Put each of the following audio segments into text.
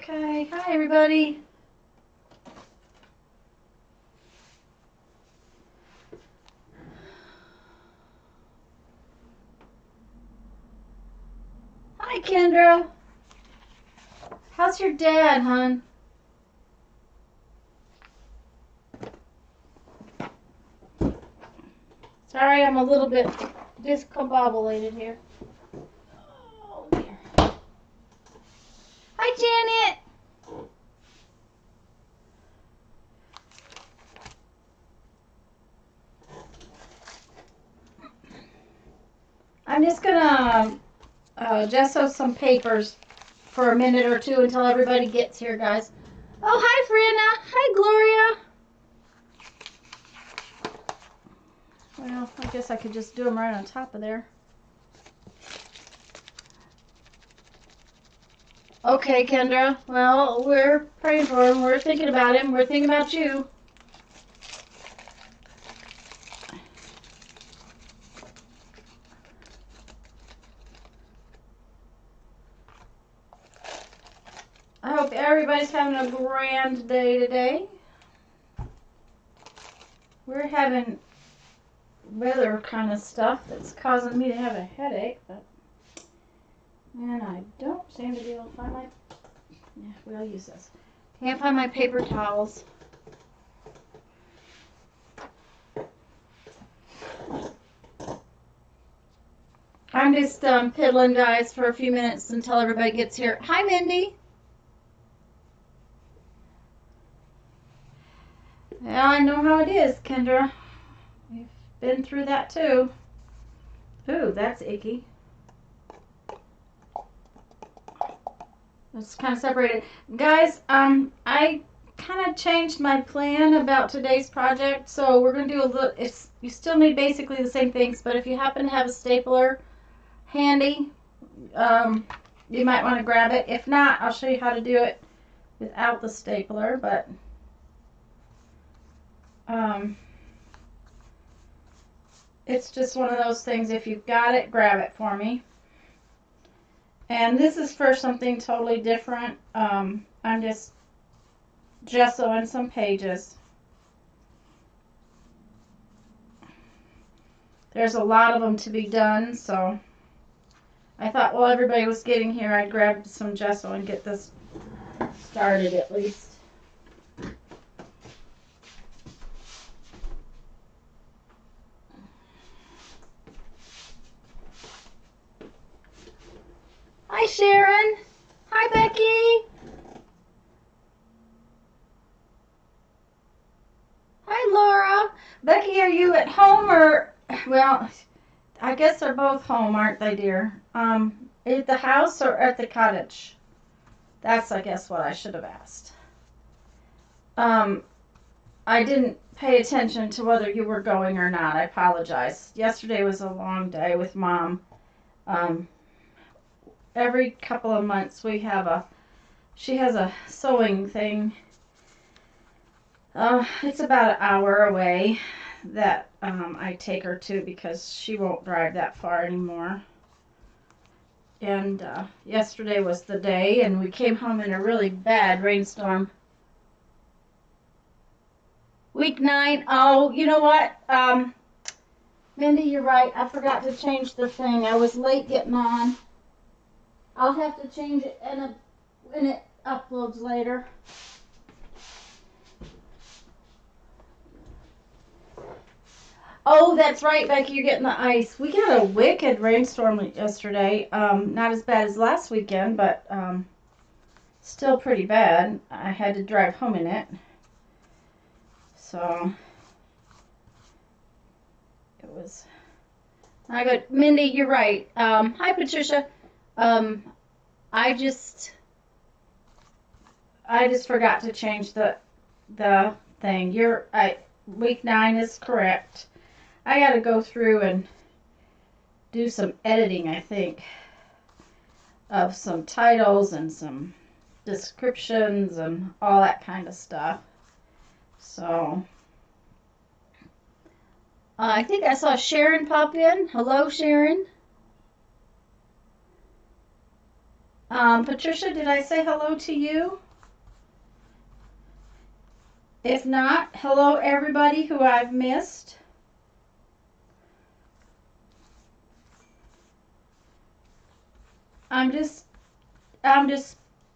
Okay, hi everybody. Hi Kendra. How's your dad, hon? Sorry, I'm a little bit discombobulated here. Oh dear. Hi Janet. I'm just gonna gesso some papers for a minute or two until everybody gets here, guys. Oh, hi Friena. Hi Gloria. Well, I guess I could just do them right on top of there. Okay, Kendra. Well, we're praying for him. We're thinking about him. We're thinking about you. I hope everybody's having a grand day today. We're having weather kind of stuff that's causing me to have a headache, but and I don't seem to be able to find my, yeah, we'll use this. Can't find my paper towels. I'm just piddling, guys, for a few minutes until everybody gets here. Hi, Mindy. Yeah, I know how it is, Kendra. We've been through that too. Ooh, that's icky. It's kind of separated. Guys, I kind of changed my plan about today's project, so we're going to do a little, you still need basically the same things, but if you happen to have a stapler handy, you might want to grab it. If not, I'll show you how to do it without the stapler, but it's just one of those things. If you've got it, grab it for me. And this is for something totally different. I'm just gessoing some pages. There's a lot of them to be done, so I thought while everybody was getting here, I'd grab some gesso and get this started at least. Hi, Sharon. Hi, Becky. Hi, Laura. Becky, are you at home or, well, I guess they're both home, aren't they, dear? At the house or at the cottage? That's, I guess, what I should have asked. I didn't pay attention to whether you were going or not. I apologize. Yesterday was a long day with Mom. Every couple of months we have she has a sewing thing. It's about an hour away that I take her to because she won't drive that far anymore. And yesterday was the day, and we came home in a really bad rainstorm. Week 9. Oh, you know what? Mindy, you're right. I forgot to change the thing. I was late getting on. I'll have to change it when it uploads later. Oh, that's right, Becky. You're getting the ice. We got a wicked rainstorm yesterday. Not as bad as last weekend, but still pretty bad. I had to drive home in it. So it was not good. Mindy, you're right. Hi, Patricia. I just forgot to change the thing. Week 9 is correct. I got to go through and do some editing, I think, of some titles and some descriptions and all that kind of stuff. So I think I saw Sharon pop in. Hello, Sharon. Patricia, did I say hello to you? If not, hello everybody who I've missed. I'm just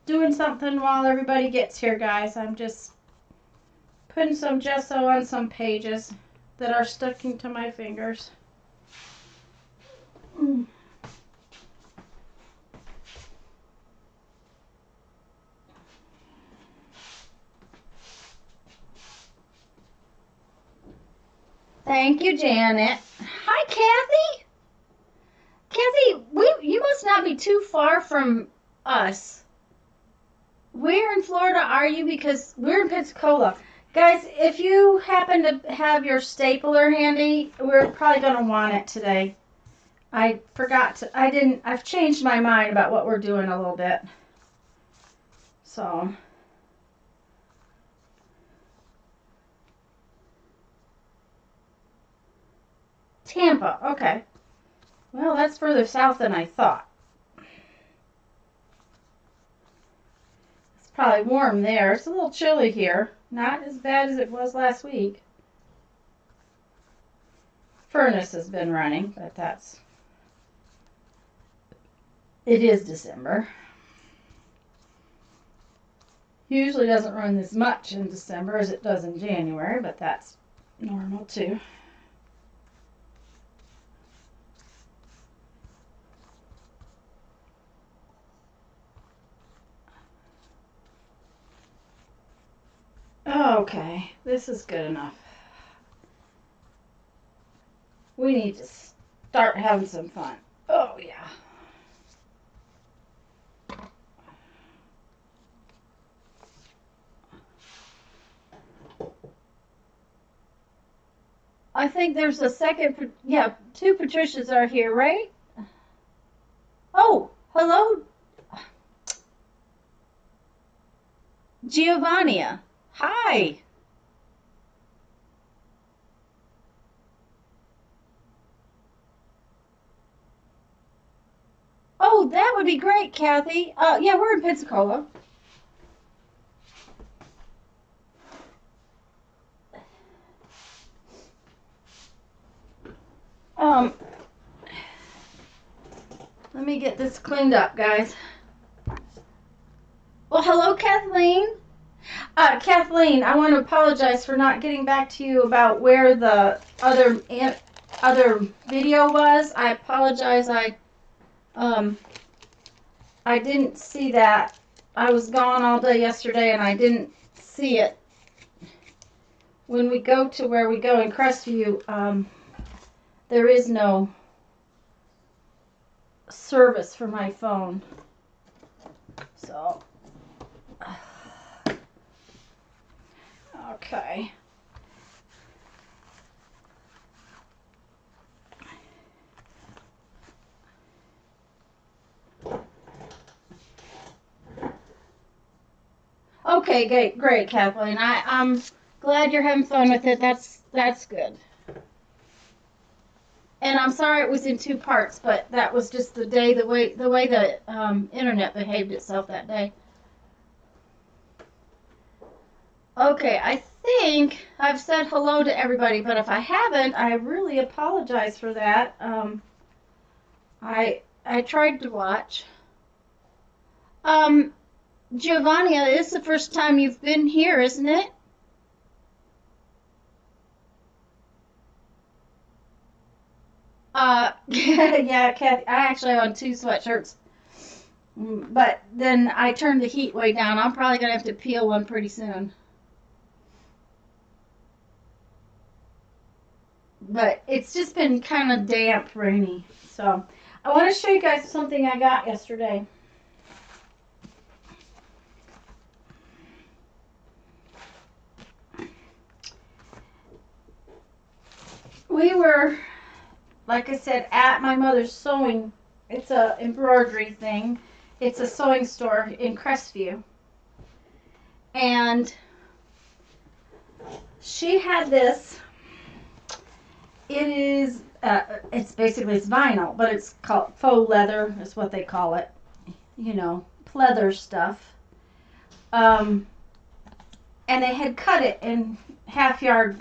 doing something while everybody gets here, guys. I'm just putting some gesso on some pages that are sticking to my fingers. Thank you, Janet. Hi, Kathy. Kathy, you must not be too far from us. Where in Florida are you? Because we're in Pensacola. Guys, if you happen to have your stapler handy, we're probably going to want it today. I forgot to, I've changed my mind about what we're doing a little bit. So. Tampa, okay. Well, that's further south than I thought. It's probably warm there. It's a little chilly here. Not as bad as it was last week. Furnace has been running, but it is December. Usually doesn't run as much in December as it does in January, but that's normal too. Okay, this is good enough. We need to start having some fun. Oh, yeah. I think there's a second, yeah, two Patricias are here, right? Oh, hello, Giovannia. Hi. Oh, that would be great, Kathy. Yeah, we're in Pensacola. Let me get this cleaned up, guys. Well, hello, Kathleen. Kathleen, I want to apologize for not getting back to you about where the other video was. I apologize. I didn't see that. I was gone all day yesterday, and I didn't see it. When we go to where we go in Crestview, there is no service for my phone. So, okay. Okay, great, Kathleen. I'm glad you're having fun with it. That's good. And I'm sorry it was in two parts, but that was just the way the internet behaved itself that day. Okay, I think I've said hello to everybody, but if I haven't, I really apologize for that. I tried to watch. Giovanni, this is the first time you've been here, isn't it? Yeah, Kathy, I actually own two sweatshirts. But then I turned the heat way down. I'm probably going to have to peel one pretty soon. But it's just been kind of damp, rainy. So I want to show you guys something I got yesterday. We were, like I said, at my mother's sewing. It's a embroidery thing. It's a sewing store in Crestview. And she had this. It is, it's vinyl, but it's called faux leather is what they call it. you know, pleather stuff. And they had cut it in half-yard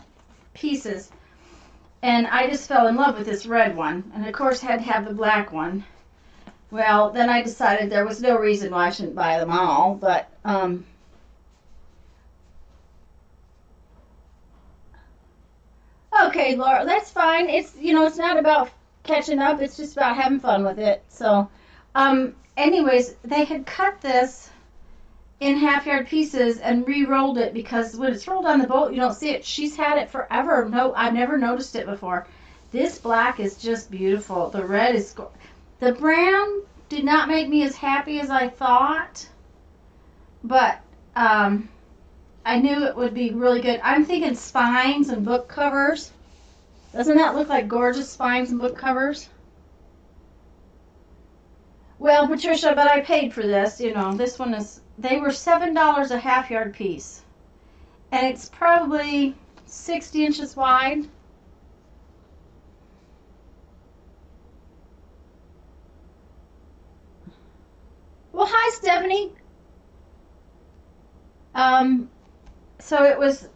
pieces. And I just fell in love with this red one. And of course had to have the black one. Well, then I decided there was no reason why I shouldn't buy them all, but okay, Laura, that's fine. It's, you know, it's not about catching up. It's just about having fun with it. So, anyways, they had cut this in half-yard pieces and re-rolled it because when it's rolled on the boat, you don't see it. She's had it forever. No, I've never noticed it before. This black is just beautiful. The red is... The brown did not make me as happy as I thought, but I knew it would be really good. I'm thinking spines and book covers. Doesn't that look like gorgeous spines and book covers? Well, Patricia, but I paid for this. You know, this one is... They were $7 a half-yard piece, and it's probably 60 inches wide. Well, hi, Stephanie. So it was,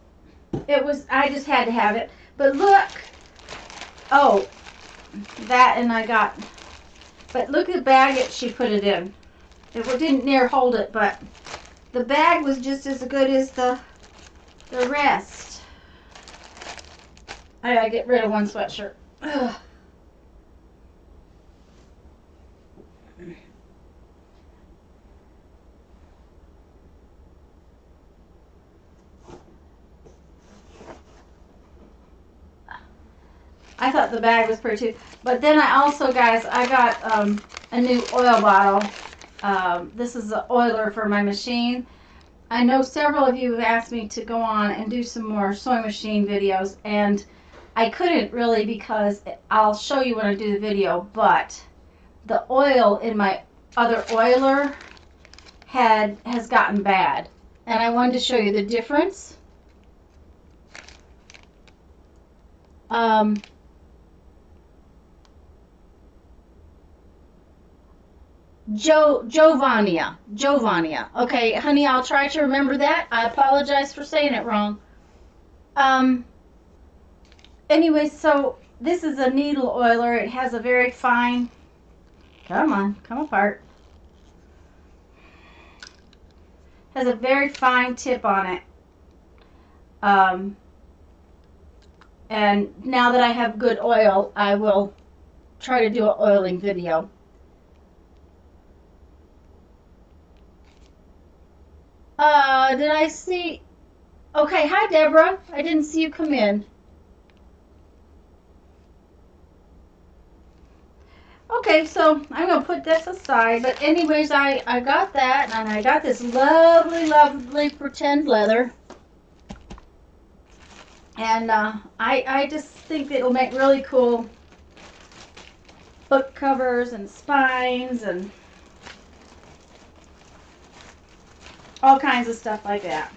I just had to have it. But look, oh, that, and I got, but look at the bag that she put it in. It didn't near hold it, but the bag was just as good as the rest. I gotta get rid of one sweatshirt. Ugh. I thought the bag was pretty too. But then I also, guys, I got a new oil bottle. This is the oiler for my machine. I know several of you have asked me to go on and do some more sewing machine videos, and I couldn't really because I'll show you when I do the video, but the oil in my other oiler has gotten bad, and I wanted to show you the difference. Giovannia. Okay, honey, I'll try to remember that. I apologize for saying it wrong. Anyway, so this is a needle oiler. It has a very fine, come on, come apart. Has a very fine tip on it. And now that I have good oil, I will try to do an oiling video. Did I see? Okay, hi Deborah. I didn't see you come in. Okay, so I'm going to put this aside. But anyways, I got that, and I got this lovely, lovely pretend leather. And I just think that it'll make really cool book covers and spines and all kinds of stuff like that.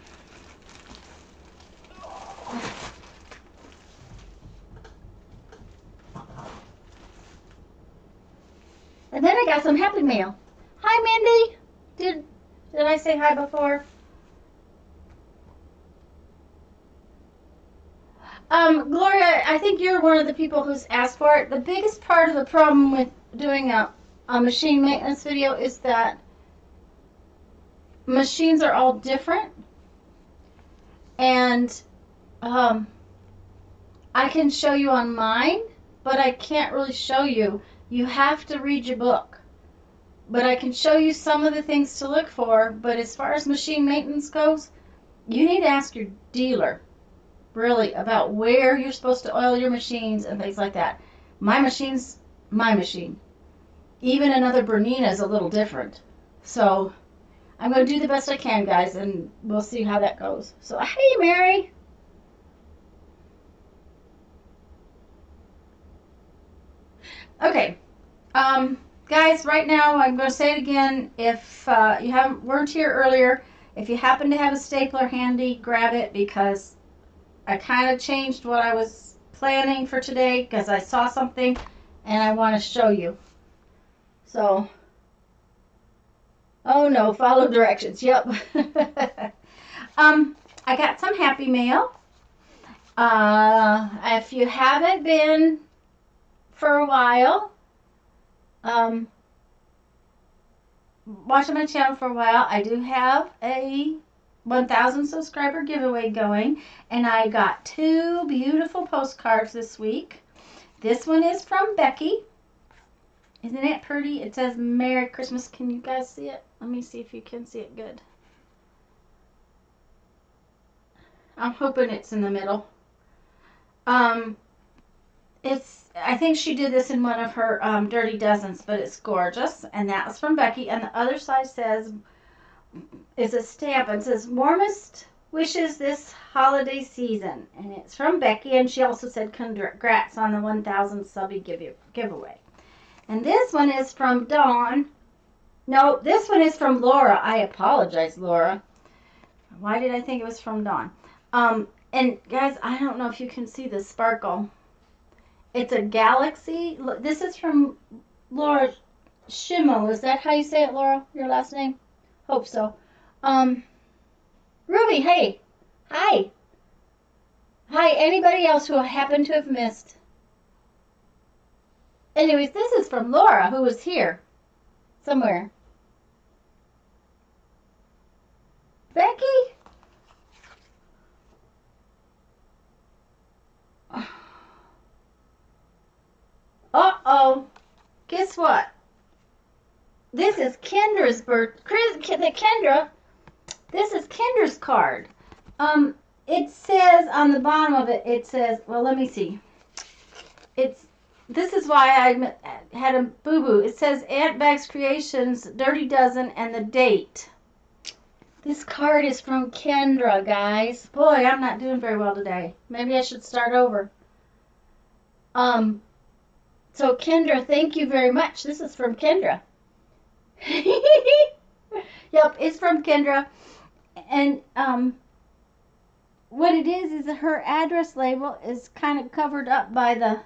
And then I got some happy mail. Hi, Mindy. Did I say hi before? Gloria, I think you're one of the people who's asked for it. The biggest part of the problem with doing a machine maintenance video is that machines are all different, and I can show you on mine, but I can't really show you. You have to read your book. But I can show you some of the things to look for, but as far as machine maintenance goes, you need to ask your dealer, really, about where you're supposed to oil your machines and things like that. My machine's my machine. Even another Bernina is a little different. So I'm going to do the best I can, guys, and we'll see how that goes. So, hey, Mary. Okay. Guys, right now, I'm going to say it again. If you weren't here earlier, if you happen to have a stapler handy, grab it, because I kind of changed what I was planning for today because I saw something and I want to show you. So, Oh no, follow directions. Yep. I got some Happy Mail. If you haven't been for a while, watching my channel for a while, I do have a 1,000 subscriber giveaway going, and I got 2 beautiful postcards this week. This one is from Becky. Isn't it pretty? It says Merry Christmas. Can you guys see it? Let me see if you can see it good. I'm hoping it's in the middle. I think she did this in one of her Dirty Dozens, but it's gorgeous. And that was from Becky. And the other side says, is a stamp. It says, warmest wishes this holiday season. And it's from Becky. And she also said, congrats on the 1,000 subby giveaway. And this one is from Dawn. No, this one is from Laura. I apologize, Laura. Why did I think it was from Dawn? And guys, I don't know if you can see the sparkle. It's a galaxy. This is from Laura Schimo. Is that how you say it, Laura? Your last name? Hope so. Ruby, hey. Hi. Hi, anybody else who happened to have missed? Anyways, this is from Laura, who was here. Somewhere. Becky? Uh-oh. Guess what? This is Kendra's Kendra, this is Kendra's card. It says on the bottom of it, it says, well, let me see. This is why I had a boo-boo. It says Aunt Bag's Creations, Dirty Dozen, and the date. This card is from Kendra, guys. Boy, I'm not doing very well today. Maybe I should start over. So Kendra, thank you very much. This is from Kendra. Yep, it's from Kendra. And what it is her address label is kind of covered up by the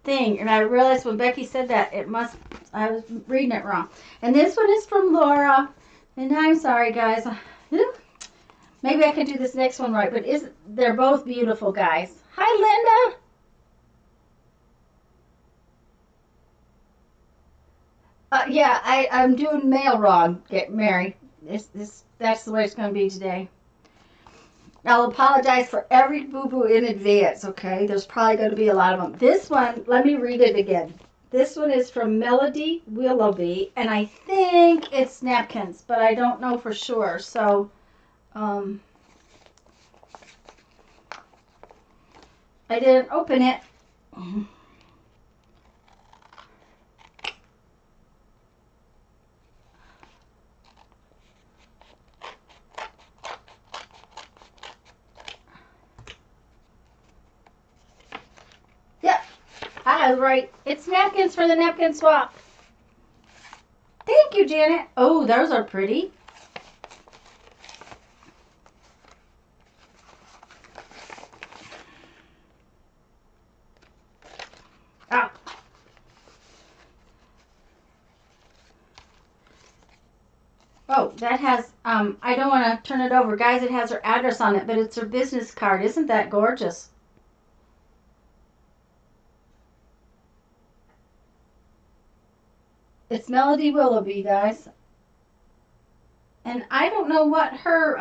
thing. And I realized when Becky said that, I was reading it wrong. And this one is from Laura. And I'm sorry, guys. Maybe I can do this next one right, but they're both beautiful, guys. Hi, Linda. Yeah, I'm doing mail wrong, Mary. That's the way it's going to be today. I'll apologize for every boo-boo in advance, okay? There's probably going to be a lot of them. This one, let me read it again. This one is from Melody Willoughby, and I think it's napkins, but I don't know for sure. So, I didn't open it. Yep, I was right. It's napkins for the napkin swap. Thank you, Janet. Oh, those are pretty. Ah. Oh, that has, I don't want to turn it over. Guys, it has her address on it, but it's her business card. Isn't that gorgeous? It's Melody Willoughby, guys. And I don't know what her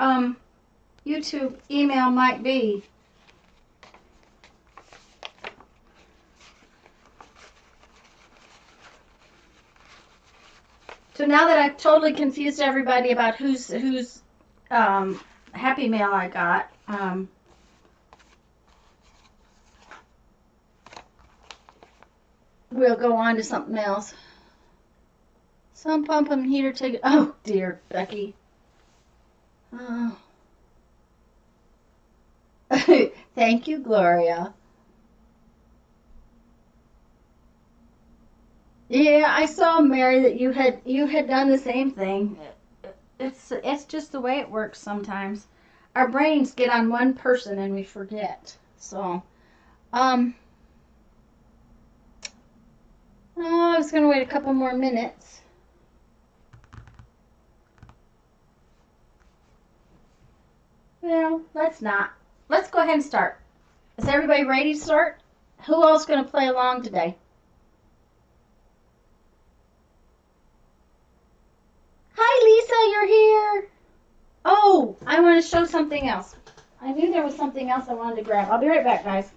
YouTube email might be. So now that I've totally confused everybody about whose Happy Mail I got, we'll go on to something else. Some pump and heater ticket. Oh dear, Becky. Oh. Thank you, Gloria. Yeah, I saw, Mary, that you had done the same thing. It's just the way it works sometimes. Our brains get on one person and we forget. So, Oh, I was going to wait a couple more minutes. Well, let's not. Let's go ahead and start. Is everybody ready to start? Who else is going to play along today? Hi, Lisa, you're here. Oh, I want to show something else. I knew there was something else I wanted to grab. I'll be right back, guys.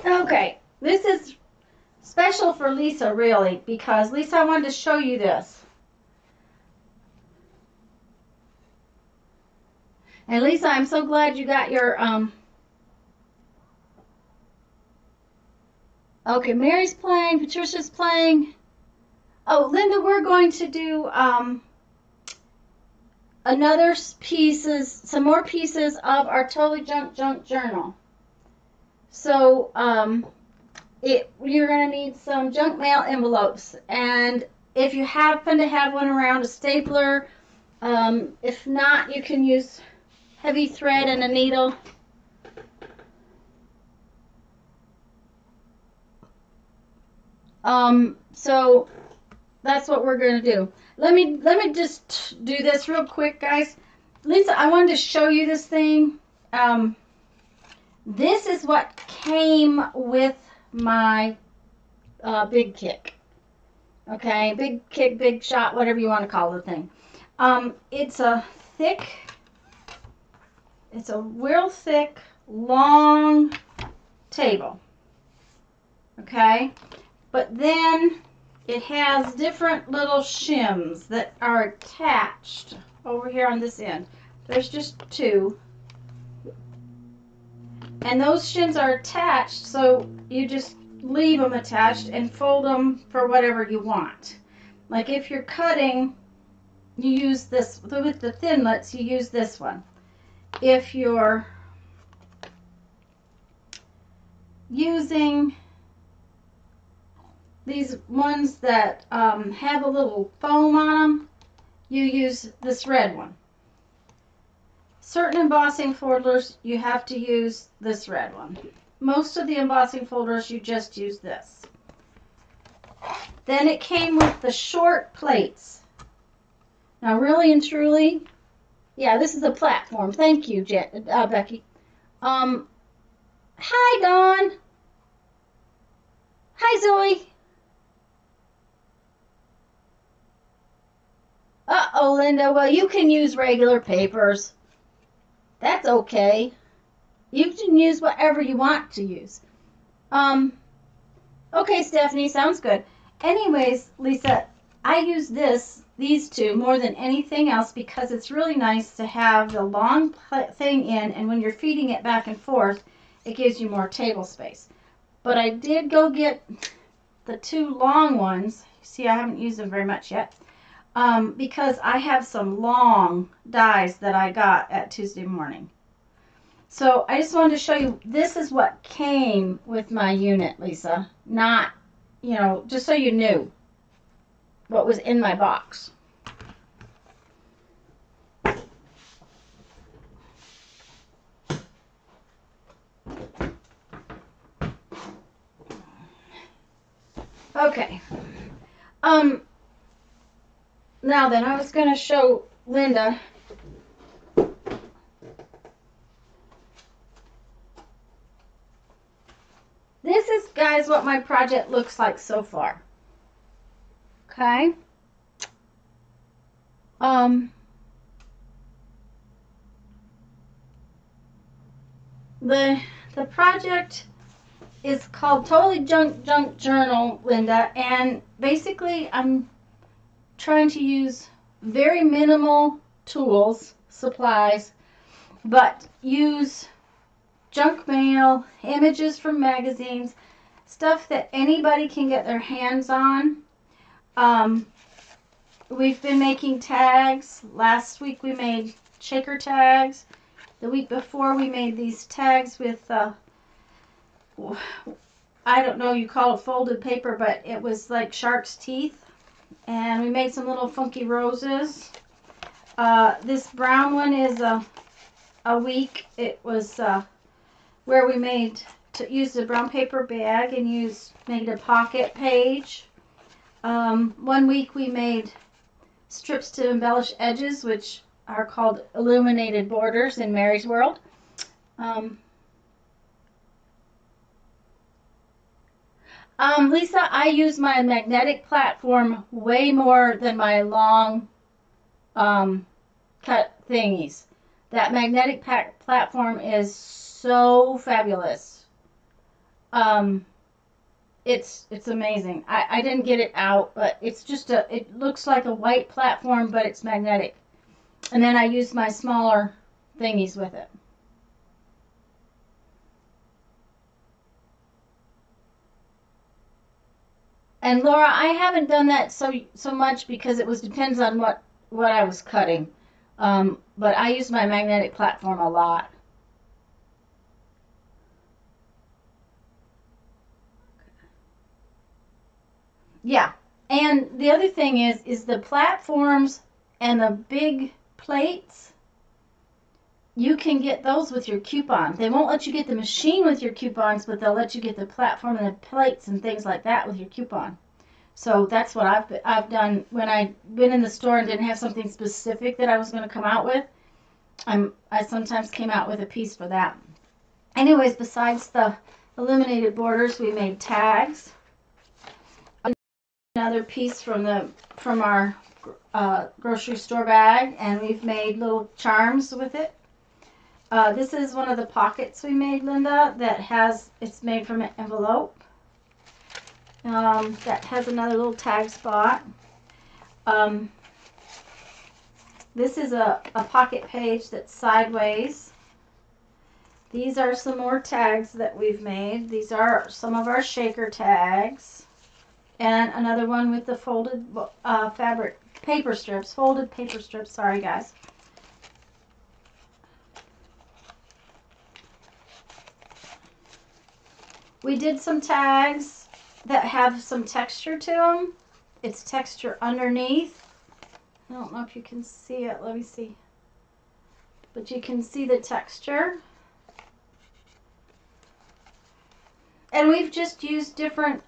Okay, this is special for Lisa, really, because Lisa, I wanted to show you this. And Lisa, I'm so glad you got your, okay, Mary's playing, Patricia's playing. Oh, Linda, we're going to do, another pieces, some more pieces of our Totally Junk journal. So, you're going to need some junk mail envelopes, and if you happen to have one around, a stapler. If not, you can use heavy thread and a needle. So that's what we're going to do. Let me just do this real quick, guys. Lisa, I wanted to show you this thing. This is what came with my big kick. Okay, big kick, big shot, whatever you want to call the thing. It's a real thick, long table. Okay, but then it has different little shims that are attached over here on this end. There's just two. And those shims are attached, so you just leave them attached and fold them for whatever you want. Like if you're cutting, you use this, with the thinlets, you use this one. If you're using these ones that have a little foam on them, you use this red one. Certain embossing folders, you have to use this red one. Most of the embossing folders, you just use this. Then it came with the short plates. Now, really and truly, yeah, this is a platform. Thank you, Becky. Hi, Dawn. Hi, Zoe. Uh-oh, Linda. Well, you can use regular papers. That's okay. You can use whatever you want to use. Okay, Stephanie, sounds good. Anyways, Lisa, I use these two more than anything else because it's really nice to have the long thing in, and when you're feeding it back and forth, it gives you more table space. But I did go get the two long ones. See, I haven't used them very much yet. Because I have some long dies that I got at Tuesday morning. So I just wanted to show you, this is what came with my unit, Lisa. Not, you know, just so you knew what was in my box. Okay. Now then, I was going to show Linda. This is, guys, what my project looks like so far. Okay. The project is called Totally Junk Journal, Linda, and basically I'm trying to use very minimal tools, supplies, but use junk mail, images from magazines, stuff that anybody can get their hands on. We've been making tags. Last week we made shaker tags. The week before we made these tags with, I don't know, you call it folded paper, but it was like shark's teeth. And we made some little funky roses. This brown one is a week. It was where we used a brown paper bag and made a pocket page. 1 week we made strips to embellish edges, which are called illuminated borders in Mary's World. Lisa, I use my magnetic platform way more than my long cut thingies. That magnetic platform is so fabulous. It's amazing. I didn't get it out, but it's just it looks like a white platform, but it's magnetic. And then I use my smaller thingies with it. And Laura, I haven't done that so much because it depends on what I was cutting. But I use my magnetic platform a lot. Yeah. And the other thing is the platforms and the big plates, you can get those with your coupon. They won't let you get the machine with your coupons, but they'll let you get the platform and the plates and things like that with your coupon. So that's what I've done when I've been in the store and didn't have something specific that I was going to come out with. I sometimes came out with a piece for that. Anyways, besides the illuminated borders, we made tags. Another piece from our grocery store bag, and we've made little charms with it. This is one of the pockets we made, Linda, it's made from an envelope. That has another little tag spot. This is a pocket page that's sideways. These are some more tags that we've made. These are some of our shaker tags. And another one with the folded fabric paper strips, folded paper strips. Sorry, guys. We did some tags that have some texture to them. It's texture underneath. I don't know if you can see it. Let me see. But you can see the texture. And we've just used different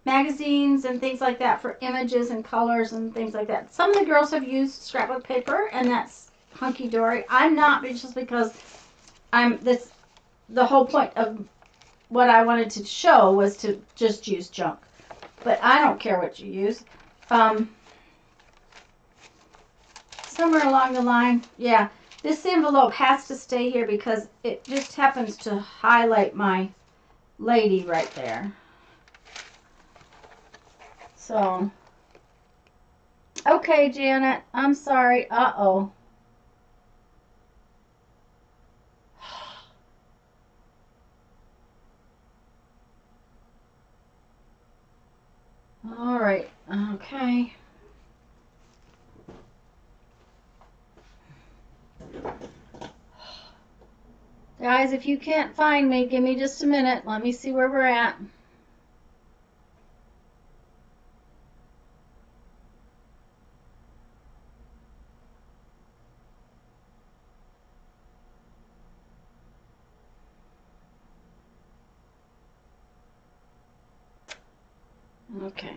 magazines and things like that for images and colors and things like that. Some of the girls have used scrapbook paper, and that's hunky-dory. I'm not, just because the whole point of what I wanted to show was to just use junk. But I don't care what you use. Somewhere along the line, yeah, this envelope has to stay here because it just happens to highlight my lady right there. So, okay, Janet, I'm sorry. Uh-oh. All right, okay. Guys, if you can't find me, give me just a minute. Let me see where we're at. Okay.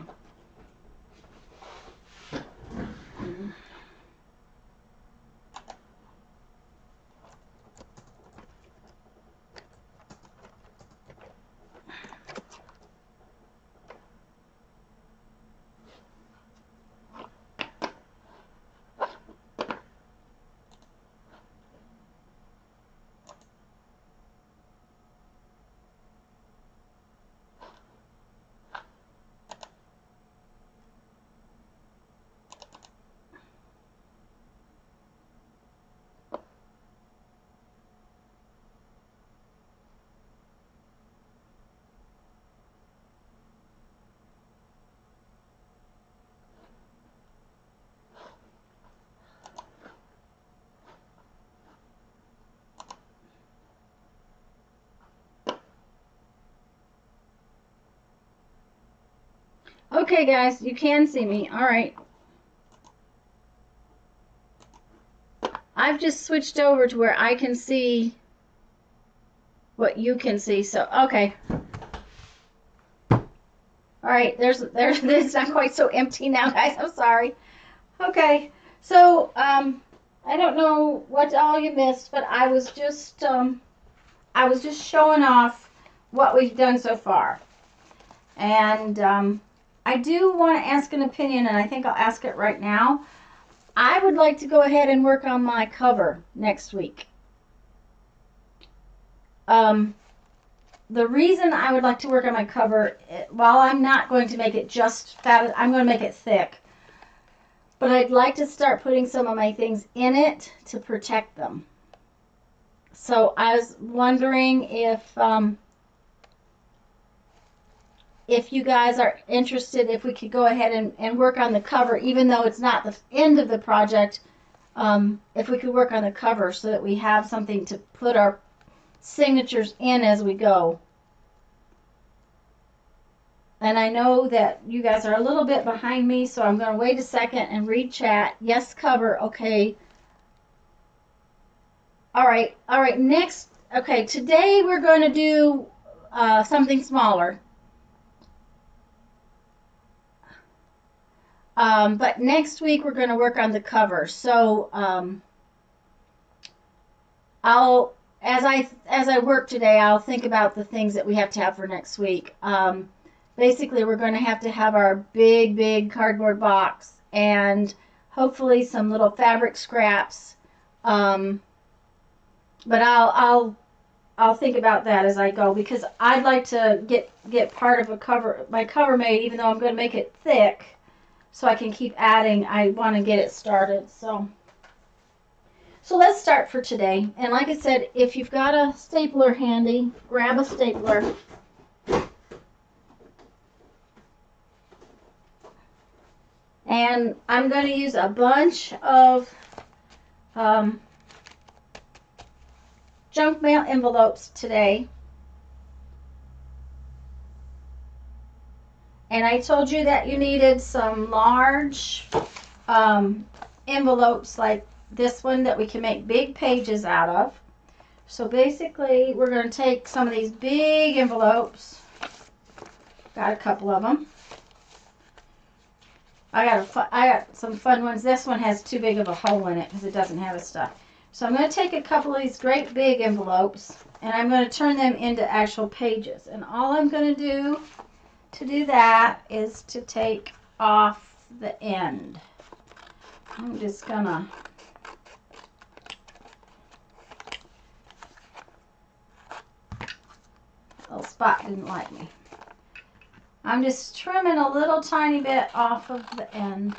Okay, guys, you can see me. All right. I've just switched over to where I can see what you can see. So, okay. All right, there's it's not quite so empty now, guys. I'm sorry. Okay. So, I don't know what all you missed, but I was just showing off what we've done so far. And I do want to ask an opinion, and I think I'll ask it right now. I would like to go ahead and work on my cover next week. The reason I would like to work on my cover, while I'm not going to make it just fat, I'm going to make it thick. But I'd like to start putting some of my things in it to protect them. So I was wondering if you guys are interested, if we could go ahead and work on the cover, even though it's not the end of the project, if we could work on the cover so that we have something to put our signatures in as we go. And I know that you guys are a little bit behind me, so I'm going to wait a second and read chat. Yes, cover. Okay. All right. Next. Okay, today we're going to do something smaller. But next week we're going to work on the cover. So as I work today, I'll think about the things that we have to have for next week. Basically, we're going to have our big cardboard box and hopefully some little fabric scraps. But I'll think about that as I go, because I'd like to get part of my cover made, even though I'm going to make it thick, so I can keep adding. I want to get it started. So let's start for today. And like I said, if you've got a stapler handy, grab a stapler. And I'm going to use a bunch of junk mail envelopes today. And I told you that you needed some large envelopes like this one that we can make big pages out of. So basically, we're going to take some of these big envelopes. Got a couple of them. I got some fun ones. This one has too big of a hole in it because it doesn't have the stuff. So I'm going to take a couple of these great big envelopes and I'm going to turn them into actual pages. And all I'm going to do that is to take off the end. I'm just going to little spot didn't like me. I'm just trimming a little tiny bit off of the end.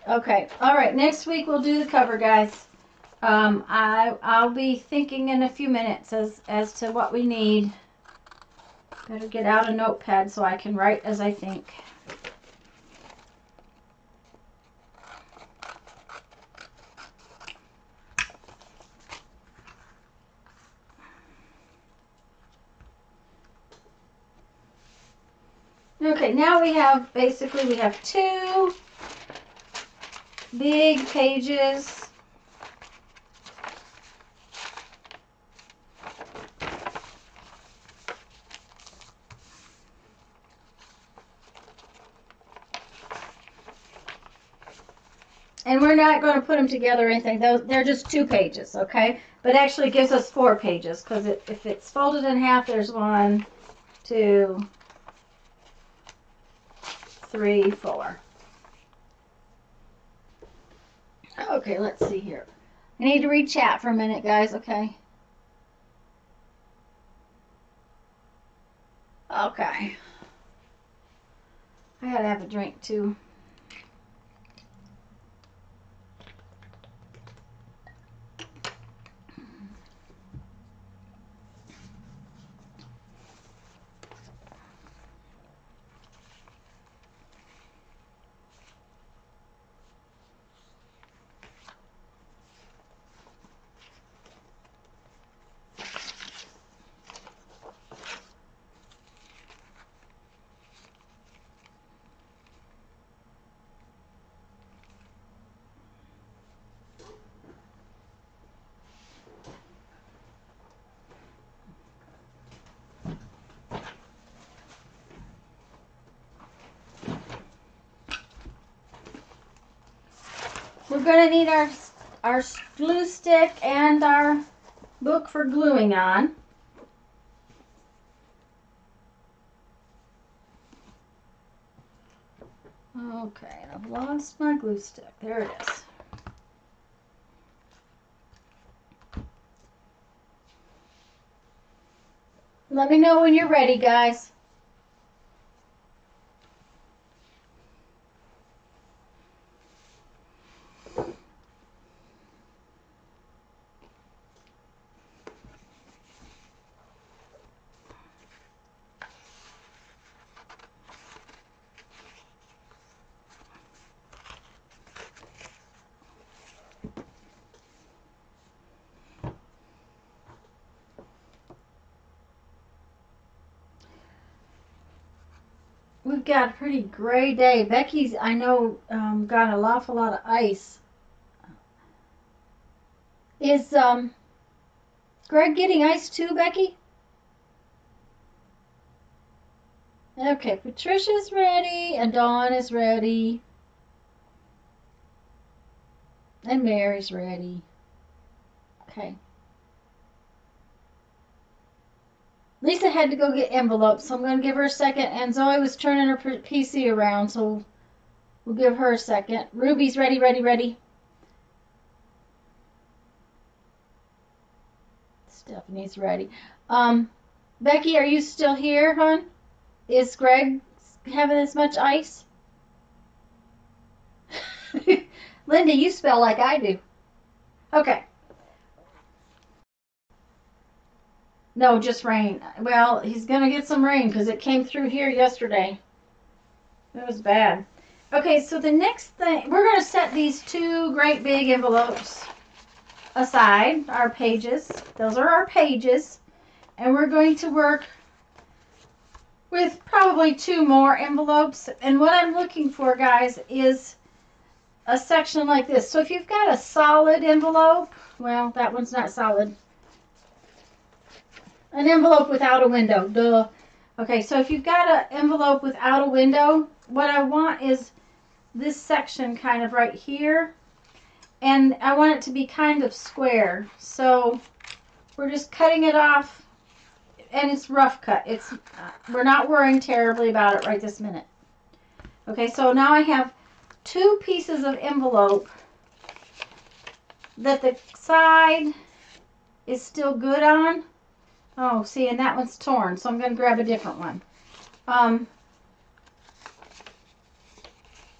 Okay. All right, next week we'll do the cover, guys. I'll be thinking in a few minutes as to what we need. Better get out a notepad so I can write as I think. Okay, now we have two big pages. And we're not going to put them together or anything. They're just 2 pages, okay? But actually it gives us 4 pages because if it's folded in half, there's 1, 2, 3, 4. Okay, let's see here. I need to read chat for a minute, guys, okay? Okay. I gotta have a drink, too. We're going to need our glue stick and our book for gluing on. Okay, I've lost my glue stick. There it is. Let me know when you're ready, guys. We've got a pretty gray day. Becky's, I know, got an awful lot of ice. Is Greg getting ice too, Becky? Okay, Patricia's ready, and Dawn is ready. And Mary's ready. Okay. Lisa had to go get envelopes, so I'm going to give her a second. And Zoe was turning her PC around, so we'll give her a second. Ruby's ready, ready, ready. Stephanie's ready. Becky, are you still here, hon? Is Greg having as much ice? Linda, you spell like I do. Okay. No, just rain. Well, he's going to get some rain because it came through here yesterday. It was bad. Okay, so the next thing, we're going to set these two great big envelopes aside, our pages. Those are our pages. And we're going to work with probably two more envelopes. And what I'm looking for, guys, is a section like this. So if you've got a solid envelope, well, that one's not solid. An envelope without a window, duh. Okay, so if you've got an envelope without a window, what I want is this section kind of right here. And I want it to be kind of square. So we're just cutting it off, and it's rough cut. We're not worrying terribly about it right this minute. Okay, so now I have two pieces of envelope that the side is still good on. Oh, see, and that one's torn, so I'm going to grab a different one.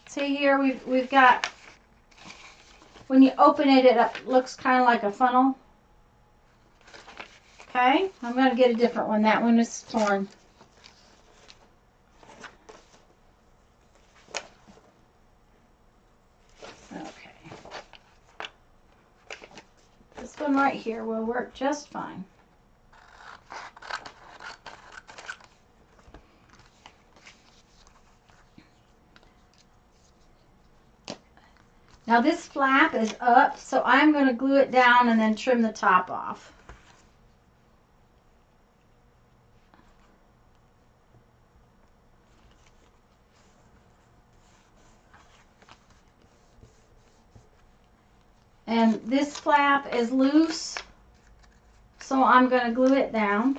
See here, we've got, when you open it, it looks kind of like a funnel. Okay, I'm going to get a different one. That one is torn. Okay. This one right here will work just fine. Now this flap is up, so I'm going to glue it down and then trim the top off. And this flap is loose, so I'm going to glue it down.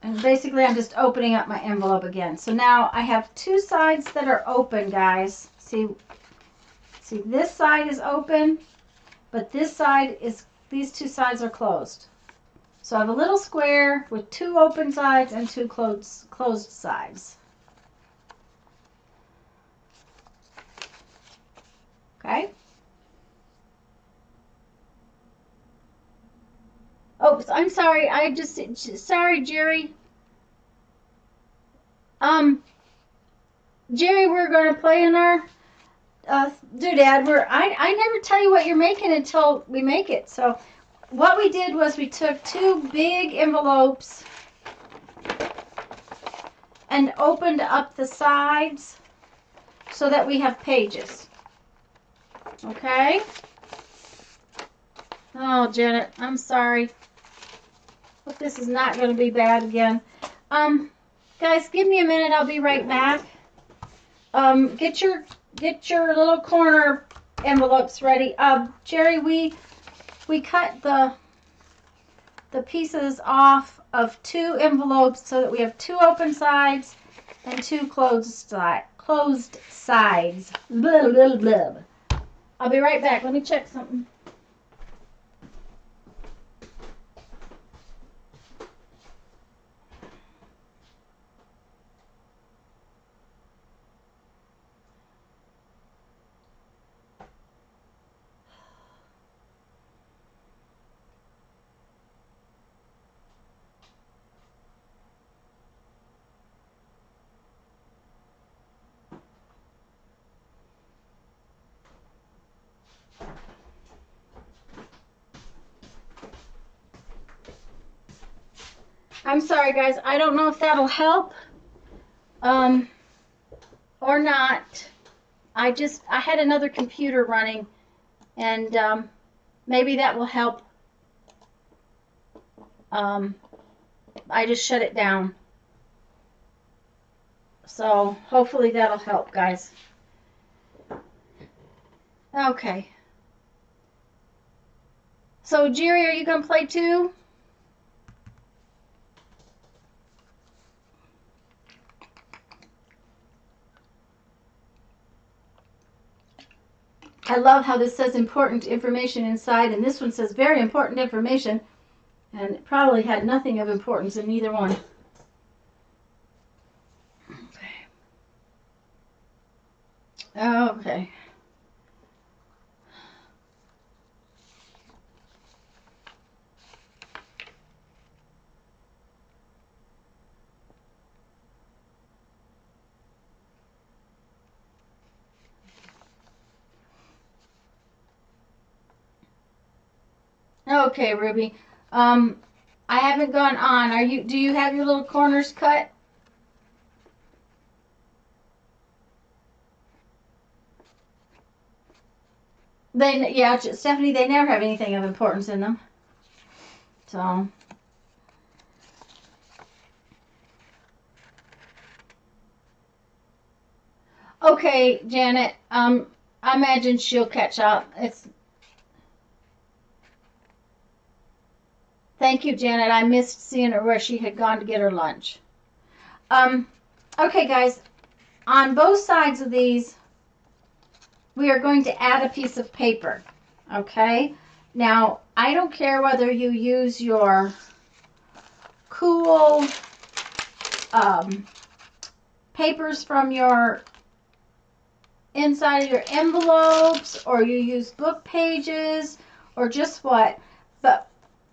And basically I'm just opening up my envelope again. So now I have two sides that are open, guys. See this side is open, but this side is, these two sides are closed. So I have a little square with two open sides and two closed sides. Okay. Oh, I'm sorry. Sorry, Jerry. Jerry, we're going to play in our doodad. I never tell you what you're making until we make it. So what we did was we took two big envelopes and opened up the sides so that we have pages. Okay? Oh, Janet, I'm sorry. Hope this is not going to be bad again. Guys, give me a minute. I'll be right back. Get your little corner envelopes ready. Jerry, we cut the pieces off of 2 envelopes so that we have 2 open sides and 2 closed sides. Blah, blah, blah. I'll be right back. Let me check something. I'm sorry, guys. I don't know if that'll help or not. I had another computer running, and maybe that will help. I just shut it down. So hopefully that'll help, guys. Okay. So Jerry, are you going to play too? I love how this says important information inside, and this one says very important information, and it probably had nothing of importance in either one. Okay. Okay, Ruby. I haven't gone on. Do you have your little corners cut? Yeah, Stephanie, they never have anything of importance in them. So. Okay, Janet. I imagine she'll catch up. Thank you, Janet. I missed seeing her where she had gone to get her lunch. Okay, guys. On both sides of these, we are going to add a piece of paper. Okay? Now, I don't care whether you use your cool papers from your inside of your envelopes, or you use book pages, or just what. But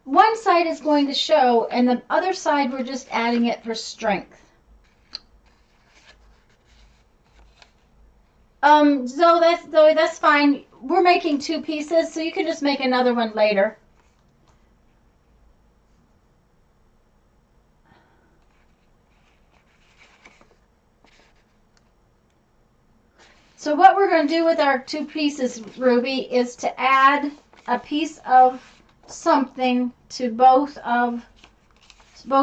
one side is going to show, and the other side we're just adding it for strength. Zoe, that's fine. We're making 2 pieces, so you can just make another one later. So what we're going to do with our 2 pieces, Ruby, is to add a piece of something to both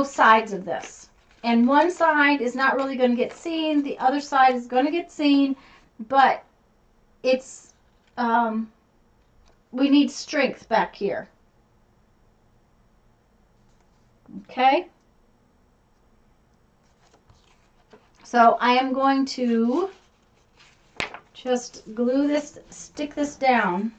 sides of this. And one side is not really going to get seen. The other side is going to get seen, but it's we need strength back here. Okay? So I am going to just glue this, stick this down.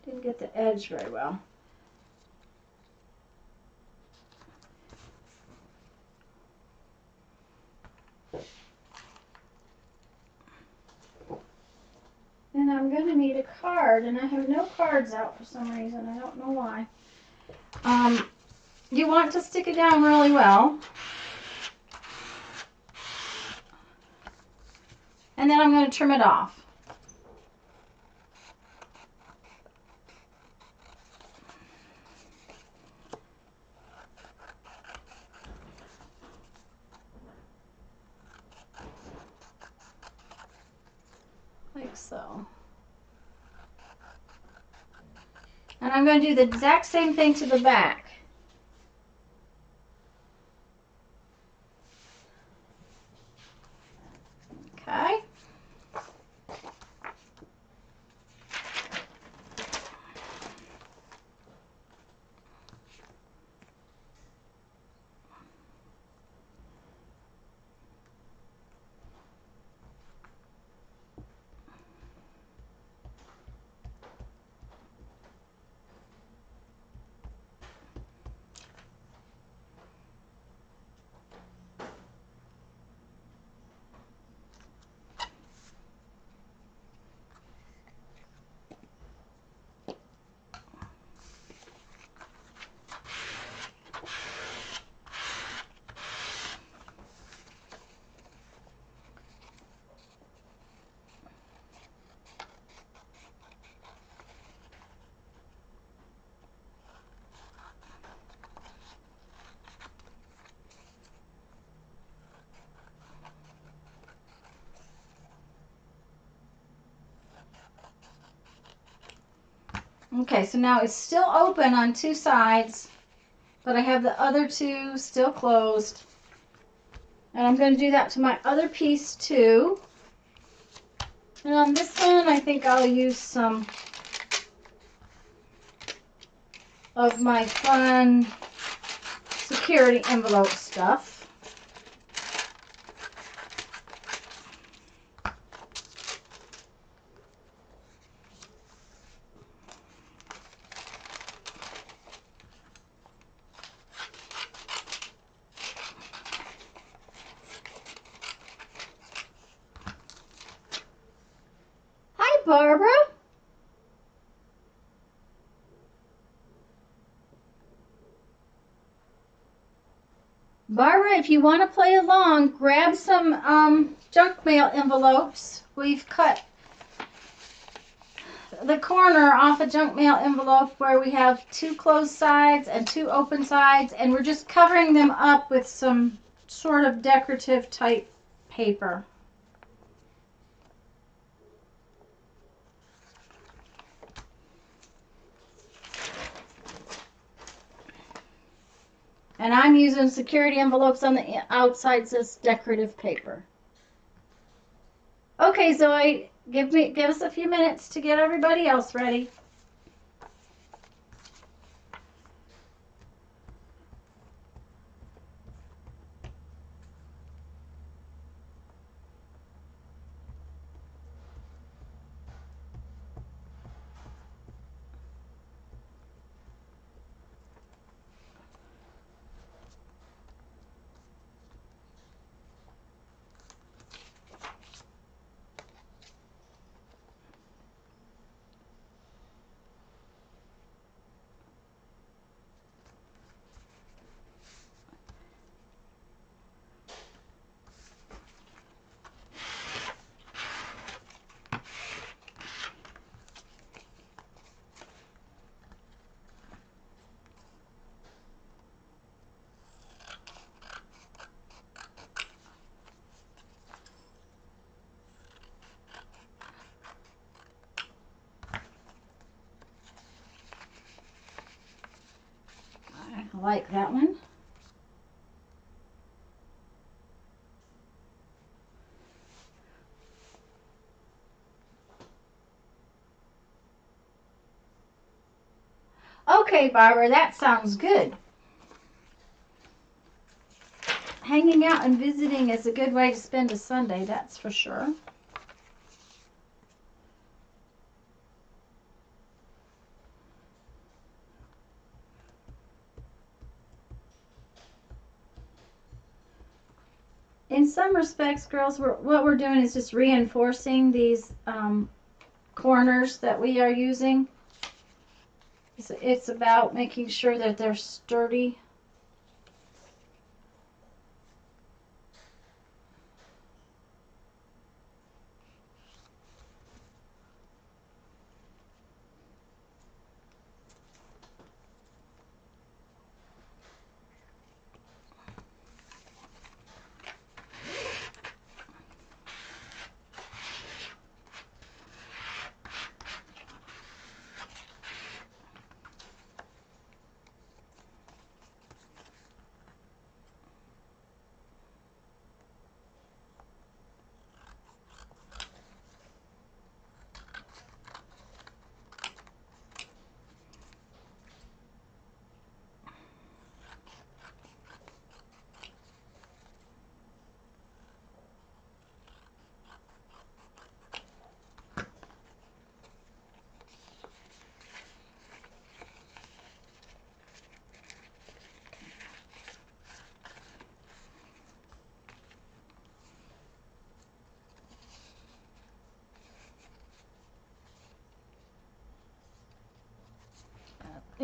Didn't get the edge very well. And I'm going to need a card, and I have no cards out for some reason. I don't know why. You want to stick it down really well. And then I'm going to trim it off. So, and I'm going to do the exact same thing to the back. Okay. Okay, so now it's still open on two sides, but I have the other two still closed. And I'm going to do that to my other piece too. And on this one, I think I'll use some of my fun security envelope stuff. Hi, Barbara. Barbara, if you want to play along, grab some junk mail envelopes. We've cut the corner off a junk mail envelope where we have two closed sides and two open sides, and we're just covering them up with some sort of decorative type paper. And I'm using security envelopes on the outside, says decorative paper. Okay, Zoe, give us a few minutes to get everybody else ready. I like that one. Okay, Barbara, that sounds good. Hanging out and visiting is a good way to spend a Sunday, that's for sure. In some respects, girls, what we're doing is just reinforcing these corners that we are using. It's about making sure that they're sturdy.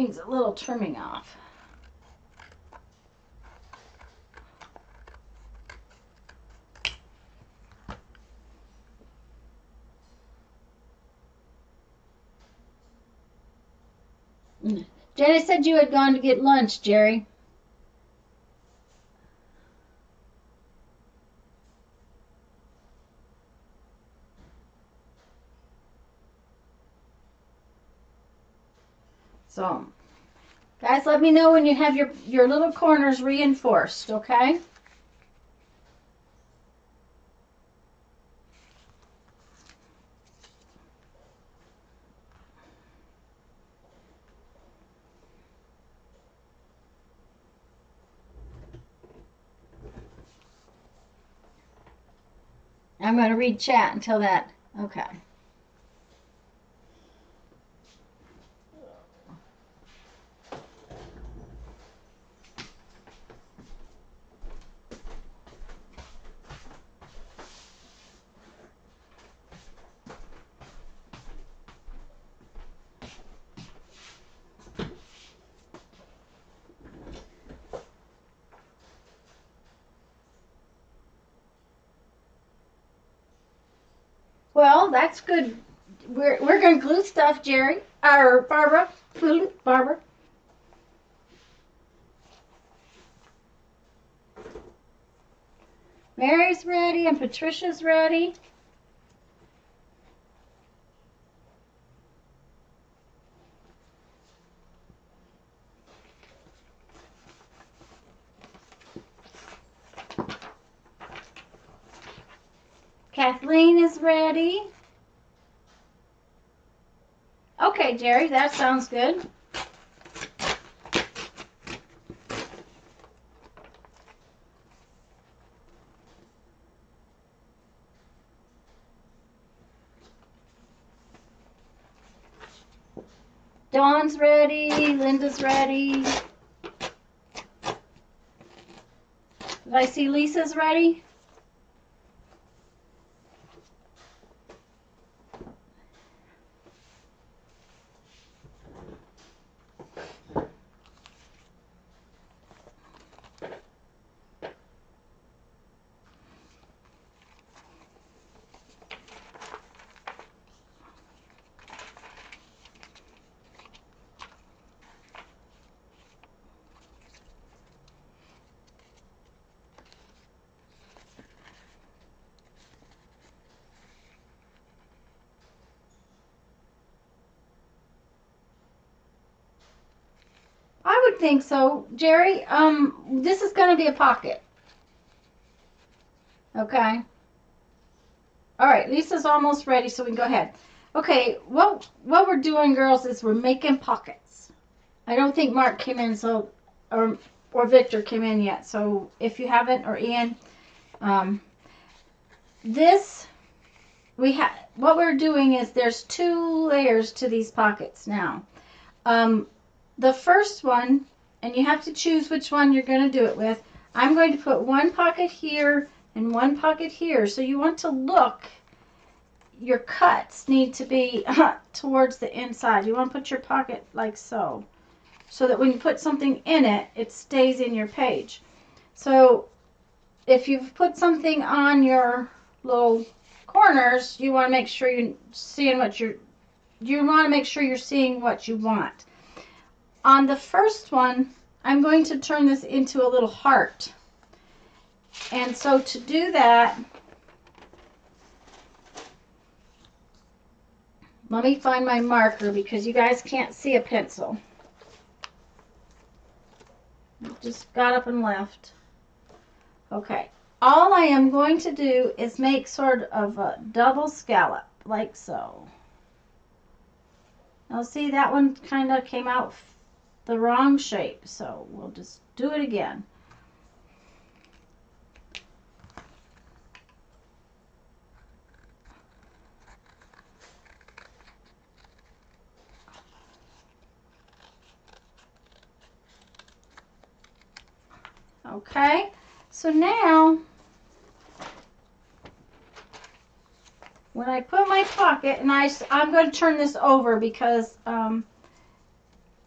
needs a little trimming off. Jenny said you had gone to get lunch, Jerry. So, guys, let me know when you have your little corners reinforced, okay? I'm going to read chat until that. Okay. Well, that's good. We're going to glue stuff, Jerry. Or Barbara. Barbara. Mary's ready and Patricia's ready. Kathleen is ready. Okay, Jerry, that sounds good. Dawn's ready. Linda's ready. Did I see Lisa's ready? I would think so, Jerry. This is going to be a pocket. Okay. All right, Lisa's almost ready, so we can go ahead. Okay, what we're doing, girls, is we're making pockets. I don't think Mark came in, so or Victor came in yet. So if you haven't, or Ian, this we have. What we're doing is there's 2 layers to these pockets now. The first one, and you have to choose which one you're going to do it with. I'm going to put one pocket here and one pocket here. So you want to look, your cuts need to be towards the inside. You want to put your pocket like so, so that when you put something in it, it stays in your page. So if you've put something on your little corners, you want to make sure you're seeing what you want to make sure you're seeing what you want. On the first one, I'm going to turn this into a little heart. And so to do that, let me find my marker because you guys can't see a pencil. Just got up and left. Okay. All I am going to do is make sort of a double scallop, like so. Now see, that one kind of came out the wrong shape, so we'll just do it again. Okay, so now when I put my pocket, and I'm going to turn this over because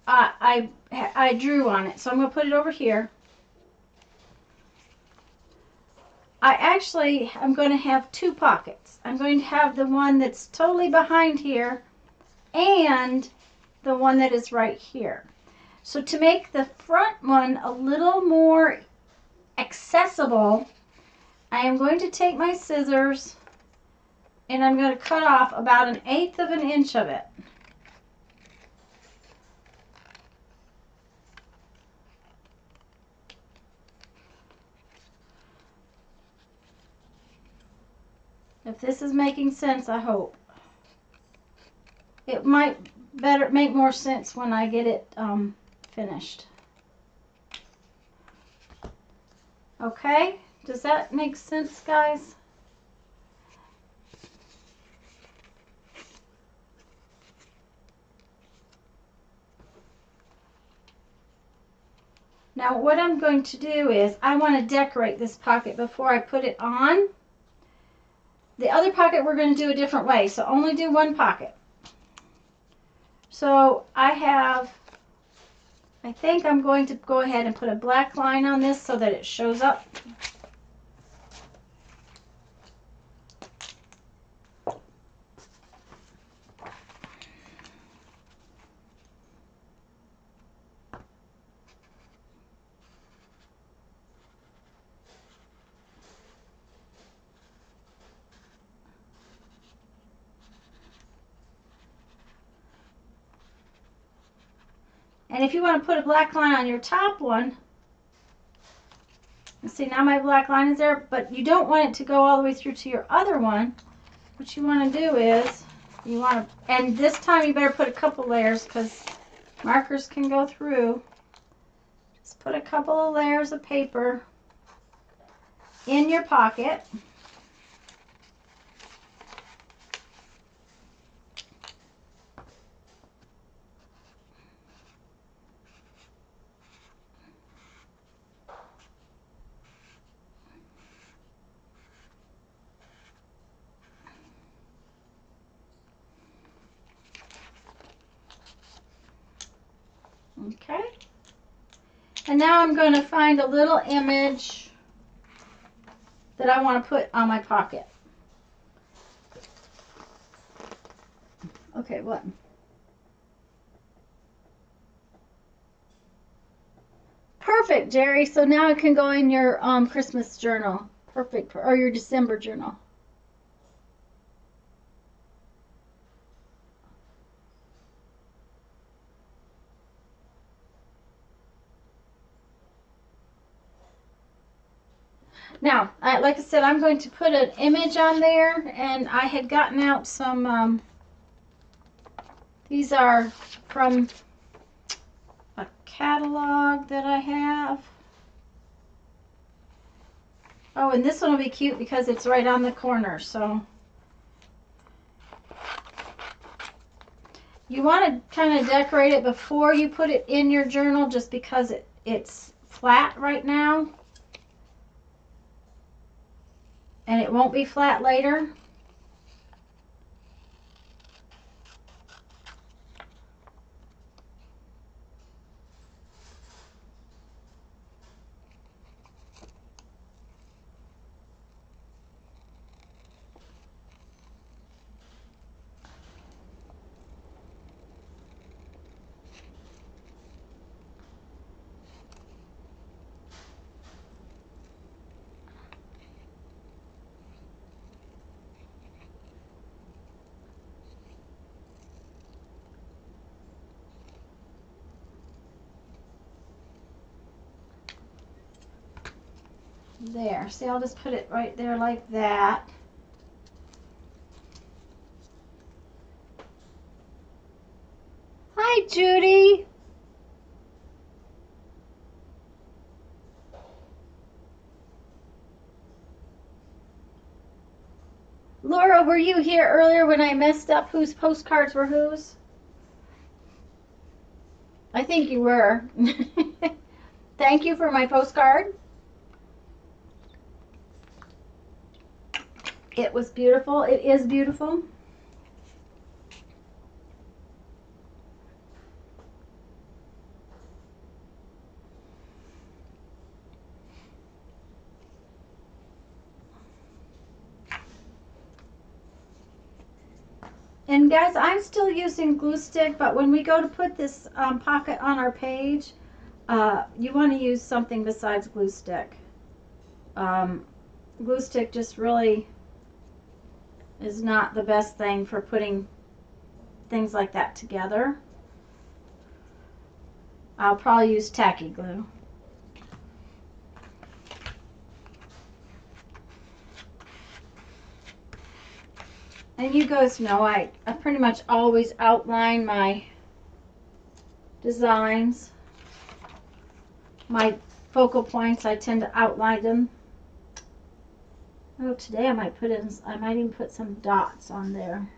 I drew on it. So I'm going to put it over here. I'm going to have two pockets. I'm going to have the one that's totally behind here and the one that is right here. So to make the front one a little more accessible, I am going to take my scissors and I'm going to cut off about 1/8 of an inch of it. If this is making sense, I hope. It might make more sense when I get it finished. Okay, does that make sense, guys? Now what I'm going to do is I want to decorate this pocket before I put it on. The other pocket we're going to do a different way, so only do one pocket. So I think I'm going to go ahead and put a black line on this so that it shows up. And if you want to put a black line on your top one, see now my black line is there, but you don't want it to go all the way through to your other one. What you want to do is, and this time you better put a couple layers because markers can go through. Just put a couple of layers of paper in your pocket. Okay, and now I'm going to find a little image that I want to put on my pocket. Okay, what? Perfect, Jerry. So now it can go in your Christmas journal. Perfect, or your December journal. Now, like I said, I'm going to put an image on there, and I had gotten out some, these are from a catalog that I have. Oh, and this one will be cute because it's right on the corner, so. You want to kind of decorate it before you put it in your journal just because it's flat right now. And it won't be flat later. There, see, I'll just put it right there like that. Hi, Judy. Laura, were you here earlier when I messed up whose postcards were whose? I think you were. Thank you for my postcard. It was beautiful. It is beautiful. And guys, I'm still using glue stick, but when we go to put this pocket on our page, you want to use something besides glue stick. Glue stick just really is not the best thing for putting things like that together. I'll probably use tacky glue. And you guys know I pretty much always outline my designs. My focal points, I tend to outline them. Oh, today I might even put some dots on there.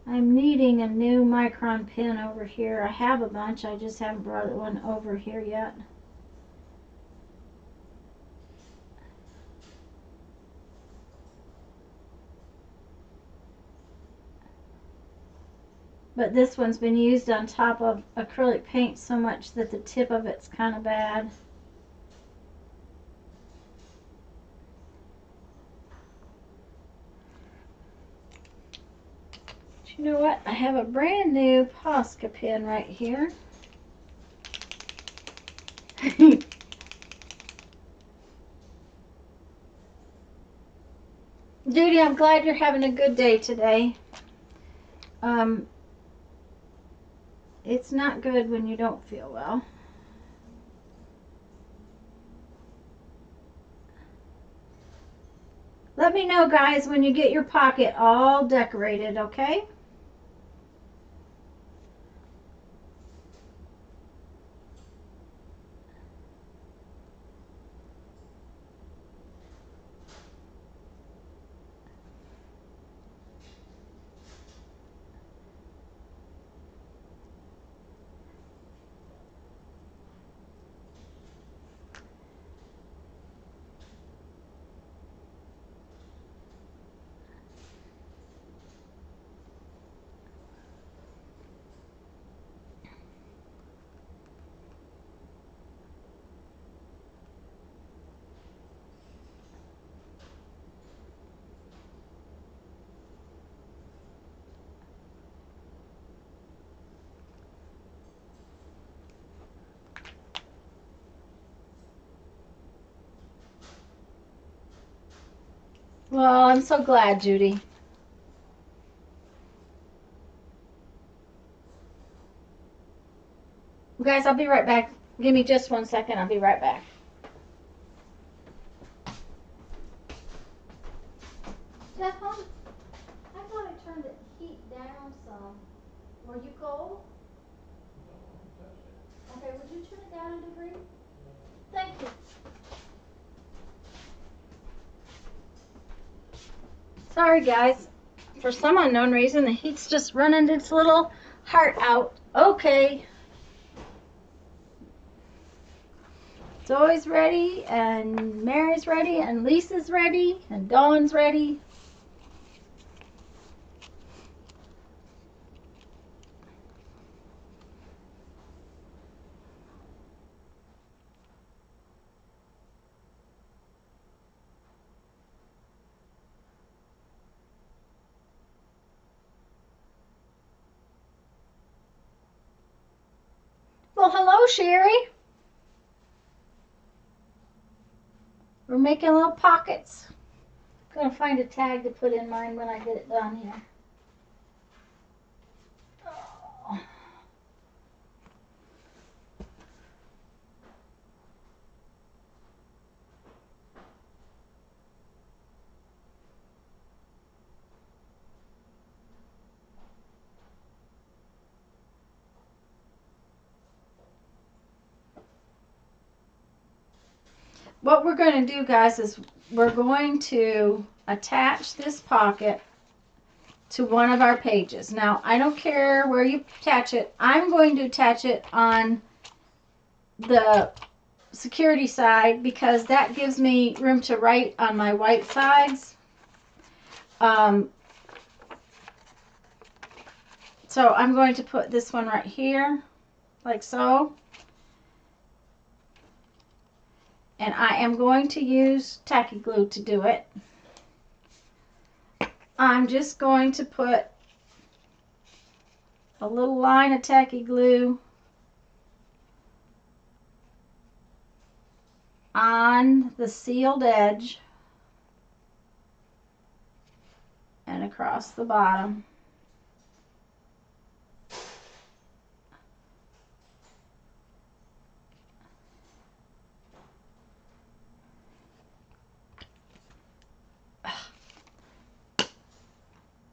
I'm needing a new micron pen over here. I have a bunch, I just haven't brought one over here yet. But this one's been used on top of acrylic paint so much that the tip of it's kind of bad. But you know what? I have a brand new Posca pen right here. Judy, I'm glad you're having a good day today. It's not good when you don't feel well. Let me know, guys, when you get your pocket all decorated, okay? Well, I'm so glad, Judy. Guys, I'll be right back. Give me just 1 second. I'll be right back. Stefan, I thought I turned the heat down some. Were you cold? Okay, would you turn it down a degree? Thank you. Sorry, guys. For some unknown reason, the heat's just running its little heart out. Okay. Zoe's ready, and Mary's ready, and Lisa's ready, and Dawn's ready. Well, hello, Sherry. We're making little pockets. I'm gonna find a tag to put in mine when I get it done here. Oh. What we're going to do, guys, is we're going to attach this pocket to one of our pages. Now, I don't care where you attach it. I'm going to attach it on the security side because that gives me room to write on my white sides. So I'm going to put this one right here, like so. And I am going to use tacky glue to do it. I'm just going to put a little line of tacky glue on the sealed edge and across the bottom.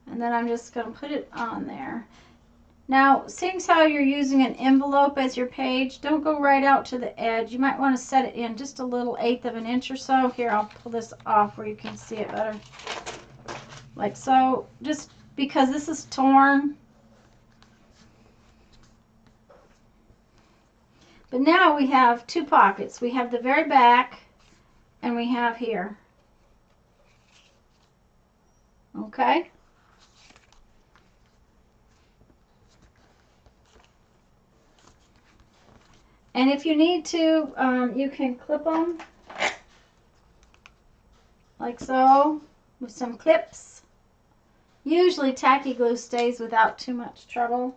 And then I'm just going to put it on there. Now, seeing as how you're using an envelope as your page, don't go right out to the edge. You might want to set it in just a little 1/8 of an inch or so. Here, I'll pull this off where you can see it better. Like so, just because this is torn. But now we have two pockets. We have the very back and we have here. Okay? And if you need to, you can clip them like so with some clips. Usually tacky glue stays without too much trouble.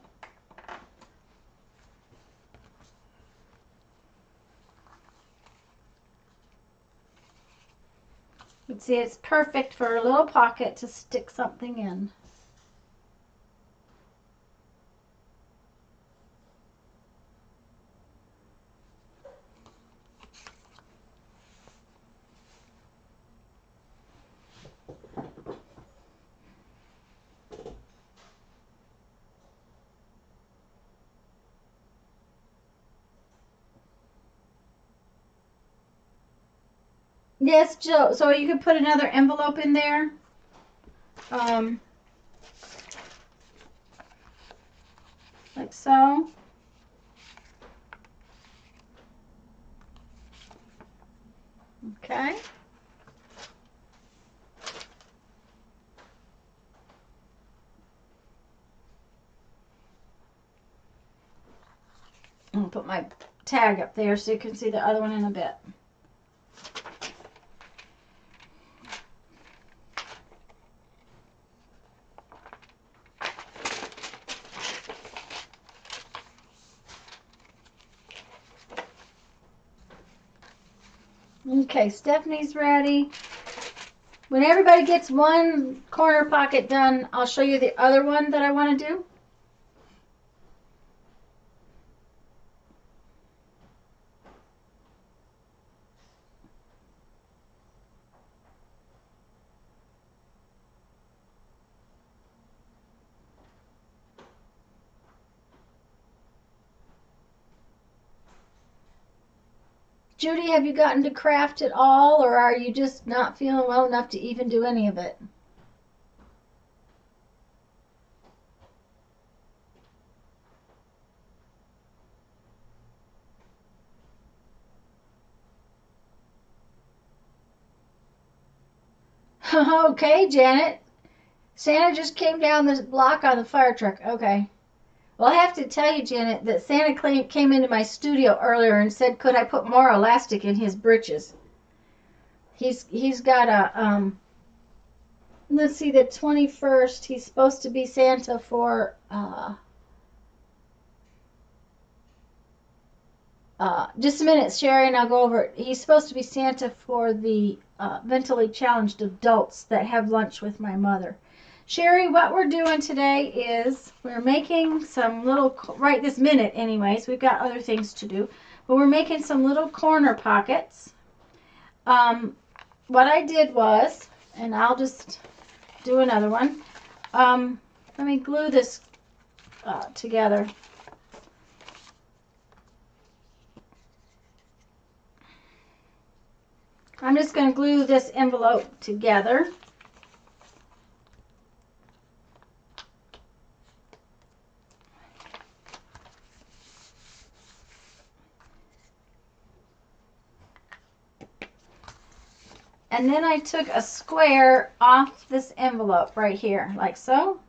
But see, it's perfect for a little pocket to stick something in. Yes, Jill. So you could put another envelope in there. Like so. Okay. I'll put my tag up there so you can see the other one in a bit. Okay, Stephanie's ready. When everybody gets one corner pocket done, I'll show you the other one that I want to do. Judy, have you gotten to craft at all, or are you just not feeling well enough to even do any of it? Okay, Janet. Santa just came down this block on the fire truck. Okay. Well, I have to tell you, Janet, that Santa came into my studio earlier and said, could I put more elastic in his breeches? He's got a, let's see, the 21st, he's supposed to be Santa for, just a minute, Sherry, and I'll go over it. He's supposed to be Santa for the mentally challenged adults that have lunch with my mother. Sherry, what we're doing today is we're making some little, right this minute anyways, we've got other things to do, but we're making some little corner pockets. What I did was, and I'll just do another one, let me glue this together. I'm just going to glue this envelope together. And then I took a square off this envelope right here, like so.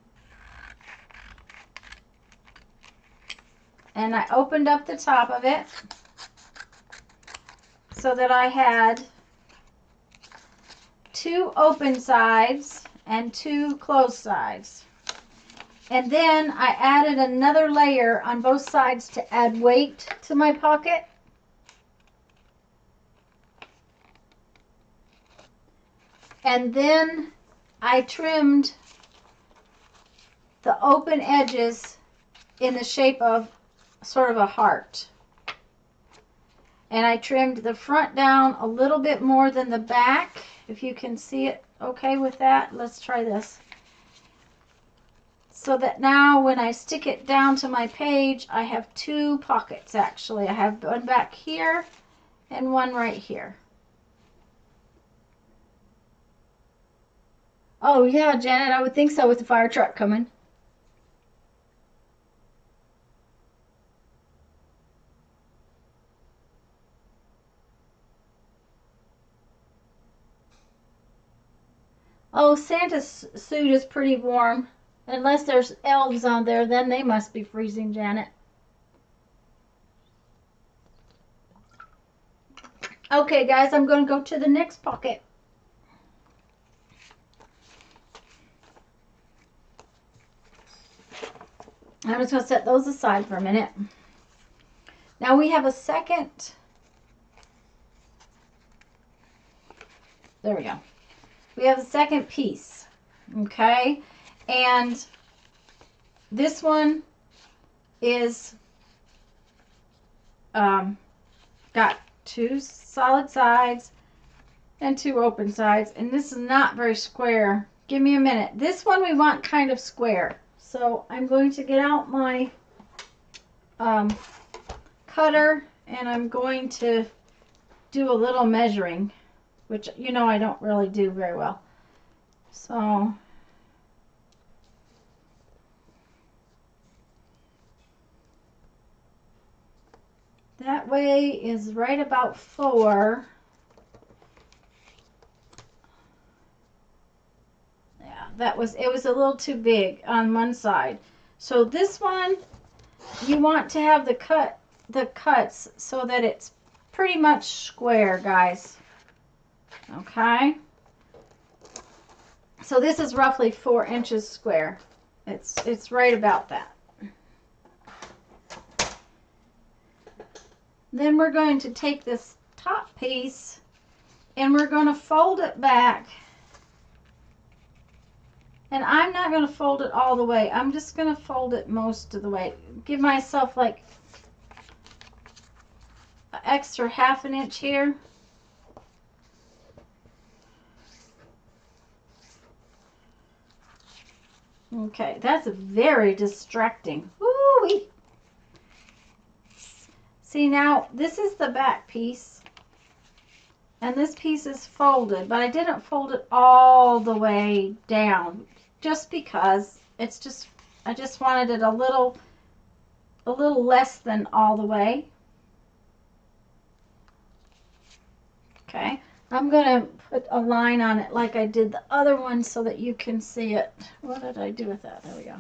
And I opened up the top of it so that I had two open sides and 2 closed sides. And then I added another layer on both sides to add weight to my pocket. And then I trimmed the open edges in the shape of sort of a heart. And I trimmed the front down a little bit more than the back. If you can see it okay with that, let's try this. So that now when I stick it down to my page, I have 2 pockets actually. I have one back here and one right here. Oh yeah, Janet, I would think so with the fire truck coming. Oh, Santa's suit is pretty warm. Unless there's elves on there, then they must be freezing, Janet. Okay, guys, I'm going to go to the next pocket. I'm just going to set those aside for a minute. Now we have a second. There we go. We have a second piece. Okay. And this one is got 2 solid sides and 2 open sides. And this is not very square. Give me a minute. This one we want kind of square. So I'm going to get out my cutter and I'm going to do a little measuring, which you know I don't really do very well. So that way is right about 4. Yeah, it was a little too big on one side. So this one, you want to have the cuts so that it's pretty much square, guys. Okay. So this is roughly 4 inches square. It's right about that. Then we're going to take this top piece and we're going to fold it back. And I'm not going to fold it all the way. I'm just going to fold it most of the way. Give myself like an extra ½ an inch here. Okay, that's very distracting. Woo-wee. See, now this is the back piece. And this piece is folded, but I didn't fold it all the way down just because I just wanted it a little less than all the way. Okay, I'm going to put a line on it like I did the other one so that you can see it. What did I do with that? There we go.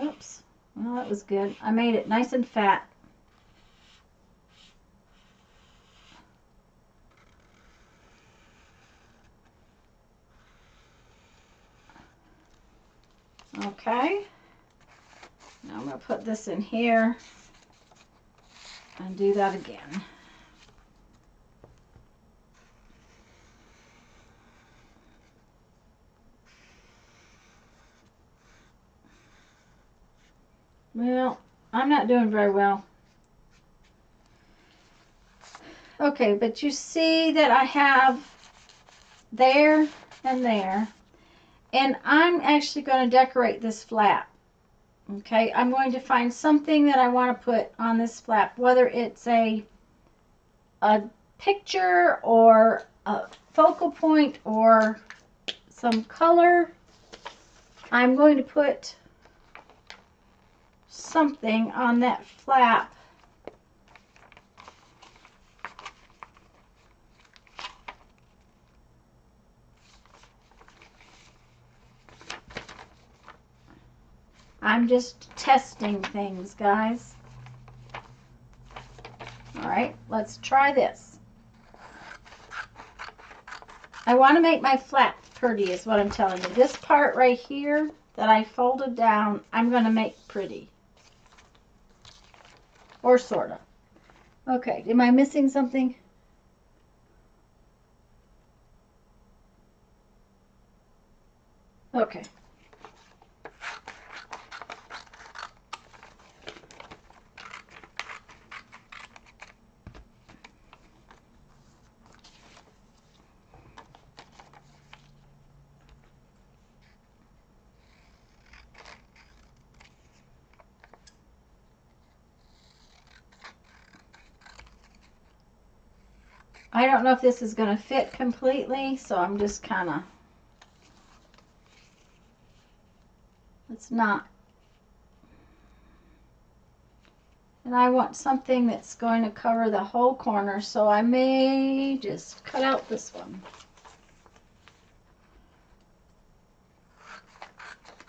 Oops. Well, that was good. I made it nice and fat. Okay. Now I'm going to put this in here and do that again. Well, I'm not doing very well. Okay, but you see that I have there and there. And I'm actually going to decorate this flap. Okay, I'm going to find something that I want to put on this flap, whether it's a picture or a focal point or some color. I'm going to put something on that flap. I'm just testing things, guys. All right, let's try this. I want to make my flap pretty is what I'm telling you. This part right here that I folded down, I'm going to make pretty. Or sort of. Okay, am I missing something? Okay. I don't know if this is going to fit completely, so I'm just kind of, it's not. And I want something that's going to cover the whole corner, so I may just cut out this one.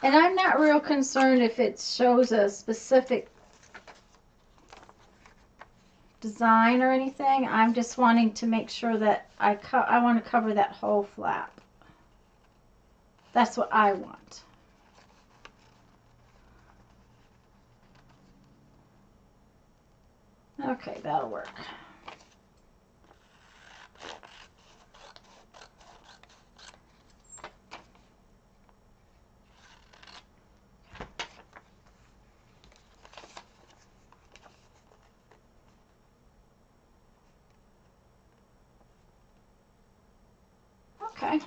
And I'm not real concerned if it shows a specific design or anything. I'm just wanting to make sure that I want to cover that whole flap. That's what I want. Okay, that'll work. Okay.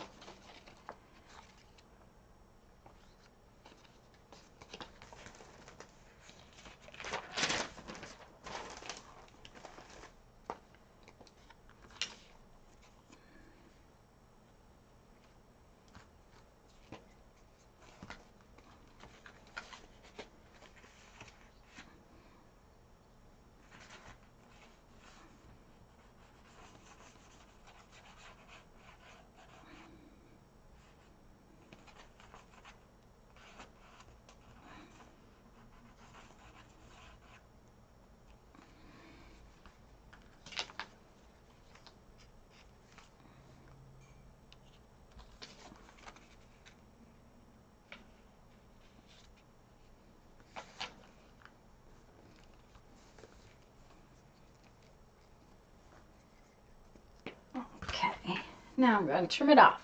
Okay. Now I'm going to trim it off.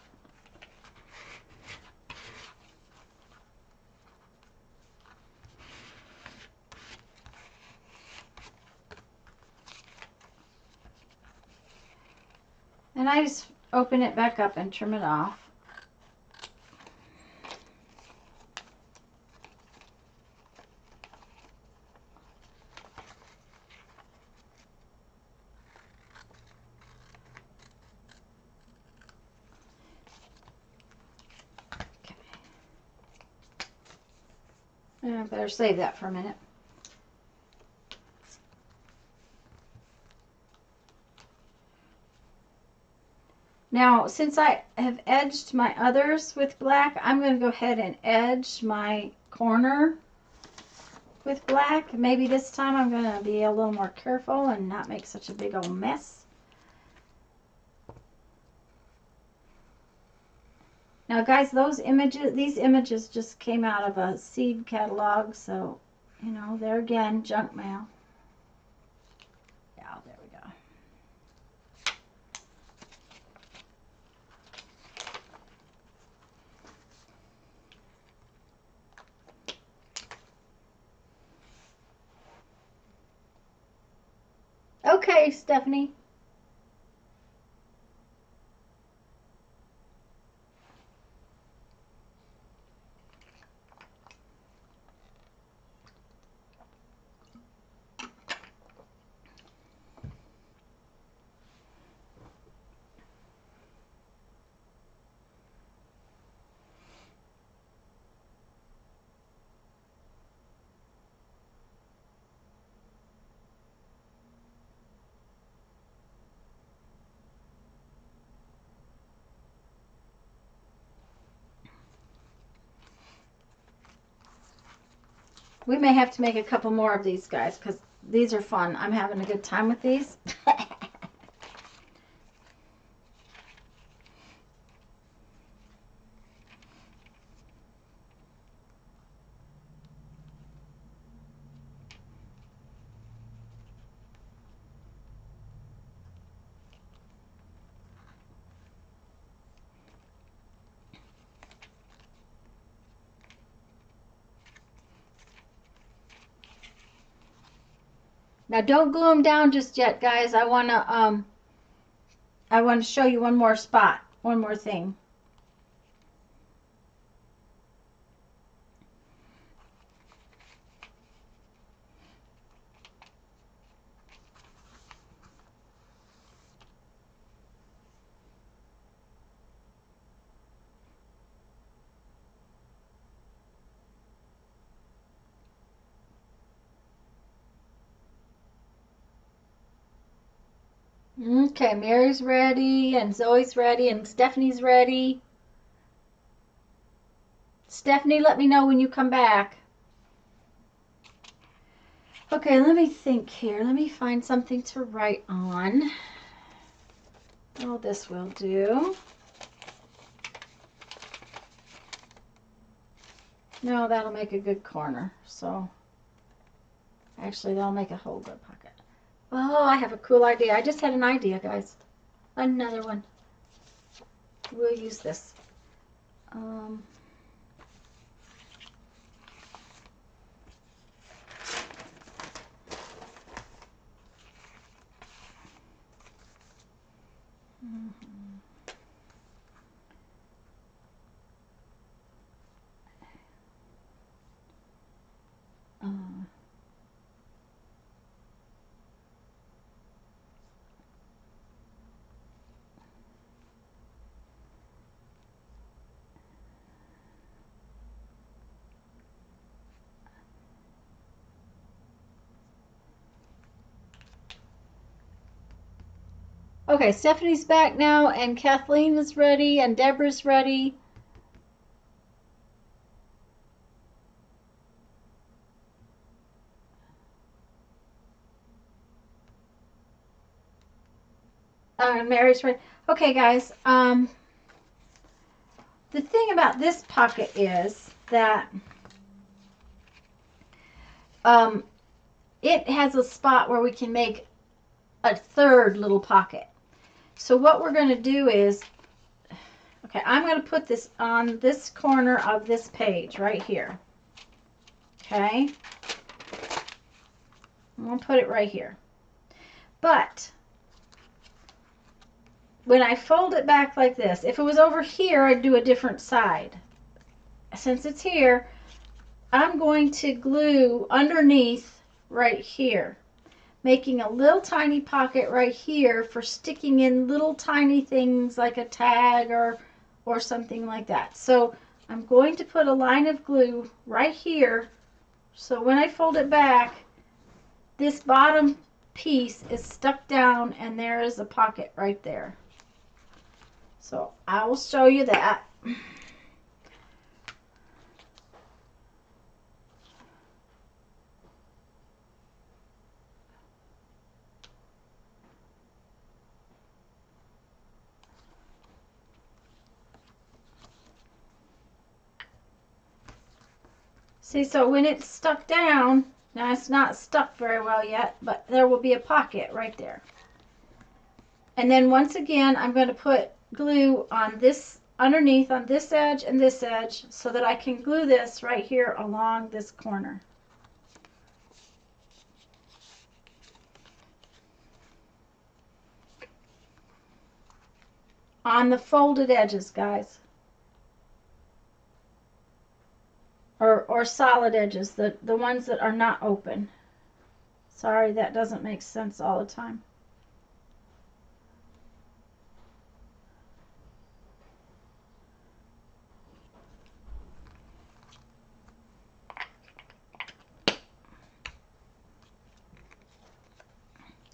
And I just open it back up and trim it off. Okay. I better save that for a minute. Now, since I have edged my others with black, I'm going to go ahead and edge my corner with black. Maybe this time I'm going to be a little more careful and not make such a big old mess. Now, guys, these images just came out of a seed catalog, so, you know, there again, junk mail. Yeah, there we go. Okay, Stephanie. We may have to make a couple more of these, guys, because these are fun. I'm having a good time with these. Now don't glue them down just yet, guys. I want to show you one more spot, one more thing. Okay, Mary's ready, and Zoe's ready, and Stephanie's ready. Stephanie, let me know when you come back. Okay, let me think here. Let me find something to write on. Oh, this will do. No, that'll make a good corner. So, actually, that'll make a whole good pocket. Oh, I have a cool idea. I just had an idea, guys. Another one. We'll use this. Okay, Stephanie's back now, and Kathleen is ready, and Deborah's ready. Mary's ready. Okay, guys. The thing about this pocket is that it has a spot where we can make a third little pocket. So what we're going to do is, okay, I'm going to put this on this corner of this page right here. Okay. I'm going to put it right here. But when I fold it back like this, if it was over here, I'd do a different side. Since it's here, I'm going to glue underneath right here, making a little tiny pocket right here for sticking in little tiny things like a tag or something like that. So I'm going to put a line of glue right here, so when I fold it back, this bottom piece is stuck down and there is a pocket right there. So I will show you that. See, so when it's stuck down, now it's not stuck very well yet, but there will be a pocket right there. And then once again, I'm going to put glue on this, underneath on this edge and this edge, so that I can glue this right here along this corner. On the folded edges, guys. Or solid edges, the ones that are not open. Sorry, that doesn't make sense all the time.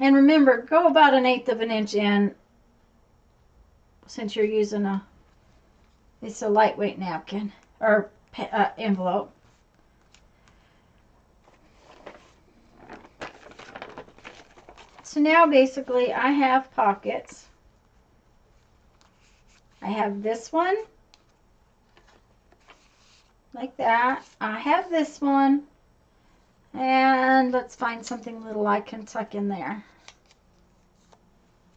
And remember, go about 1/8 of an inch in, since you're using it's a lightweight napkin or envelope. So now basically I have pockets. I have this one, like that. I have this one, and let's find something little I can tuck in there.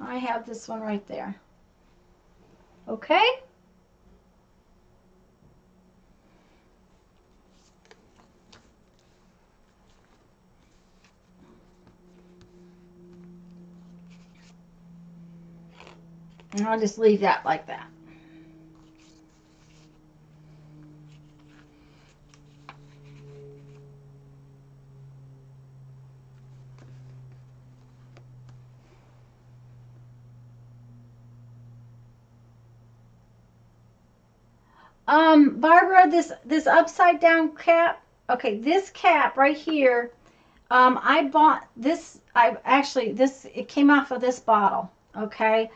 I have this one right there. Okay? And I'll just leave that like that. Barbara, this upside down cap, okay, this cap right here, I bought this, it came off of this bottle, okay?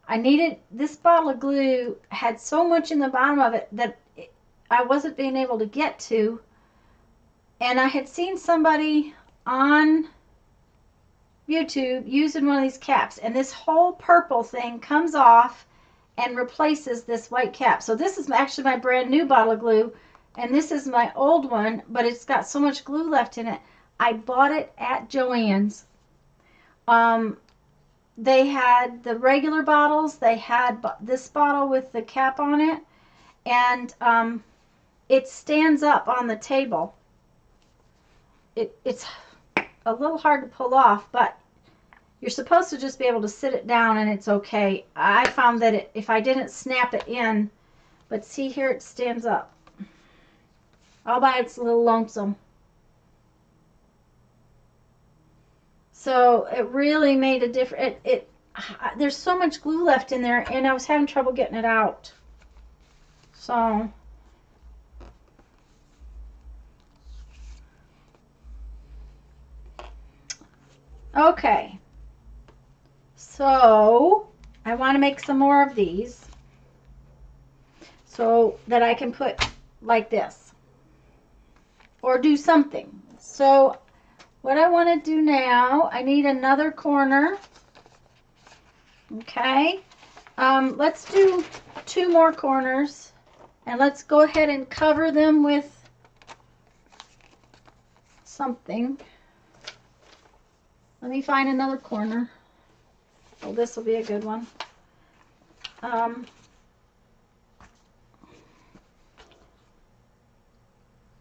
I needed, this bottle of glue had so much in the bottom of it that I wasn't being able to get to, and I had seen somebody on YouTube using one of these caps, and this whole purple thing comes off and replaces this white cap. So this is actually my brand new bottle of glue, and this is my old one, but it's got so much glue left in it. I bought it at Joann's. They had the regular bottles. They had this bottle with the cap on it, and it stands up on the table. It's a little hard to pull off, but you're supposed to just be able to sit it down and it's okay. I found that if I didn't snap it in, but see here, it stands up. All by it's a little lonesome. So it really made a difference. There's so much glue left in there, and I was having trouble getting it out. So okay. So I want to make some more of these so that I can put like this or do something. So what I want to do now, I need another corner. Okay. Let's do 2 more corners, and let's go ahead and cover them with something. Let me find another corner. Well, this will be a good one.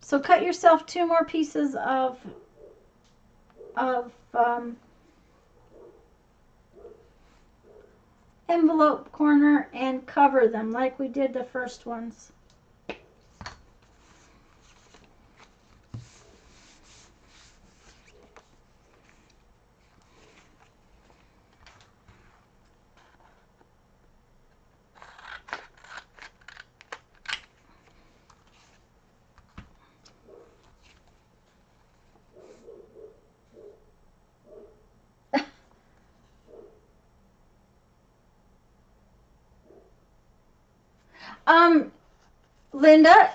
So cut yourself 2 more pieces of envelope corner and cover them like we did the first ones. Linda,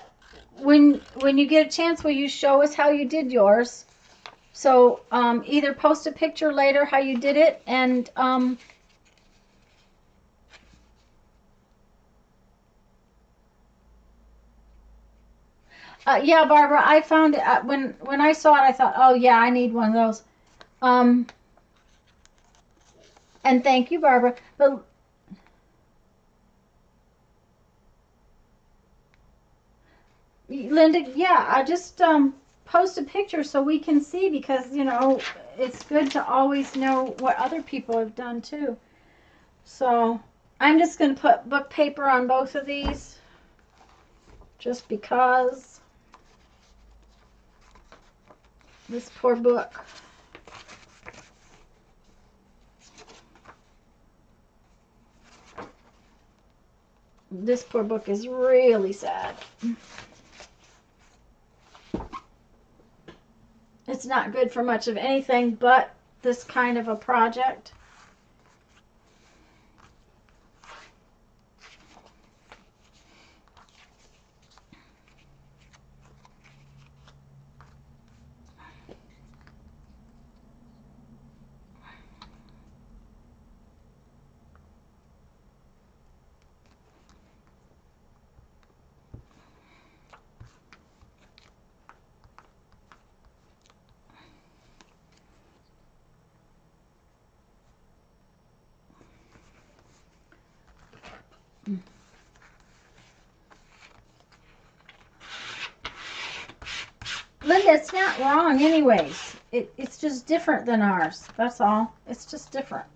when you get a chance, will you show us how you did yours? So either post a picture later how you did it, and yeah, Barbara, I found it when I saw it. I thought, oh yeah, I need one of those. And thank you, Barbara. But Linda, yeah, I just post a picture so we can see, because you know it's good to always know what other people have done too. So I'm just going to put book paper on both of these just because this poor book. This poor book is really sad. It's not good for much of anything but this kind of a project. Linda, it's not wrong anyways. It's just different than ours. That's all. It's just different.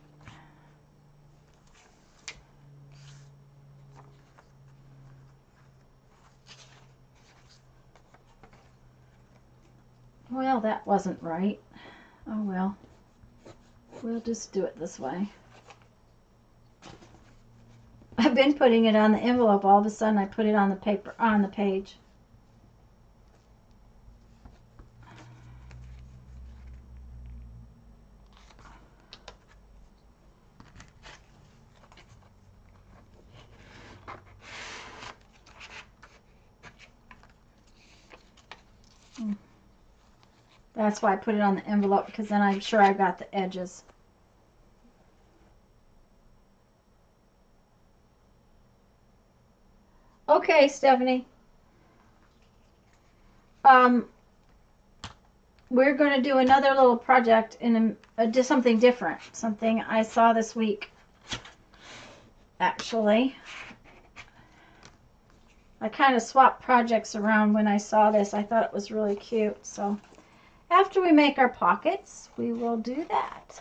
Well, that wasn't right. Oh well. We'll just do it this way. I've been putting it on the envelope. All of a sudden I put it on the paper, on the page. That's why I put it on the envelope, because then I'm sure I got the edges. Okay, Stephanie. We're going to do another little project in just something different. Something I saw this week, actually. I kind of swapped projects around when I saw this. I thought it was really cute. So after we make our pockets, we will do that.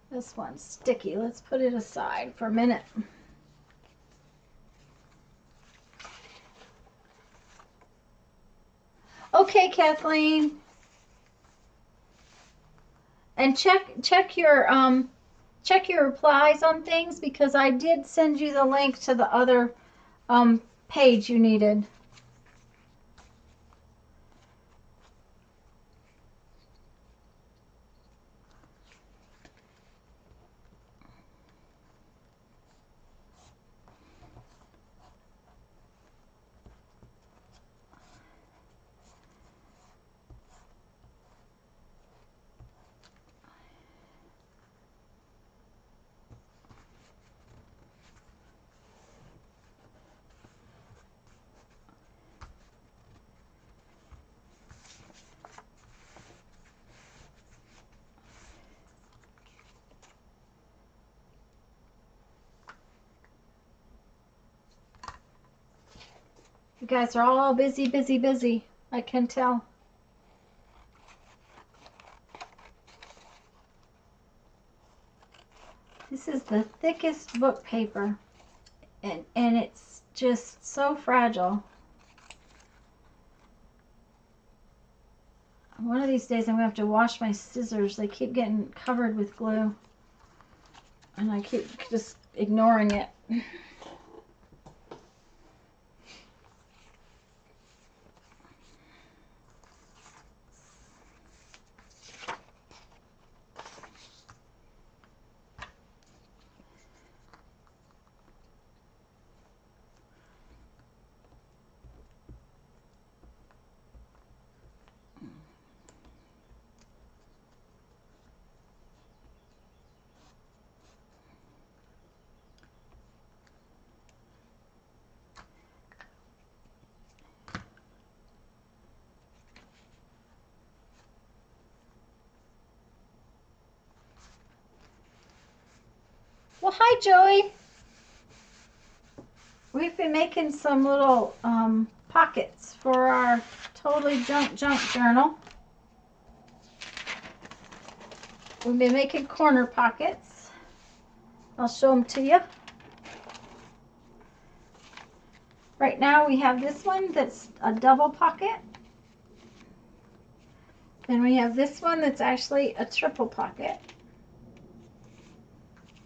This one's sticky. Let's put it aside for a minute. Okay, Kathleen. And check your replies on things, because I did send you the link to the other page you needed. You guys are all busy, busy, busy. I can tell. This is the thickest book paper, and it's just so fragile. One of these days I'm going to have to wash my scissors. They keep getting covered with glue, and I keep just ignoring it. Well, hi, Joey. We've been making some little pockets for our Totally Junk Journal. We've been making corner pockets. I'll show them to you. Right now we have this one that's a double pocket. Then we have this one that's actually a triple pocket.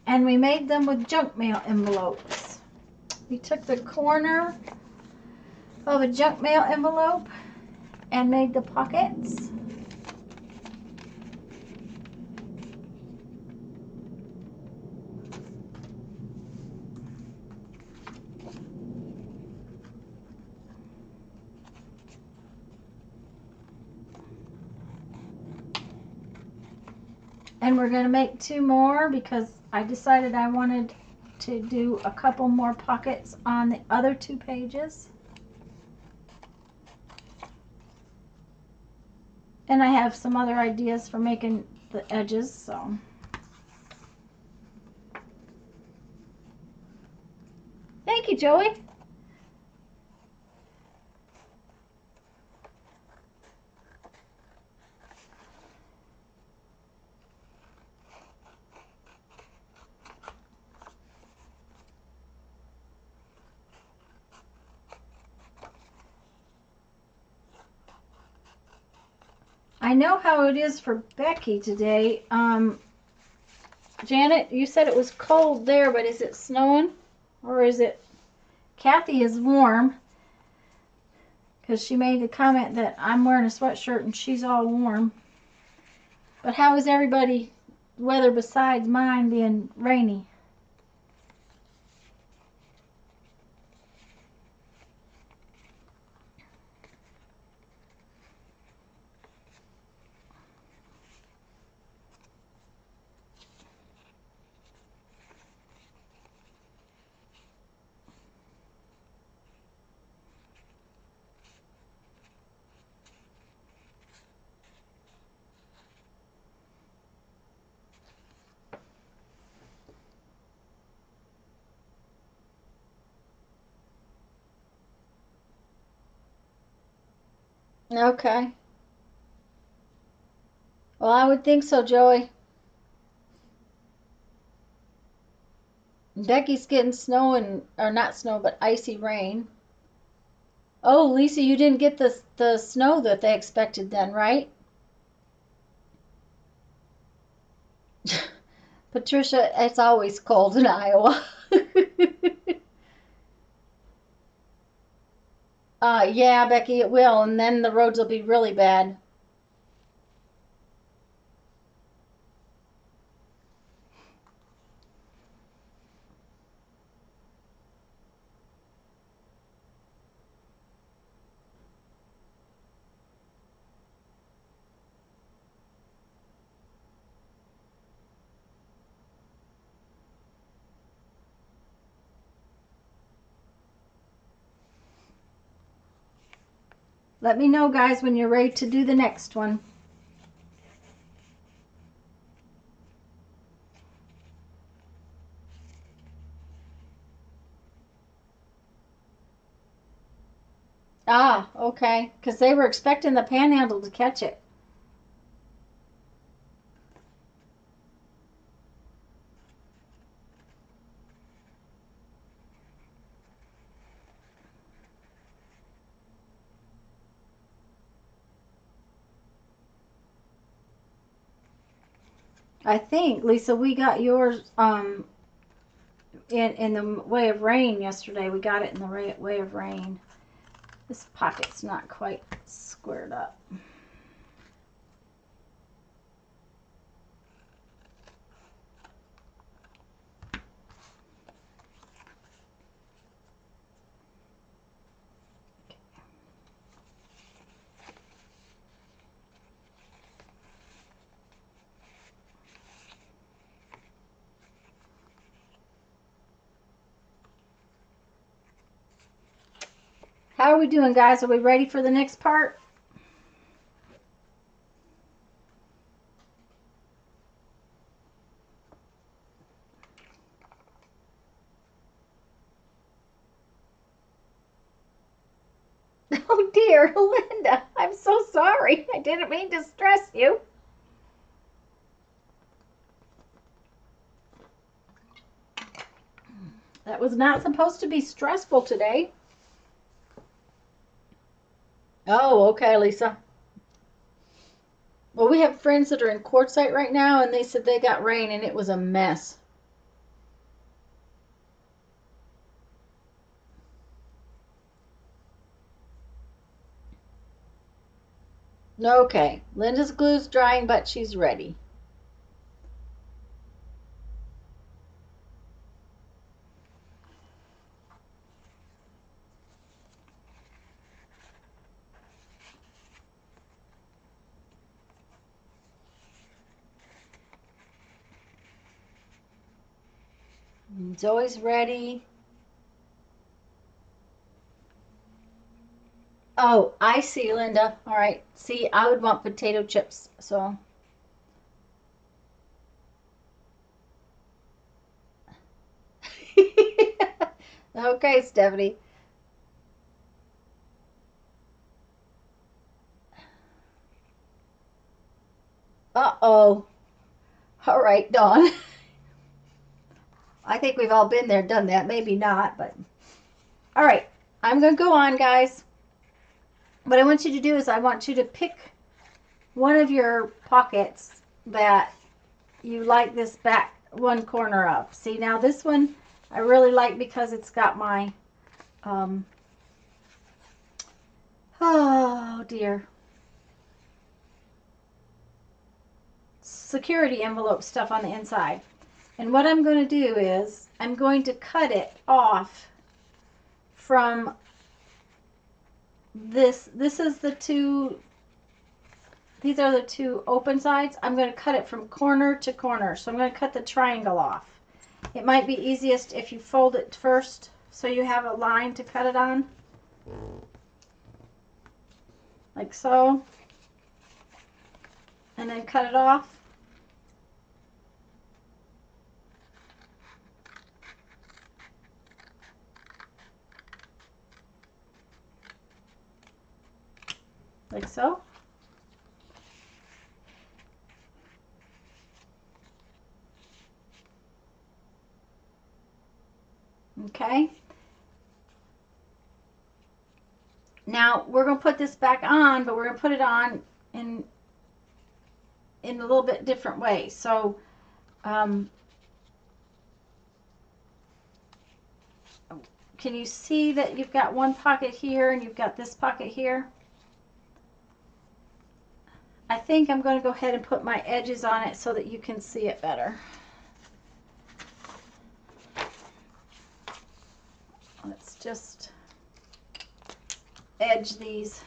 And we made them with junk mail envelopes. We took the corner of a junk mail envelope and made the pockets. And we're going to make two more because I decided I wanted to do a couple more pockets on the other 2 pages. And I have some other ideas for making the edges, so. Thank you, Joey. I know how it is for Becky today. Janet, you said it was cold there, but is it snowing? Or is it... Kathy is warm. Because she made the comment that I'm wearing a sweatshirt and she's all warm. But how is everybody weather besides mine being rainy? Okay. Well, I would think so, Joey. Becky's getting snow and, or not snow, but icy rain. Oh, Lisa, you didn't get the snow that they expected then, right? Patricia, it's always cold in Iowa. Yeah, Becky, it will, and then the roads will be really bad. Let me know, guys, when you're ready to do the next one. Ah, okay, because they were expecting the panhandle to catch it. I think, Lisa, we got yours in the way of rain yesterday. We got it in the way of rain. This pocket's not quite squared up. How are we doing, guys? Are we ready for the next part? Oh dear, Linda, I'm so sorry. I didn't mean to stress you. That was not supposed to be stressful today. Oh, okay, Lisa. Well, we have friends that are in Quartzsite right now, and they said they got rain, and it was a mess. Okay, Linda's glue's drying, but she's ready. It's always ready. Oh, I see, Linda. All right. See, I would want potato chips. So, okay, Stephanie. Uh-oh. All right, Dawn. I think we've all been there, done that. Maybe not, but all right. I'm going to go on, guys. What I want you to do is I want you to pick one of your pockets that you like this back one corner of. See, now this one I really like because it's got my, oh dear, security envelope stuff on the inside. And what I'm going to do is I'm going to cut it off from this. This is the two, these are the two open sides. I'm going to cut it from corner to corner. So I'm going to cut the triangle off. It might be easiest if you fold it first so you have a line to cut it on. Like so. And then cut it off. Like so. Okay. Now we're going to put this back on, but we're going to put it on in a little bit different way. So can you see that you've got one pocket here and you've got this pocket here? I think I'm going to go ahead and put my edges on it so that you can see it better. Let's just edge these.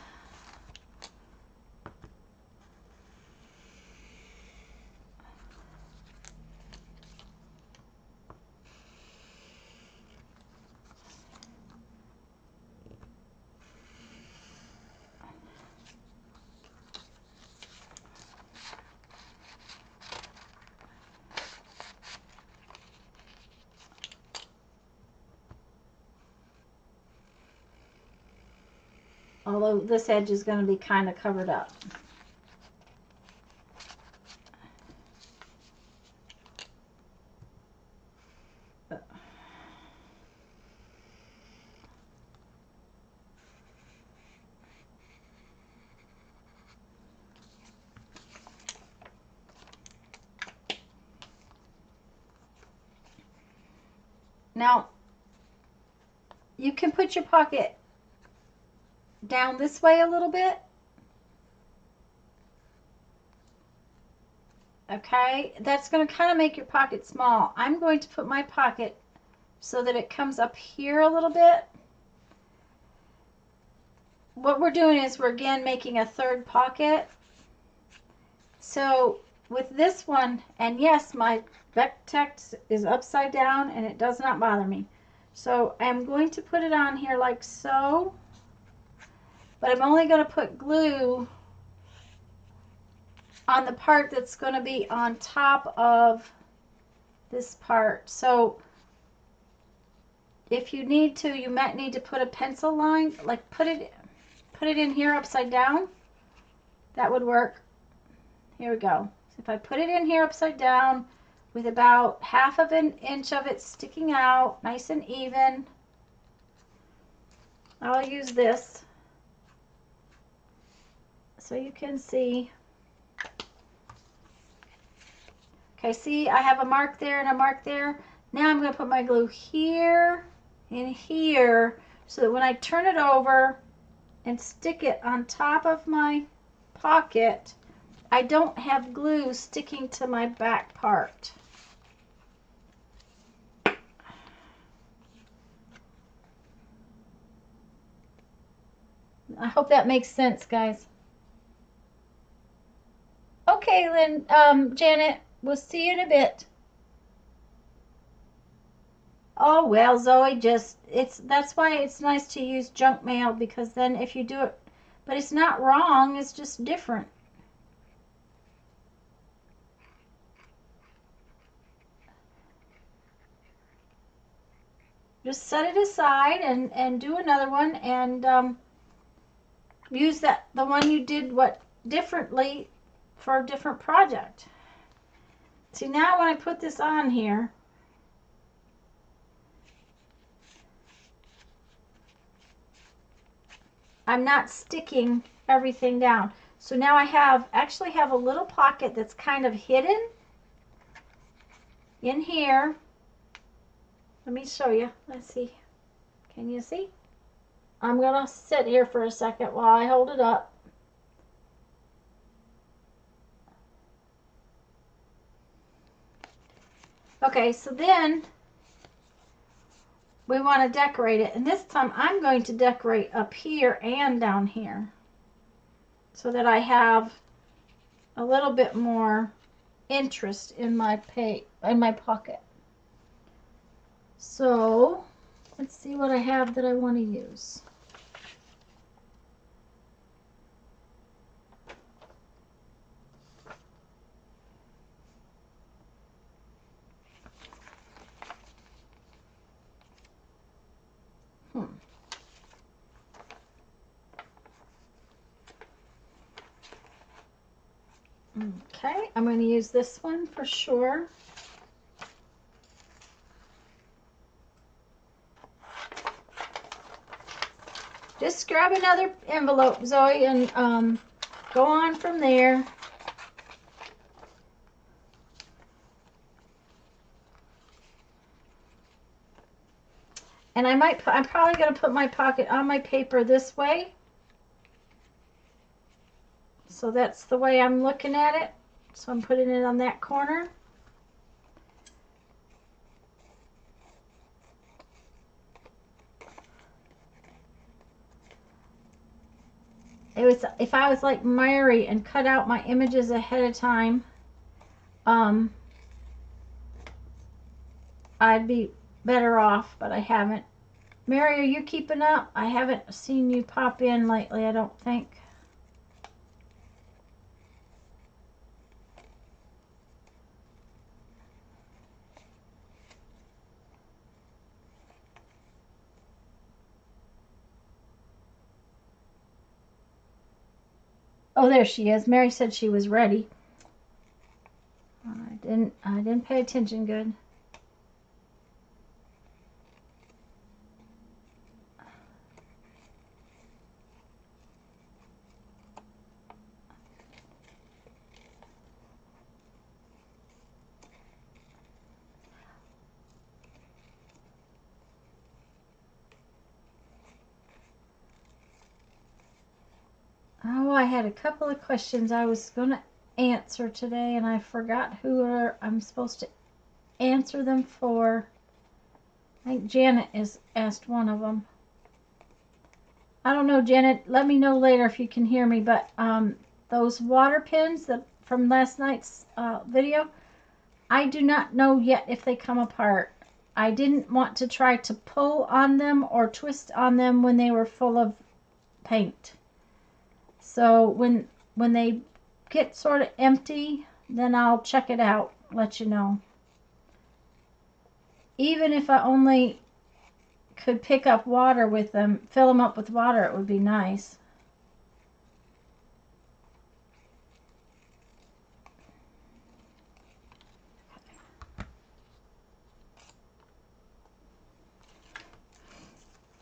Although this edge is going to be kind of covered up. Now, you can put your pocket down this way a little bit. Okay, that's going to kind of make your pocket small. I'm going to put my pocket so that it comes up here a little bit. What we're doing is we're again making a third pocket. So with this one, and yes, my back text is upside down and it does not bother me. So I'm going to put it on here like so, but I'm only going to put glue on the part that's going to be on top of this part. So if you need to, you might need to put a pencil line, like put it in here upside down. That would work. Here we go. So if I put it in here upside down with about 1/2 inch of it sticking out, nice and even, I'll use this so you can see. Okay, see, I have a mark there and a mark there. Now I'm going to put my glue here and here so that when I turn it over and stick it on top of my pocket, I don't have glue sticking to my back part. I hope that makes sense, guys. Okay, Janet, we'll see you in a bit. Oh well, Zoe, that's why it's nice to use junk mail, because then if you do it, but it's not wrong, it's just different. Just set it aside and do another one, and use the one you did differently for a different project. See, now when I put this on here, I'm not sticking everything down. So now I actually have a little pocket that's kind of hidden in here. Let me show you. Let's see. Can you see? I'm going to sit here for a second while I hold it up. Okay, so then we want to decorate it. And this time I'm going to decorate up here and down here, so that I have a little bit more interest in my pocket. So let's see what I have that I want to use. Okay, I'm going to use this one for sure. Just grab another envelope, Zoe, and go on from there. And I'm probably going to put my pocket on my paper this way. So that's the way I'm looking at it. So I'm putting it on that corner. If I was like Mary and cut out my images ahead of time, I'd be better off, but I haven't. Mary, are you keeping up? I haven't seen you pop in lately, I don't think. Oh, there she is. Mary said she was ready. I didn't pay attention good. Oh, I had a couple of questions I was going to answer today, and I forgot who I'm supposed to answer them for. I think Janet is asked one of them. I don't know, Janet. Let me know later if you can hear me. But those water pins from last night's video, I do not know yet if they come apart. I didn't want to try to pull on them or twist on them when they were full of paint. So when they get sort of empty, then I'll check it out, let you know. Even if I only could pick up water with them, fill them up with water, it would be nice.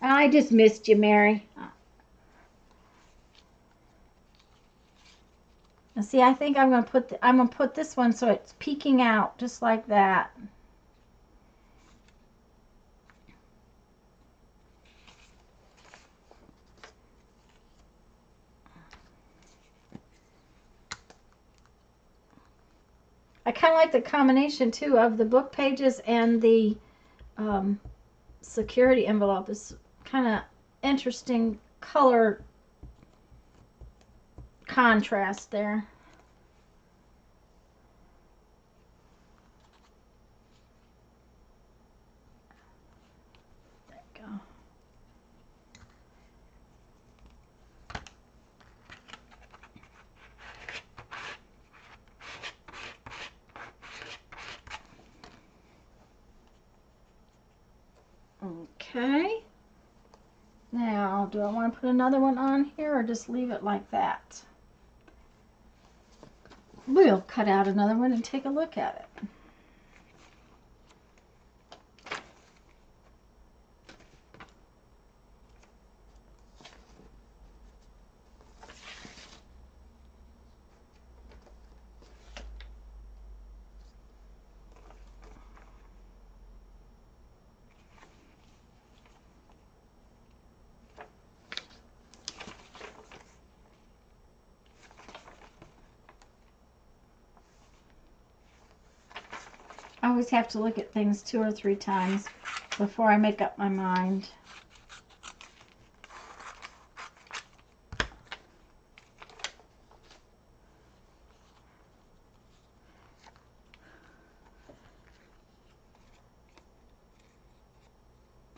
I just missed you, Mary. Now see, I think I'm gonna put this one so it's peeking out just like that. I kind of like the combination too of the book pages and the security envelope. It's kind of interesting color contrast there. Okay. Now, do I want to put another one on here or just leave it like that? We'll cut out another one and take a look at it. I always have to look at things 2 or 3 times before I make up my mind.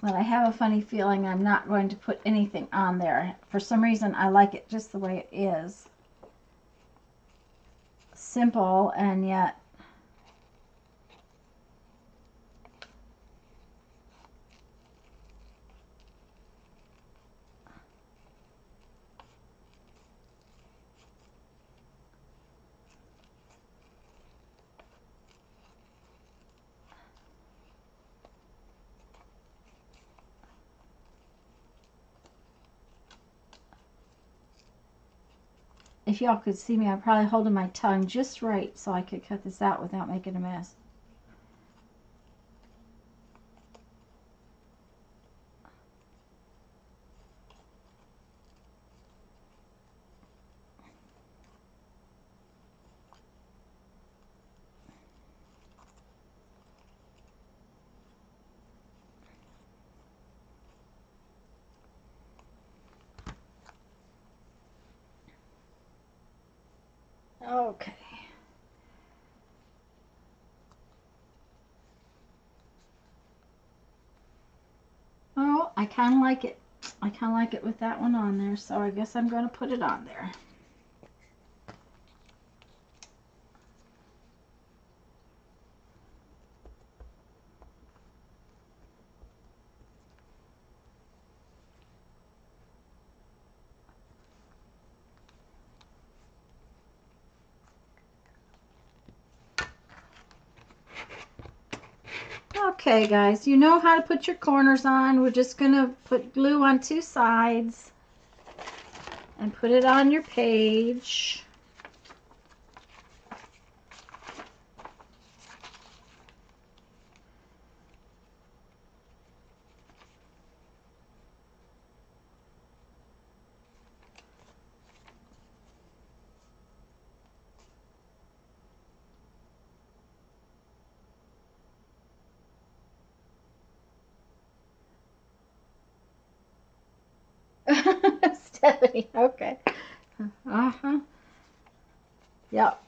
But I have a funny feeling I'm not going to put anything on there. For some reason, I like it just the way it is. Simple, and yet if y'all could see me, I'm probably holding my tongue just right so I could cut this out without making a mess. Okay. Oh, I kind of like it. I kind of like it with that one on there, so I guess I'm going to put it on there. Okay, guys, you know how to put your corners on. We're just going to put glue on 2 sides and put it on your page. Stephanie, okay. Uh-huh. Yep.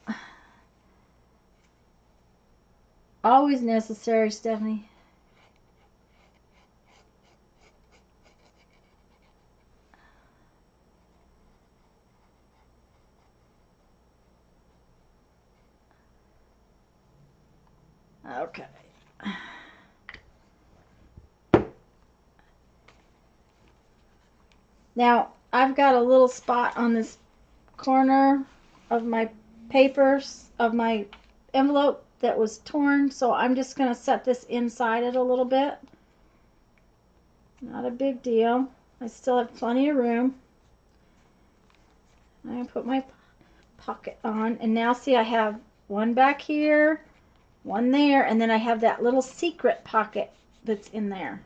Always necessary, Stephanie. Okay. Now, I've got a little spot on this corner of my papers, of my envelope that was torn, so I'm just going to set this inside it a little bit. Not a big deal. I still have plenty of room. I'm going to put my pocket on, and now see I have one back here, one there, and then I have that little secret pocket that's in there.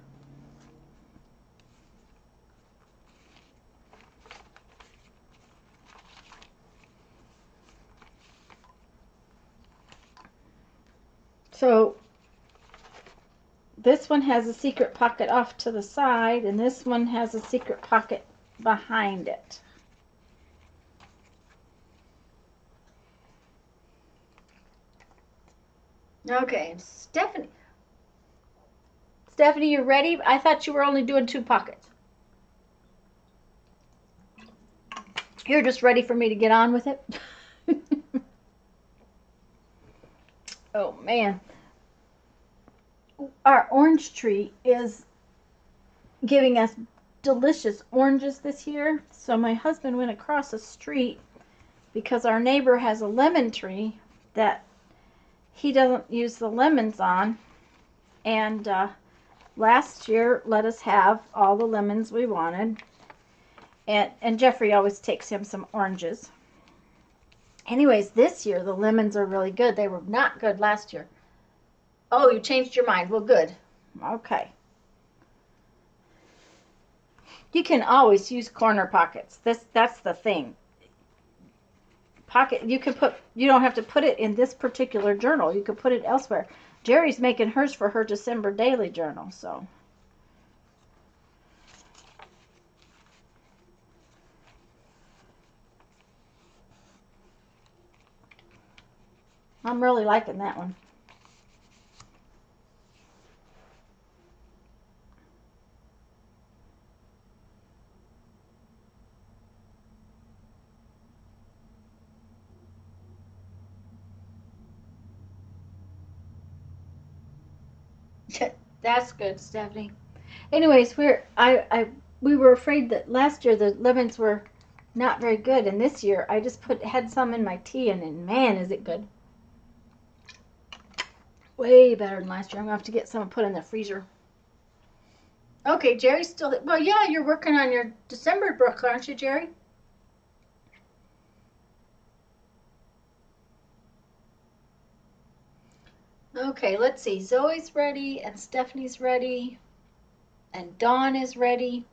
So this one has a secret pocket off to the side, and this one has a secret pocket behind it. Okay, Stephanie, you ready? I thought you were only doing 2 pockets. You're just ready for me to get on with it? Oh, man. Our orange tree is giving us delicious oranges this year. So my husband went across the street because our neighbor has a lemon tree that he doesn't use the lemons on. And last year let us have all the lemons we wanted. And Jeffrey always takes him some oranges. Anyways, this year the lemons are really good. They were not good last year. Oh, you changed your mind. Well, good. Okay. You can always use corner pockets. That's the thing. Pocket, you don't have to put it in this particular journal. You could put it elsewhere. Jerry's making hers for her December daily journal, so. I'm really liking that one. That's good, Stephanie. Anyways, we were afraid that last year the lemons were not very good, and this year I just had some in my tea, and man, is it good. Way better than last year. I'm gonna have to get some and put in the freezer. Okay, Jerry's still. Well, yeah, you're working on your December book, aren't you, Jerry? Okay, let's see. Zoe's ready, and Stephanie's ready, and Dawn is ready.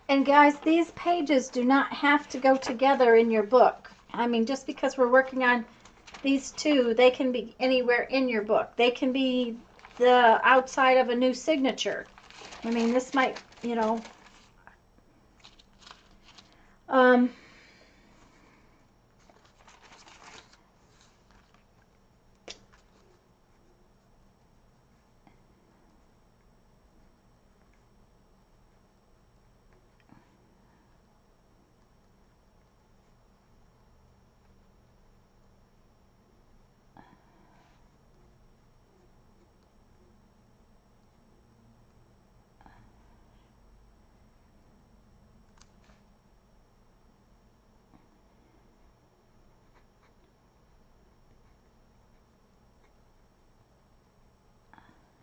And guys, these pages do not have to go together in your book. I mean, just because we're working on these two, they can be anywhere in your book. They can be the outside of a new signature. I mean, this might, you know,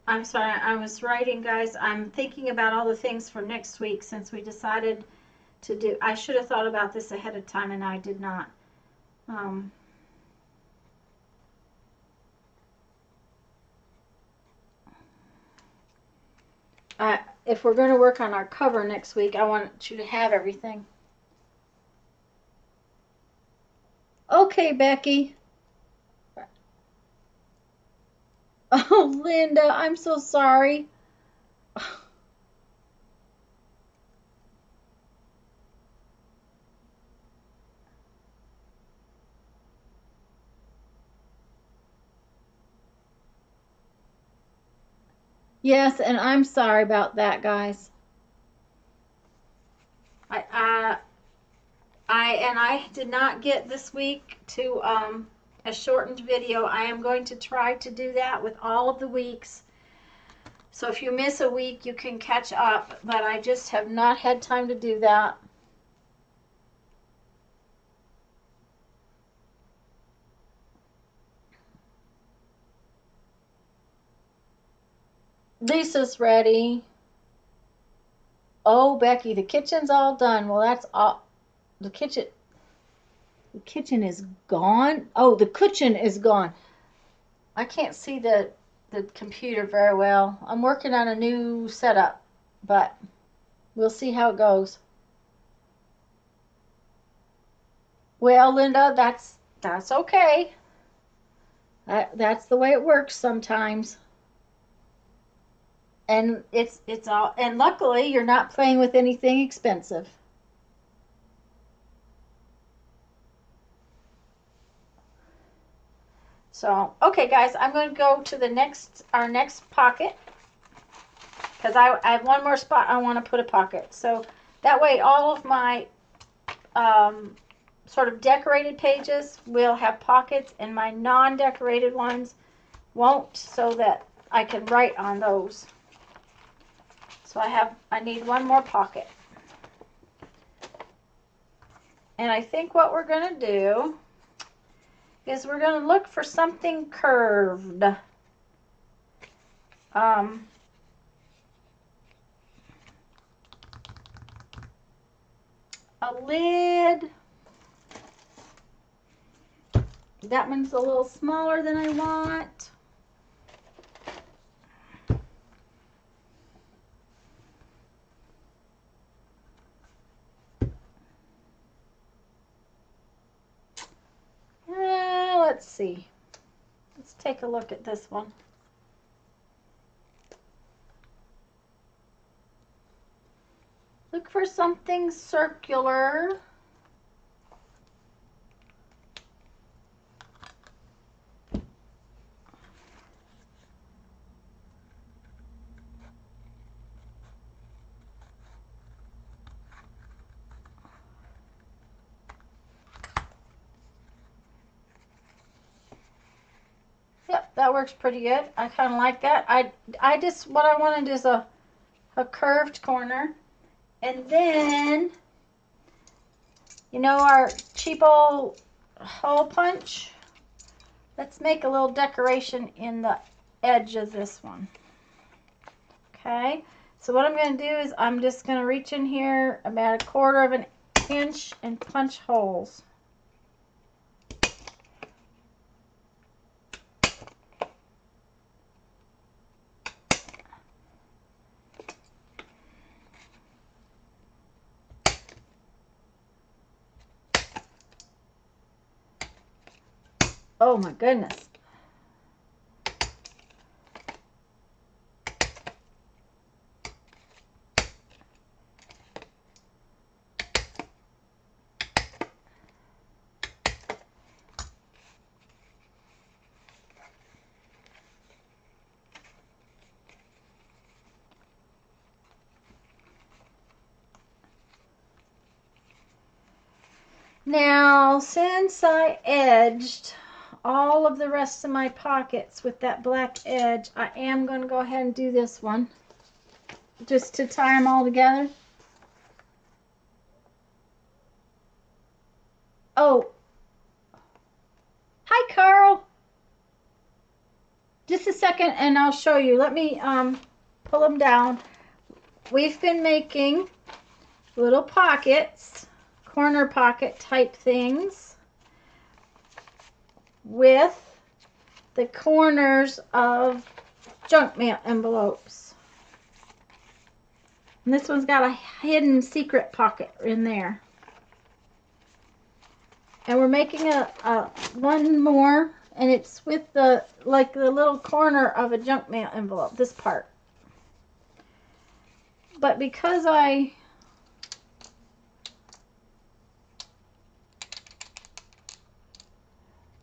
I'm sorry, I was writing, guys. I'm thinking about all the things for next week since we decided to do. I should have thought about this ahead of time, and I did not. If we're going to work on our cover next week, I want you to have everything. Okay, Becky. Oh, Linda, I'm so sorry. Yes, and I'm sorry about that, guys. I did not get this week to a shortened video. I am going to try to do that with all of the weeks. So if you miss a week, you can catch up, but I just have not had time to do that. Lisa's ready. Oh, Becky, the kitchen's all done. Well, that's all. The kitchen is gone. Oh, the kitchen is gone. I can't see the computer very well. I'm working on a new setup, but we'll see how it goes. Well, Linda, that's okay. That's the way it works sometimes. And it's all, and luckily you're not playing with anything expensive. So, okay, guys, I'm going to go to our next pocket, because I have one more spot I want to put a pocket. So that way all of my sort of decorated pages will have pockets, and my non-decorated ones won't, so that I can write on those. So I need one more pocket. And I think what we're going to do is we're going to look for something curved. A lid. That one's a little smaller than I want. Let's see. Let's take a look at this one. Look for something circular. Yep, that works pretty good. I kind of like that. I just, what I wanted is a curved corner. And then, you know, our cheapo hole punch. Let's make a little decoration in the edge of this one. Okay, so what I'm going to do is I'm just going to reach in here about 1/4 of an inch and punch holes. Oh my goodness. Now, since I edged all of the rest of my pockets with that black edge, I am going to go ahead and do this one just to tie them all together. Oh, hi Carl. Just a second and I'll show you. Let me pull them down. We've been making little pockets, corner pocket type things with the corners of junk mail envelopes. And this one's got a hidden secret pocket in there. And we're making a one more, and it's with the little corner of a junk mail envelope, this part. But because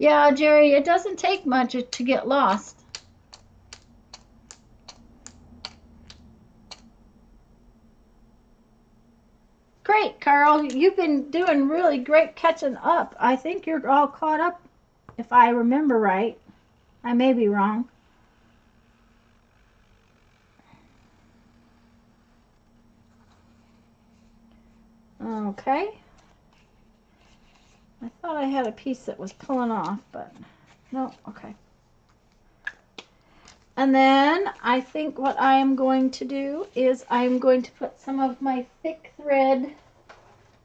yeah, Jerry, it doesn't take much to get lost. Great, Carl. You've been doing really great catching up. I think you're all caught up, if I remember right. I may be wrong. Okay. I thought I had a piece that was pulling off, but no, okay. And then I think what I am going to do is I'm going to put some of my thick thread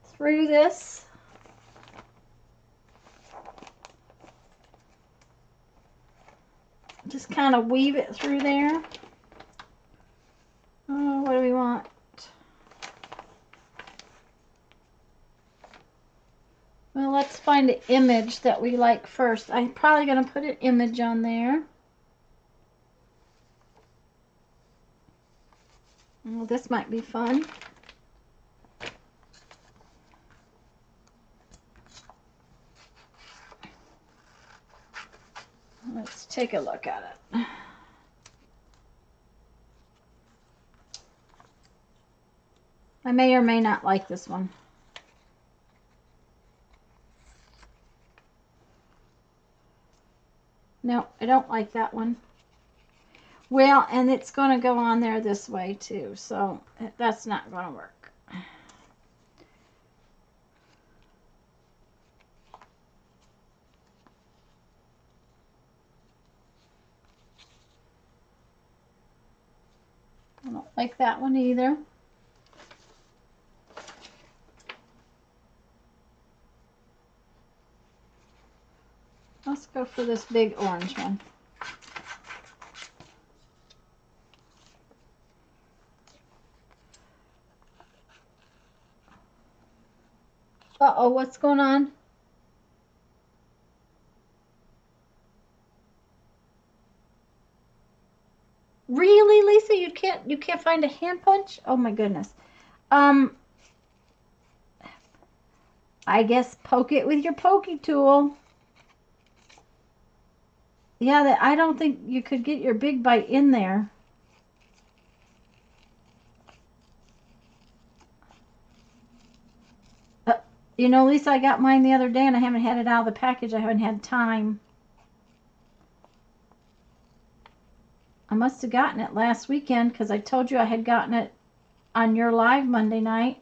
through this. Just kind of weave it through there. Oh, what do we want? Well, let's find an image that we like first. I'm probably going to put an image on there. Well, this might be fun. Let's take a look at it. I may or may not like this one. No, I don't like that one. Well, and it's going to go on there this way too, so that's not going to work. I don't like that one either. Let's go for this big orange one. Uh-oh, what's going on? Really, Lisa? You can't find a hand punch? Oh my goodness. I guess poke it with your pokey tool. Yeah, I don't think you could get your big bite in there. You know, Lisa, I got mine the other day and I haven't had it out of the package. I haven't had time. I must have gotten it last weekend because I told you I had gotten it on your live Monday night.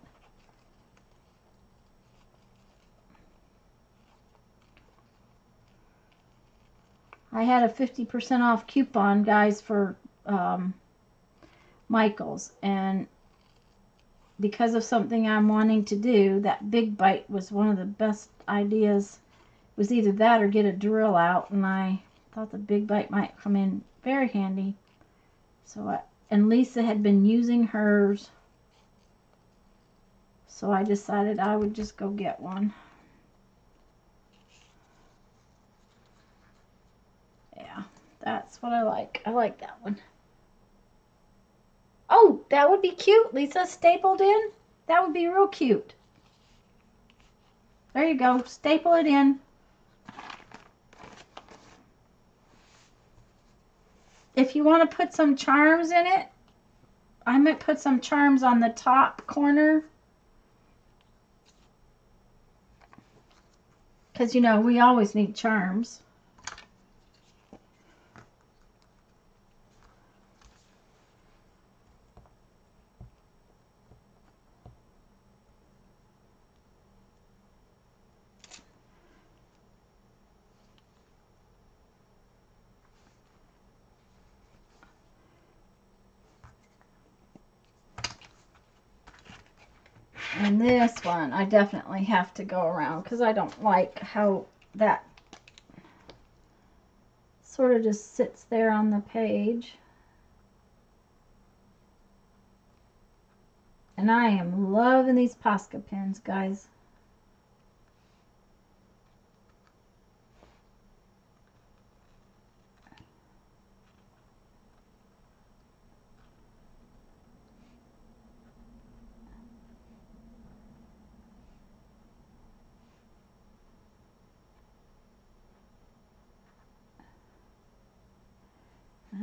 I had a 50% off coupon, guys, for Michael's. And because of something I'm wanting to do, that big bite was one of the best ideas. It was either that or get a drill out, and I thought the big bite might come in very handy. So and Lisa had been using hers, so I decided I would just go get one. Yeah, that's what I like. I like that one. Oh, that would be cute, Lisa, stapled in. That would be real cute. There you go, staple it in. If you want to put some charms in it, I might put some charms on the top corner. Because, you know, we always need charms. And this one, I definitely have to go around because I don't like how that sort of just sits there on the page. And I am loving these Posca pins, guys.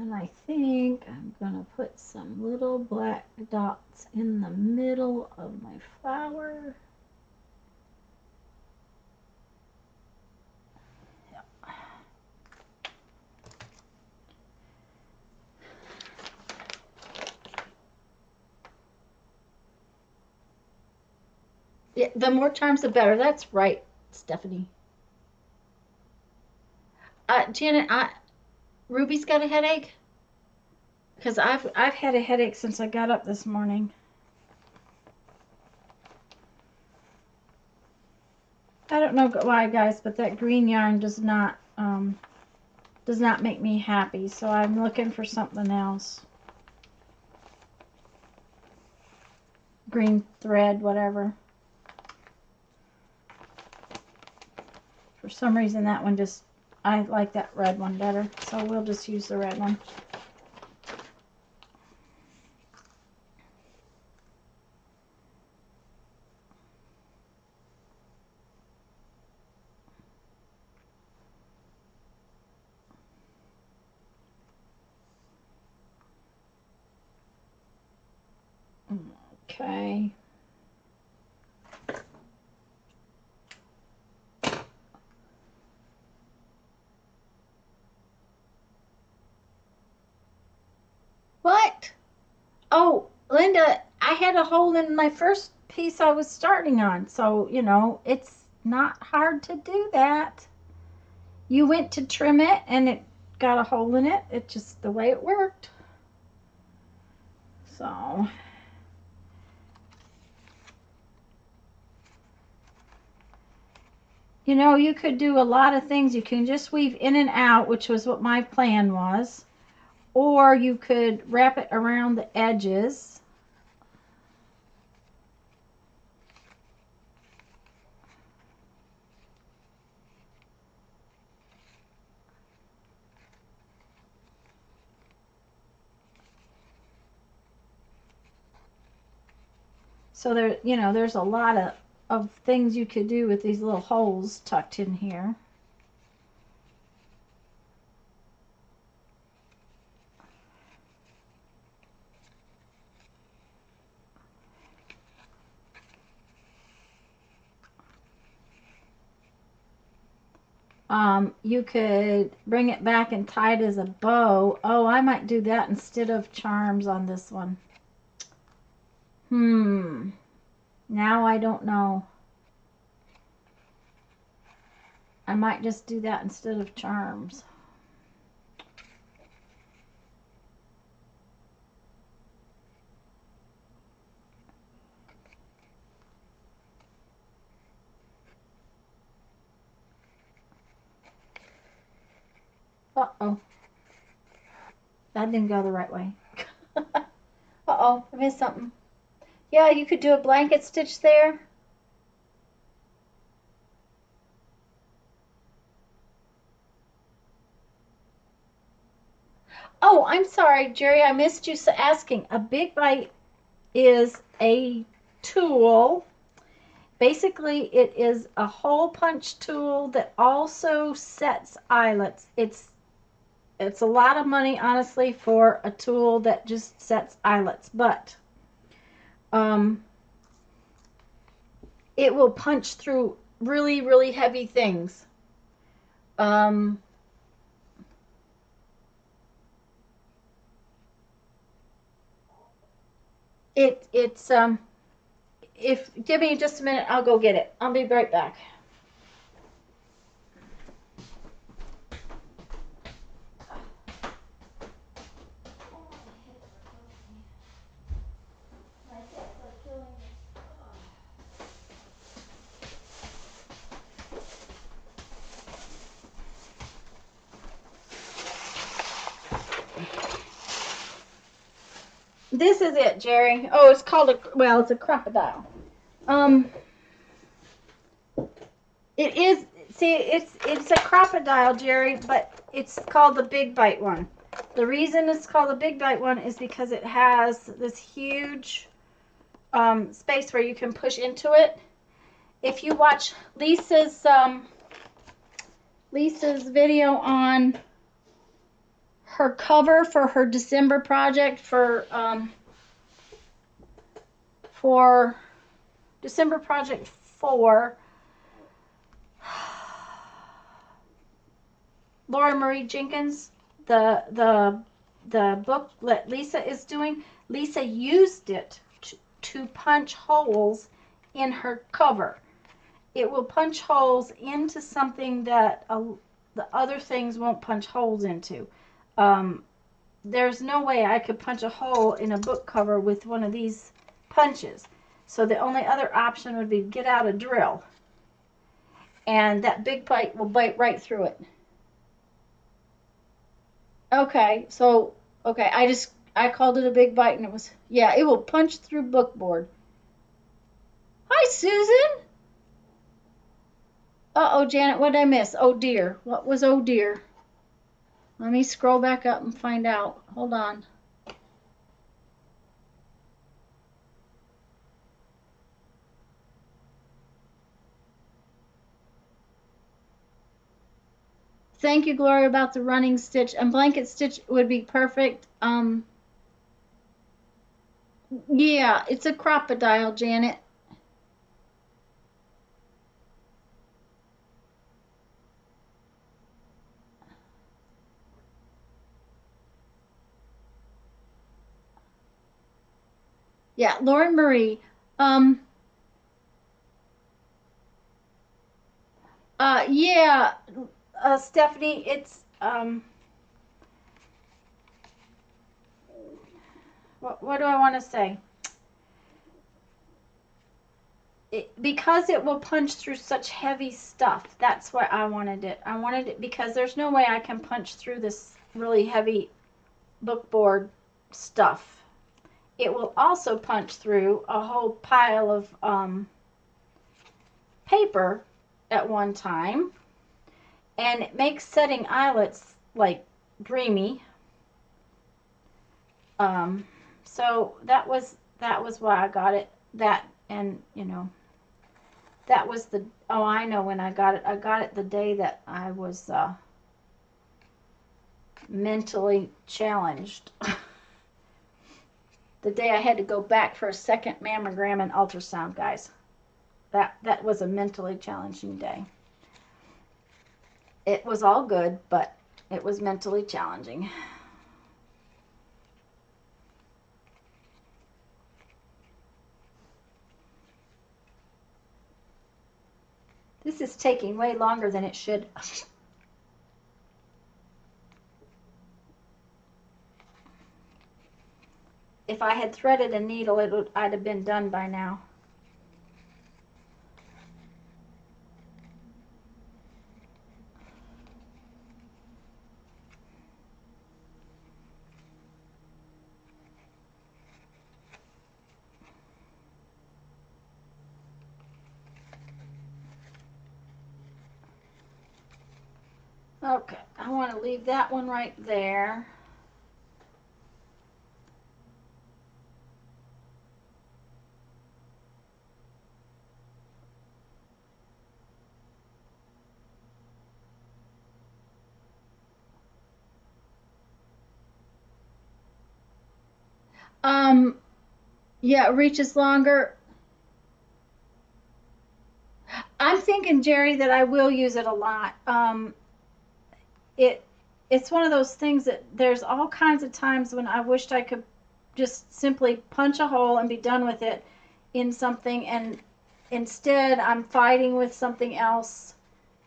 And I think I'm going to put some little black dots in the middle of my flower. Yeah, the more charms, the better. That's right, Stephanie. Janet, Ruby's got a headache? Because I've had a headache since I got up this morning. I don't know why, guys, but that green yarn does not make me happy. So I'm looking for something else. Green thread, whatever. For some reason, that one just, I like that red one better. So we'll just use the red one. Okay. Oh, Linda, I had a hole in my first piece I was starting on, so, you know, it's not hard to do that. You went to trim it and it got a hole in it. It's just the way it worked. So, you know, you could do a lot of things. You can just weave in and out, which was what my plan was. Or you could wrap it around the edges. So there, you know, there's a lot of things you could do with these little holes tucked in here. You could bring it back and tie it as a bow. Oh, I might do that instead of charms on this one. Now I don't know. I might just do that instead of charms. Uh-oh. That didn't go the right way. Uh-oh, I missed something. Yeah, you could do a blanket stitch there. Oh, I'm sorry, Jerry, I missed you asking. A big bite is a tool. Basically, it is a hole punch tool that also sets eyelets. It's a lot of money, honestly, for a tool that just sets eyelets, but it will punch through really, really heavy things. It's if give me just a minute, I'll go get it. I'll be right back. This is it, Jerry. Oh, it's called it's a crocodile. It is, see, it's a crocodile, Jerry, but it's called the big bite one. The reason it's called the big bite one is because it has this huge space where you can push into it. If you watch Lisa's video on her cover for her December project for December project 4, Laura Marie Jenkins, the book that Lisa is doing, Lisa used it to punch holes in her cover. It will punch holes into something that the other things won't punch holes into. There's no way I could punch a hole in a book cover with one of these punches. So the only other option would be get out a drill. And that big bite will bite right through it. Okay, so, okay, I called it a big bite and it was, yeah, it will punch through bookboard. Hi, Susan. Uh-oh, Janet, what did I miss? Oh, dear. What was oh, dear? Let me scroll back up and find out. Hold on. Thank you, Gloria, about the running stitch. And blanket stitch would be perfect. Yeah, it's a crocodile, Janet. Yeah, Lauren Marie. Yeah, Stephanie, it's what do I want to say? Because it will punch through such heavy stuff. That's why I wanted it. I wanted it because there's no way I can punch through this really heavy bookboard stuff. It will also punch through a whole pile of paper at one time, and it makes setting eyelets like dreamy. So that was why I got it. That, and you know, that was the, oh, I know when I got it. I got it the day that I was mentally challenged. The day I had to go back for a second mammogram and ultrasound, guys. That was a mentally challenging day. It was all good, but it was mentally challenging. This is taking way longer than it should. If I had threaded a needle, I'd have been done by now. Okay, I want to leave that one right there. Yeah, it reaches longer. I'm thinking, Jerry, that I will use it a lot. It it's one of those things that there's all kinds of times when I wished I could just simply punch a hole and be done with it in something, and instead I'm fighting with something else.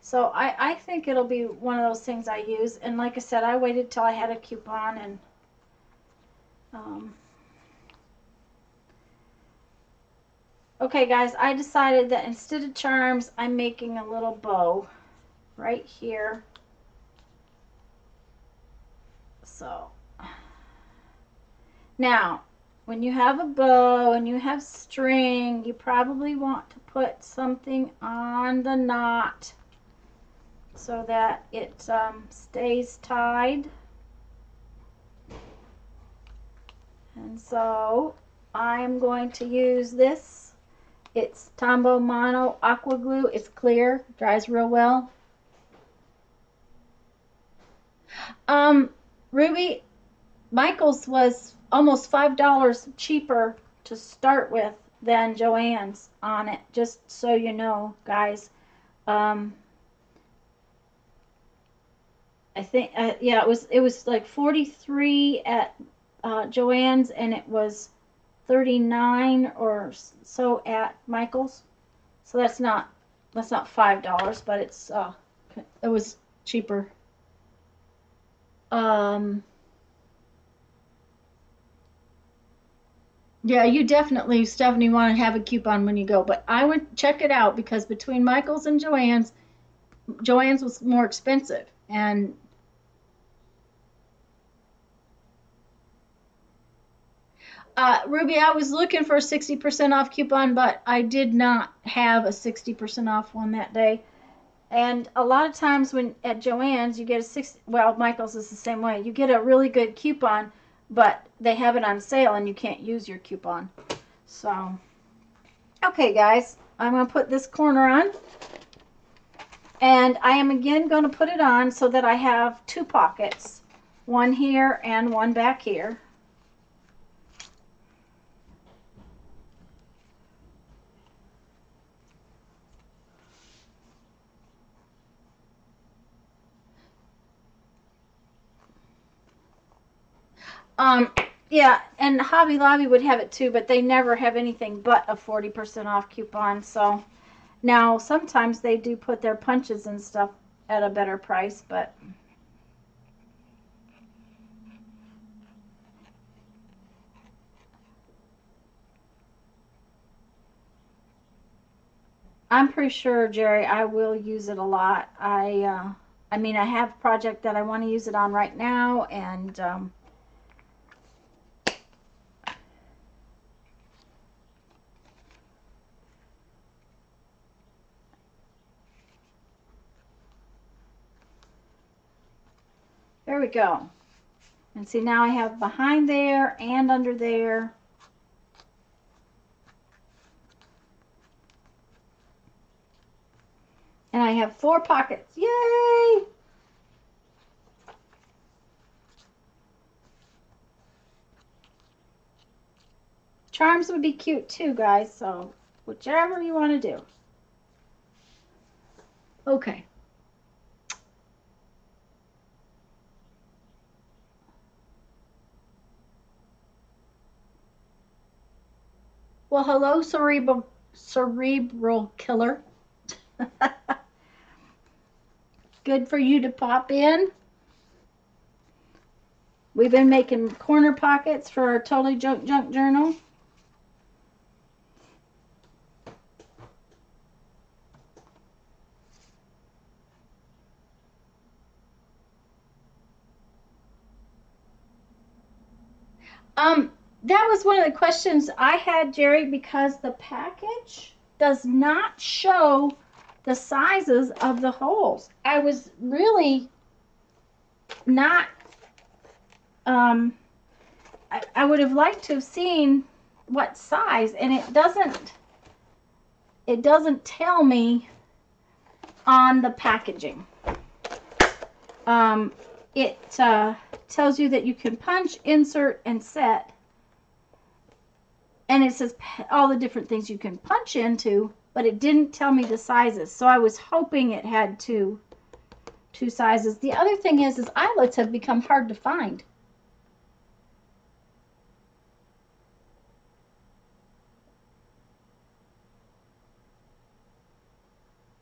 So I think it'll be one of those things I use. And like I said, I waited till I had a coupon, and okay, guys, I decided that instead of charms, I'm making a little bow right here. So now, when you have a bow and you have string, you probably want to put something on the knot so that it stays tied. And so I'm going to use this. It's Tombow Mono Aqua Glue. It's clear, dries real well. Ruby, Michael's was almost $5 cheaper to start with than Joann's on it, just so you know, guys. I think yeah, it was like 43 at Joann's, and it was 39 or so at Michael's. So that's not $5, but it's it was cheaper. Yeah, you definitely, Stephanie, want to have a coupon when you go, but I would check it out because between Michael's and Joann's was more expensive. And Ruby, I was looking for a 60% off coupon, but I did not have a 60% off one that day. And a lot of times when at Joann's you get a 60, well, Michael's is the same way. You get a really good coupon, but they have it on sale and you can't use your coupon. So, okay, guys, I'm going to put this corner on. And I am again going to put it on so that I have two pockets, one here and one back here. Yeah, and Hobby Lobby would have it too, but they never have anything but a 40% off coupon. So now sometimes they do put their punches and stuff at a better price, but I'm pretty sure, Jerry, I will use it a lot. I mean, I have a project that I want to use it on right now, and there we go. And see, now I have behind there and under there. And I have 4 pockets. Yay! Charms would be cute too, guys, so whichever you want to do. Okay. Well, hello, cerebral killer. Good for you to pop in. We've been making corner pockets for our Totally Junk Journal. That was one of the questions I had, Jerry, because the package does not show the sizes of the holes. I was really not, I would have liked to have seen what size, and it doesn't tell me on the packaging. It tells you that you can punch, insert, and set. And it says all the different things you can punch into, but it didn't tell me the sizes. So I was hoping it had two sizes. The other thing is eyelets have become hard to find.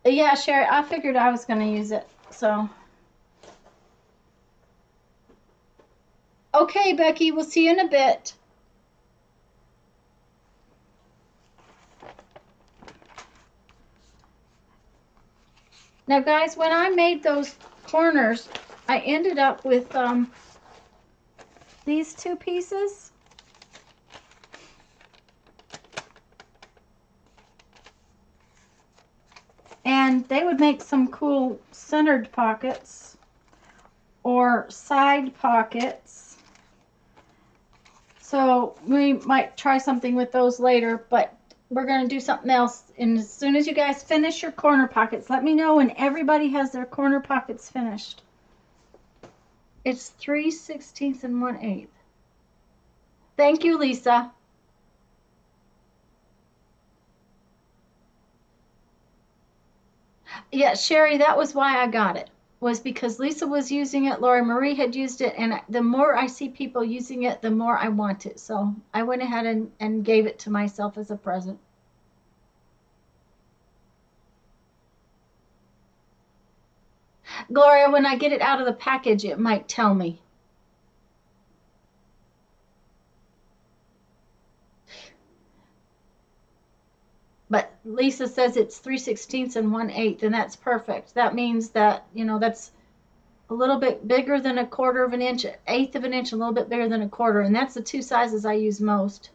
Yeah, Sherry, I figured I was going to use it. So, okay, Becky, we'll see you in a bit. Now, guys, when I made those corners, I ended up with these 2 pieces. And they would make some cool centered pockets or side pockets. So we might try something with those later, but we're going to do something else. And as soon as you guys finish your corner pockets, let me know when everybody has their corner pockets finished. It's 3/16 and 1/8. Thank you, Lisa. Yeah, Sherry, that was why I got it. Was because Lisa was using it, Lori Marie had used it, and the more I see people using it, the more I want it. So I went ahead and gave it to myself as a present. Gloria, when I get it out of the package, it might tell me. But Lisa says it's 3/16 and 1/8, and that's perfect. That means that, you know, that's a little bit bigger than a 1/4 of an inch, 1/8 of an inch, a little bit bigger than a 1/4, and that's the 2 sizes I use most.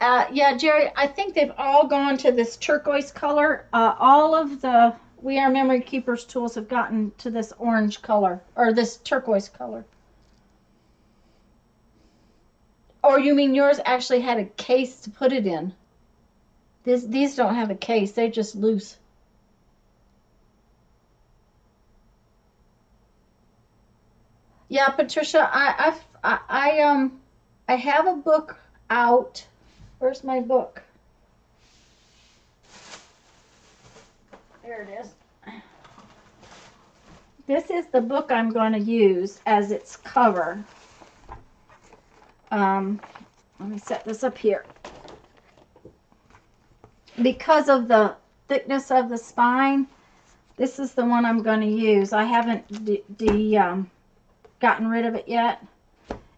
Yeah, Jerry, I think they've all gone to this turquoise color. All of the We Are Memory Keepers tools have gotten to this orange color, or this turquoise color. Or you mean yours actually had a case to put it in? These don't have a case, they're just loose. Yeah, Patricia, I have a book out. Where's my book? There it is. This is the book I'm going to use as its cover. Let me set this up here. Because of the thickness of the spine, this is the one I'm going to use. I haven't gotten rid of it yet.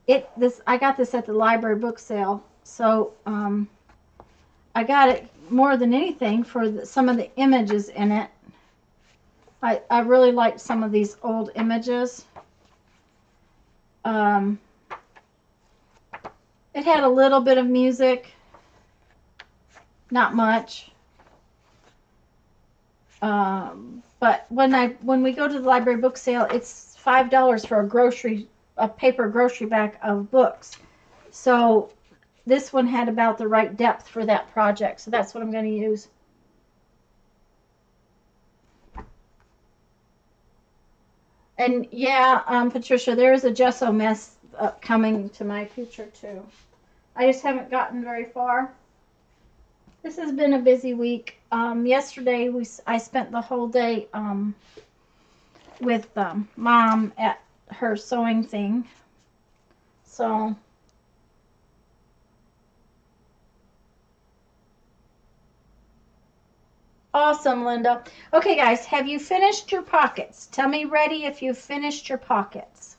I got this at the library book sale, so I got it more than anything for some of the images in it. I really liked some of these old images. It had a little bit of music. Not much, but when we go to the library book sale, it's $5 for a paper grocery bag of books. So this one had about the right depth for that project. So that's what I'm going to use. And yeah, Patricia, there is a gesso mess coming to my future too. I just haven't gotten very far. This has been a busy week. Yesterday I spent the whole day with Mom at her sewing thing. So awesome, Linda. Okay, guys, have you finished your pockets? Tell me ready if you've finished your pockets.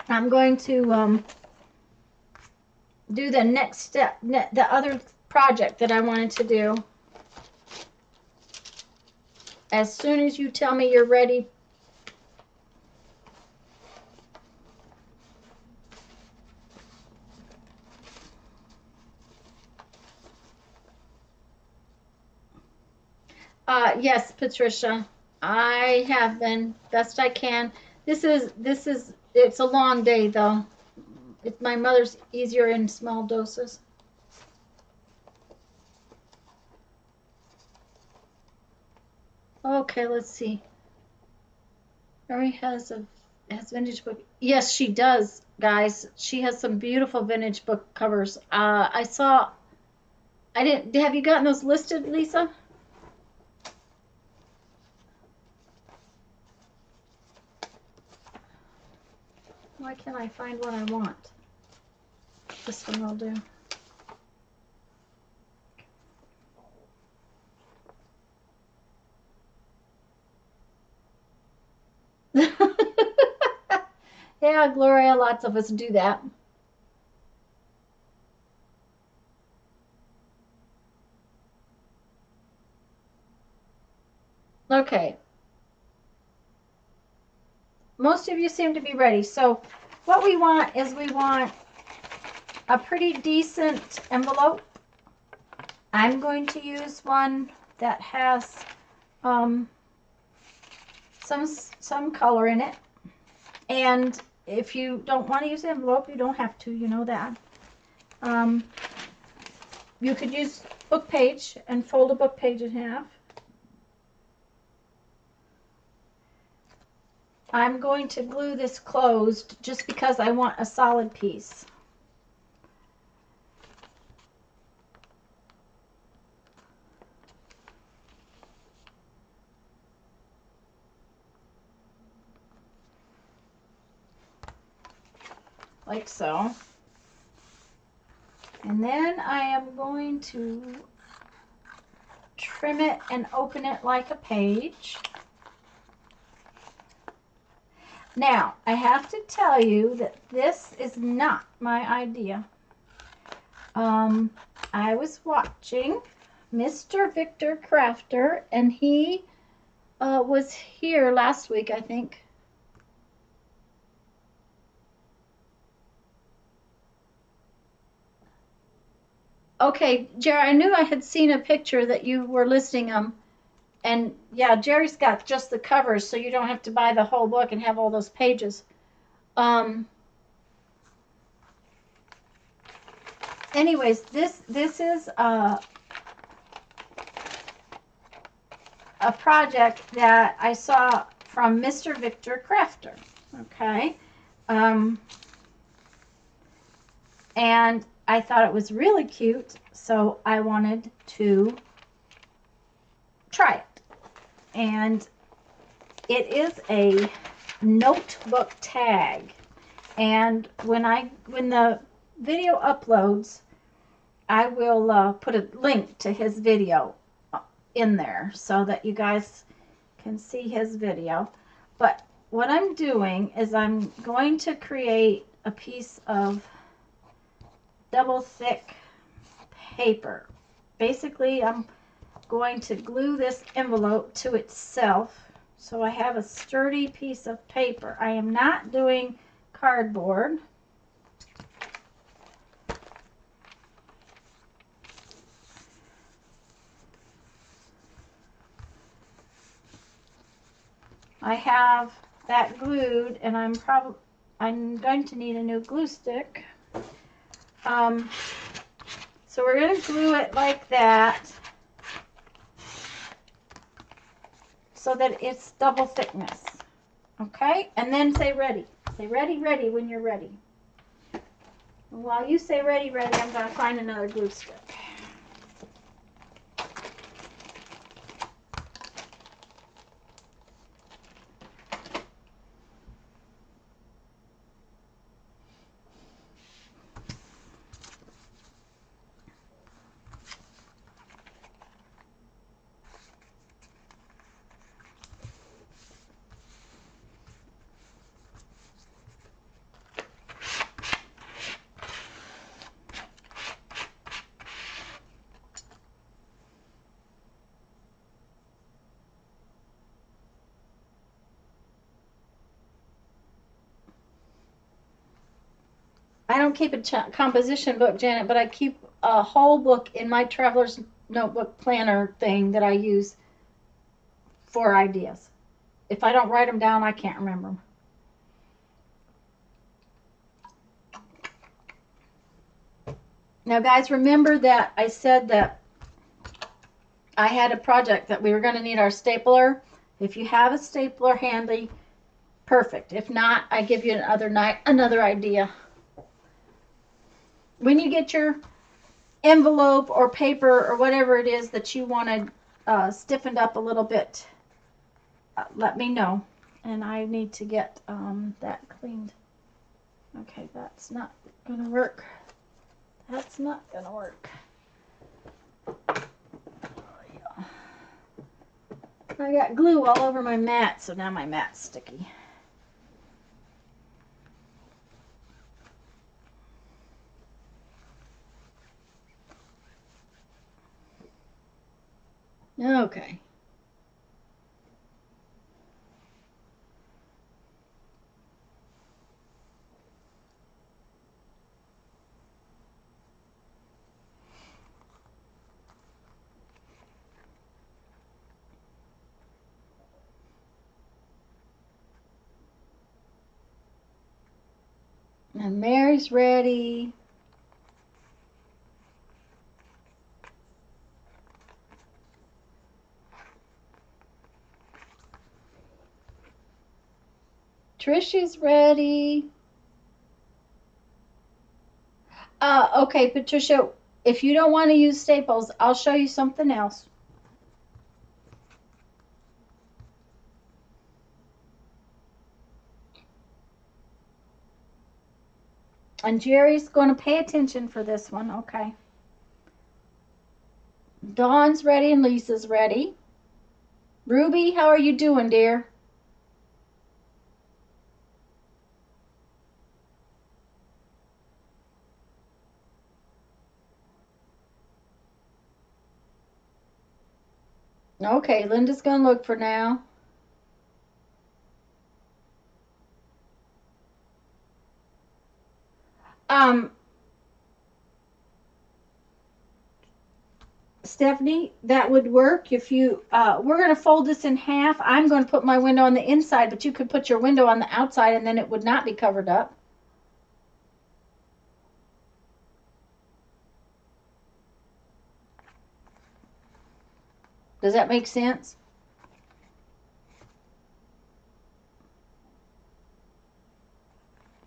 I'm going to do the next step, the other project that I wanted to do. As soon as you tell me you're ready. Yes, Patricia, I have been best I can. This is it's a long day though. My mother's easier in small doses. Okay, let's see. Mary has vintage book. Yes, she does, guys. She has some beautiful vintage book covers. I didn't. Have you gotten those listed, Lisa? Why can't I find what I want? This one will do. Yeah, Gloria, lots of us do that. Okay. Most of you seem to be ready. So what we want is we want a pretty decent envelope. I'm going to use one that has some color in it. And if you don't want to use the envelope, you don't have to, you know that. You could use book page and fold a book page in half. I'm going to glue this closed just because I want a solid piece. Like so. And then I am going to trim it and open it like a page. Now, I have to tell you that this is not my idea. I was watching Mr. Victor Crafter, and he was here last week, I think. Okay, Jerry, I knew I had seen a picture that you were listing them. And yeah, Jerry's got just the covers, so you don't have to buy the whole book and have all those pages. Anyways, this is a project that I saw from Mr. Victor Crafter. Okay. And I thought it was really cute, so I wanted to try it. And it is a notebook tag. And when the video uploads, I will put a link to his video in there so that you guys can see his video. But what I'm doing is I'm going to create a piece of double thick paper. Basically, I'm going to glue this envelope to itself so I have a sturdy piece of paper. I am not doing cardboard. I have that glued, and I'm going to need a new glue stick. So we're going to glue it like that so that it's double thickness. Okay? And then say ready. Say ready, ready when you're ready. And while you say ready, ready, I'm going to find another glue stick. I don't keep a composition book, Janet, but I keep a whole book in my traveler's notebook planner thing that I use for ideas. If I don't write them down, I can't remember them. Now, guys, remember that I said that I had a project that we were going to need our stapler. If you have a stapler handy, perfect. If not, I give you another idea. When you get your envelope or paper or whatever it is that you want to stiffened up a little bit, let me know. And I need to get that cleaned. Okay, that's not going to work. That's not going to work. I got glue all over my mat, so now my mat's sticky. Okay. And Mary's ready. Trish is ready. Okay, Patricia, if you don't want to use staples, I'll show you something else. And Jerry's going to pay attention for this one, okay? Dawn's ready and Lisa's ready. Ruby, how are you doing, dear? Okay, Linda's going to look for now. Stephanie, that would work if you, we're going to fold this in half. I'm going to put my window on the inside, but you could put your window on the outside and then it would not be covered up. Does that make sense?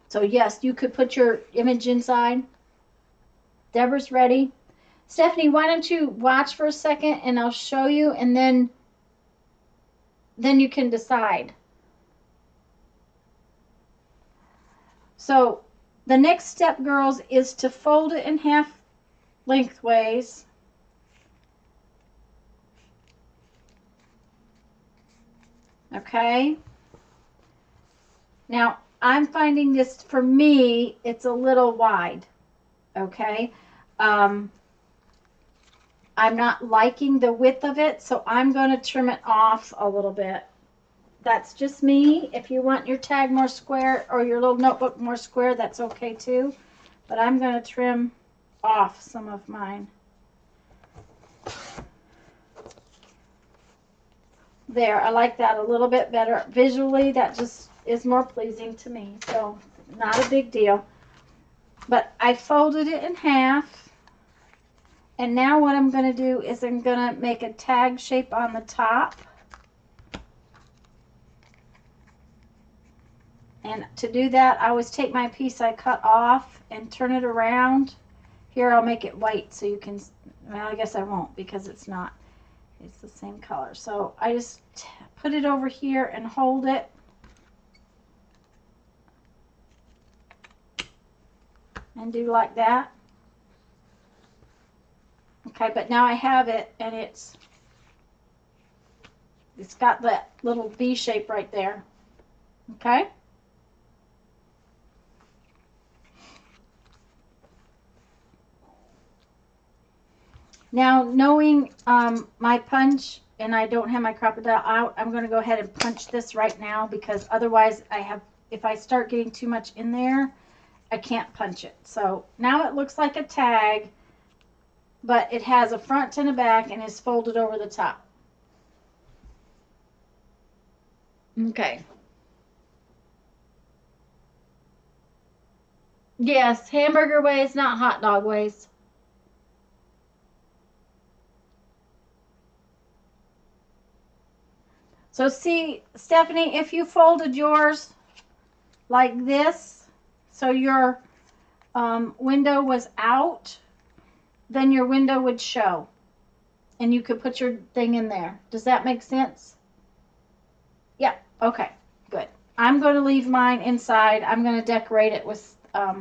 So yes, you could put your image inside. Deborah's ready. Stephanie, why don't you watch for a second and I'll show you, and then you can decide. So the next step, girls, is to fold it in half lengthways. Okay. Now, I'm finding this, for me, it's a little wide. Okay. I'm not liking the width of it, so I'm going to trim it off a little bit. That's just me. If you want your tag more square or your little notebook more square, that's okay too. But I'm going to trim off some of mine. There, I like that a little bit better. Visually, that just is more pleasing to me. So, not a big deal. But I folded it in half. And now what I'm going to do is I'm going to make a tag shape on the top. And to do that, I always take my piece I cut off and turn it around. Here, I'll make it white so you can, well, I guess I won't because it's not. It's the same color. So I just put it over here and hold it. And do like that. Okay, but now I have it, and it's got that little V shape right there. Okay? Now, knowing my punch, and I don't have my crocodile out, I'm going to go ahead and punch this right now, because otherwise if I start getting too much in there, I can't punch it. So now it looks like a tag, but it has a front and a back and is folded over the top. Okay. Yes, hamburger waist, not hot dog waist. So see, Stephanie, if you folded yours like this, so your window was out, then your window would show. And you could put your thing in there. Does that make sense? Yeah, okay, good. I'm going to leave mine inside. I'm going to decorate it with, I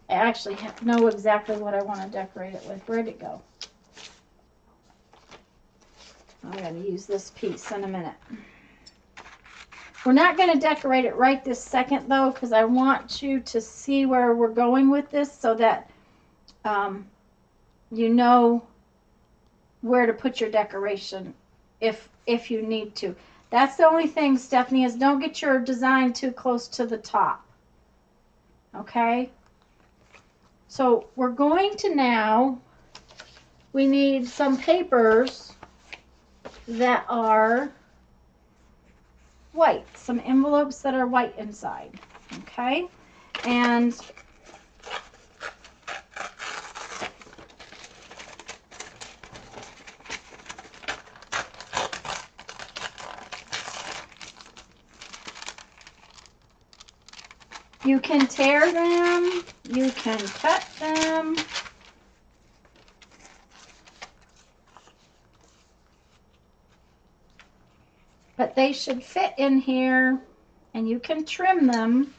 actually know exactly what I want to decorate it with. Where'd it go? I'm going to use this piece in a minute. We're not going to decorate it right this second, though, because I want you to see where we're going with this so that you know where to put your decoration if you need to. That's the only thing, Stephanie, is don't get your design too close to the top. Okay? So we're going to now, we need some papers that are white, some envelopes that are white inside, okay? And you can tear them, you can cut them. But they should fit in here, and you can trim them.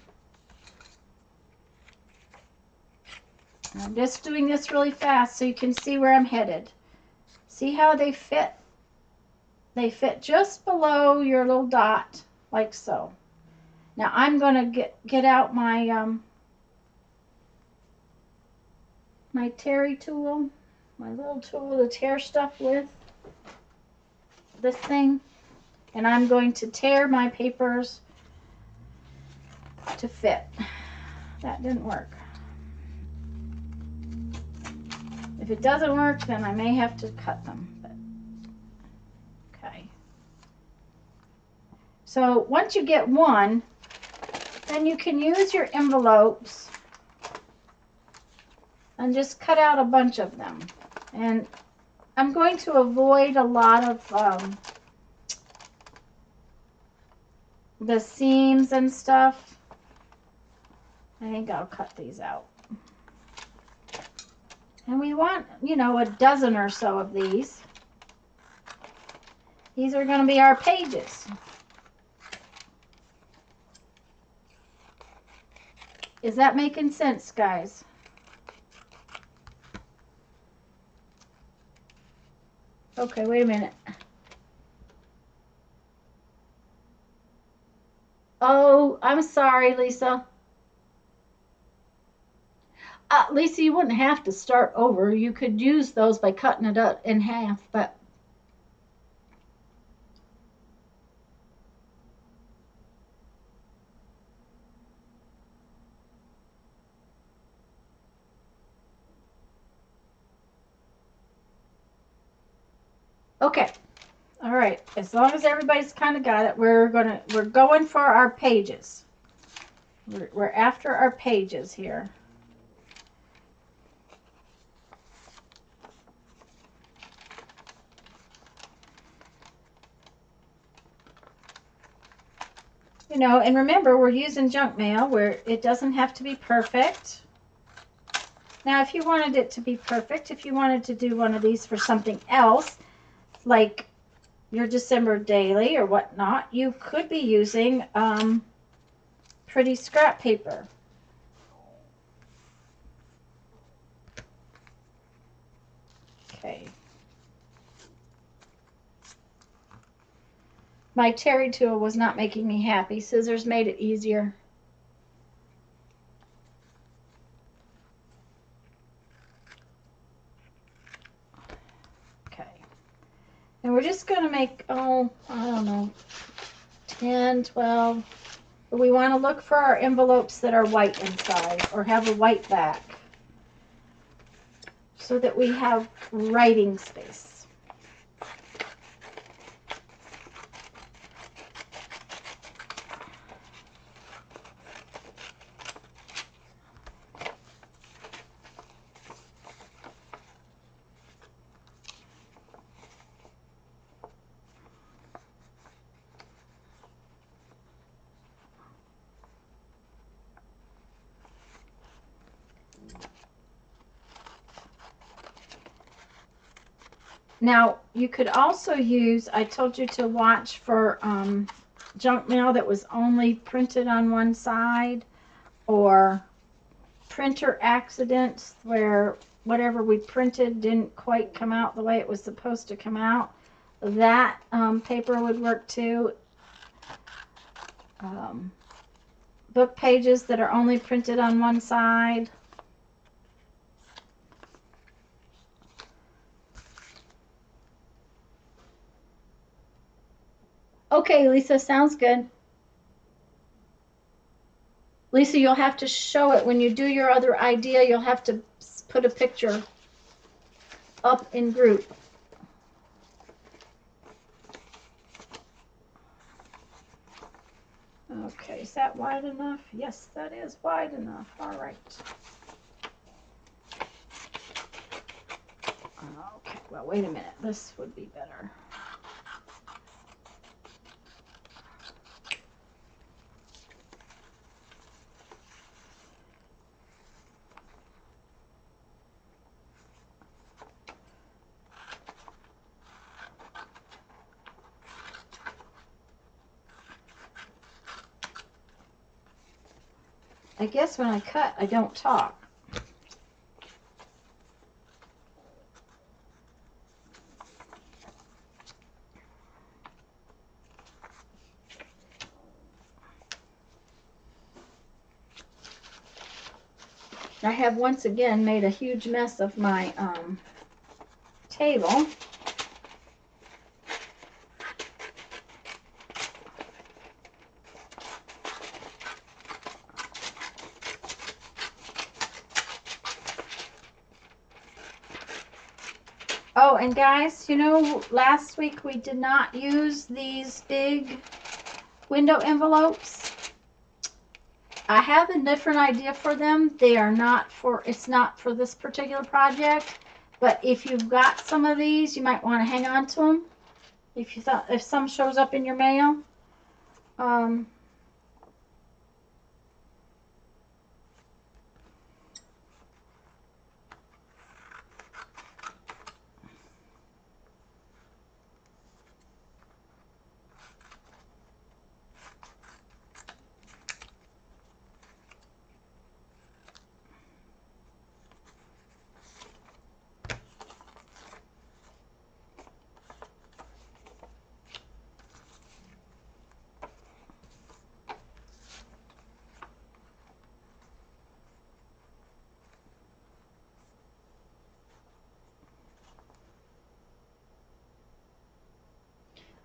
I'm just doing this really fast so you can see where I'm headed. See how they fit? They fit just below your little dot, like so. Now I'm going to get out my my terry tool, my little tool to tear stuff with, this thing. And I'm going to tear my papers to fit. That didn't work. If it doesn't work, then I may have to cut them. But, okay. So once you get one, then you can use your envelopes and just cut out a bunch of them. And I'm going to avoid a lot of the seams and stuff. I think I'll cut these out. And we want, you know, a dozen or so of these. These are going to be our pages. Is that making sense, guys? Okay, wait a minute. Oh, I'm sorry, Lisa. Lisa, you wouldn't have to start over. You could use those by cutting it up in half, but okay. All right. As long as everybody's kind of got it, we're going for our pages. We're after our pages here. You know, and remember, we're using junk mail where it doesn't have to be perfect. Now, if you wanted it to be perfect, if you wanted to do one of these for something else, like your December daily or whatnot, you could be using pretty scrap paper. Okay. My terry tool was not making me happy. Scissors made it easier. Okay. And we're just going to make, oh, I don't know, 10, 12. But we want to look for our envelopes that are white inside or have a white back so that we have writing space. Now, you could also use, I told you to watch for junk mail that was only printed on one side, or printer accidents where whatever we printed didn't quite come out the way it was supposed to come out. That paper would work too. Book pages that are only printed on one side. Okay, Lisa, sounds good. Lisa, you'll have to show it when you do your other idea. You'll have to put a picture up in group. Okay, is that wide enough? Yes, that is wide enough. All right. Okay, well, wait a minute. This would be better. I guess when I cut, I don't talk. I have once again made a huge mess of my table. Oh, and guys, you know, last week we did not use these big window envelopes. I have a different idea for them. They are not for, it's not for this particular project, but if you've got some of these, you might want to hang on to them. If some shows up in your mail.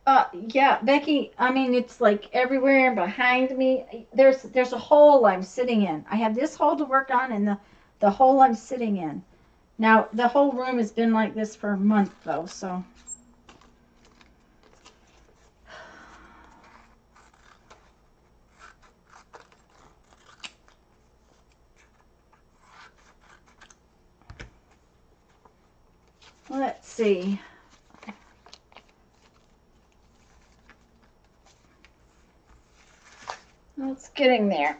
Yeah, Becky, I mean, it's like everywhere behind me. There's a hole I'm sitting in. I have this hole to work on and the hole I'm sitting in. Now, the whole room has been like this for a month, though, so. Let's see. It's getting there.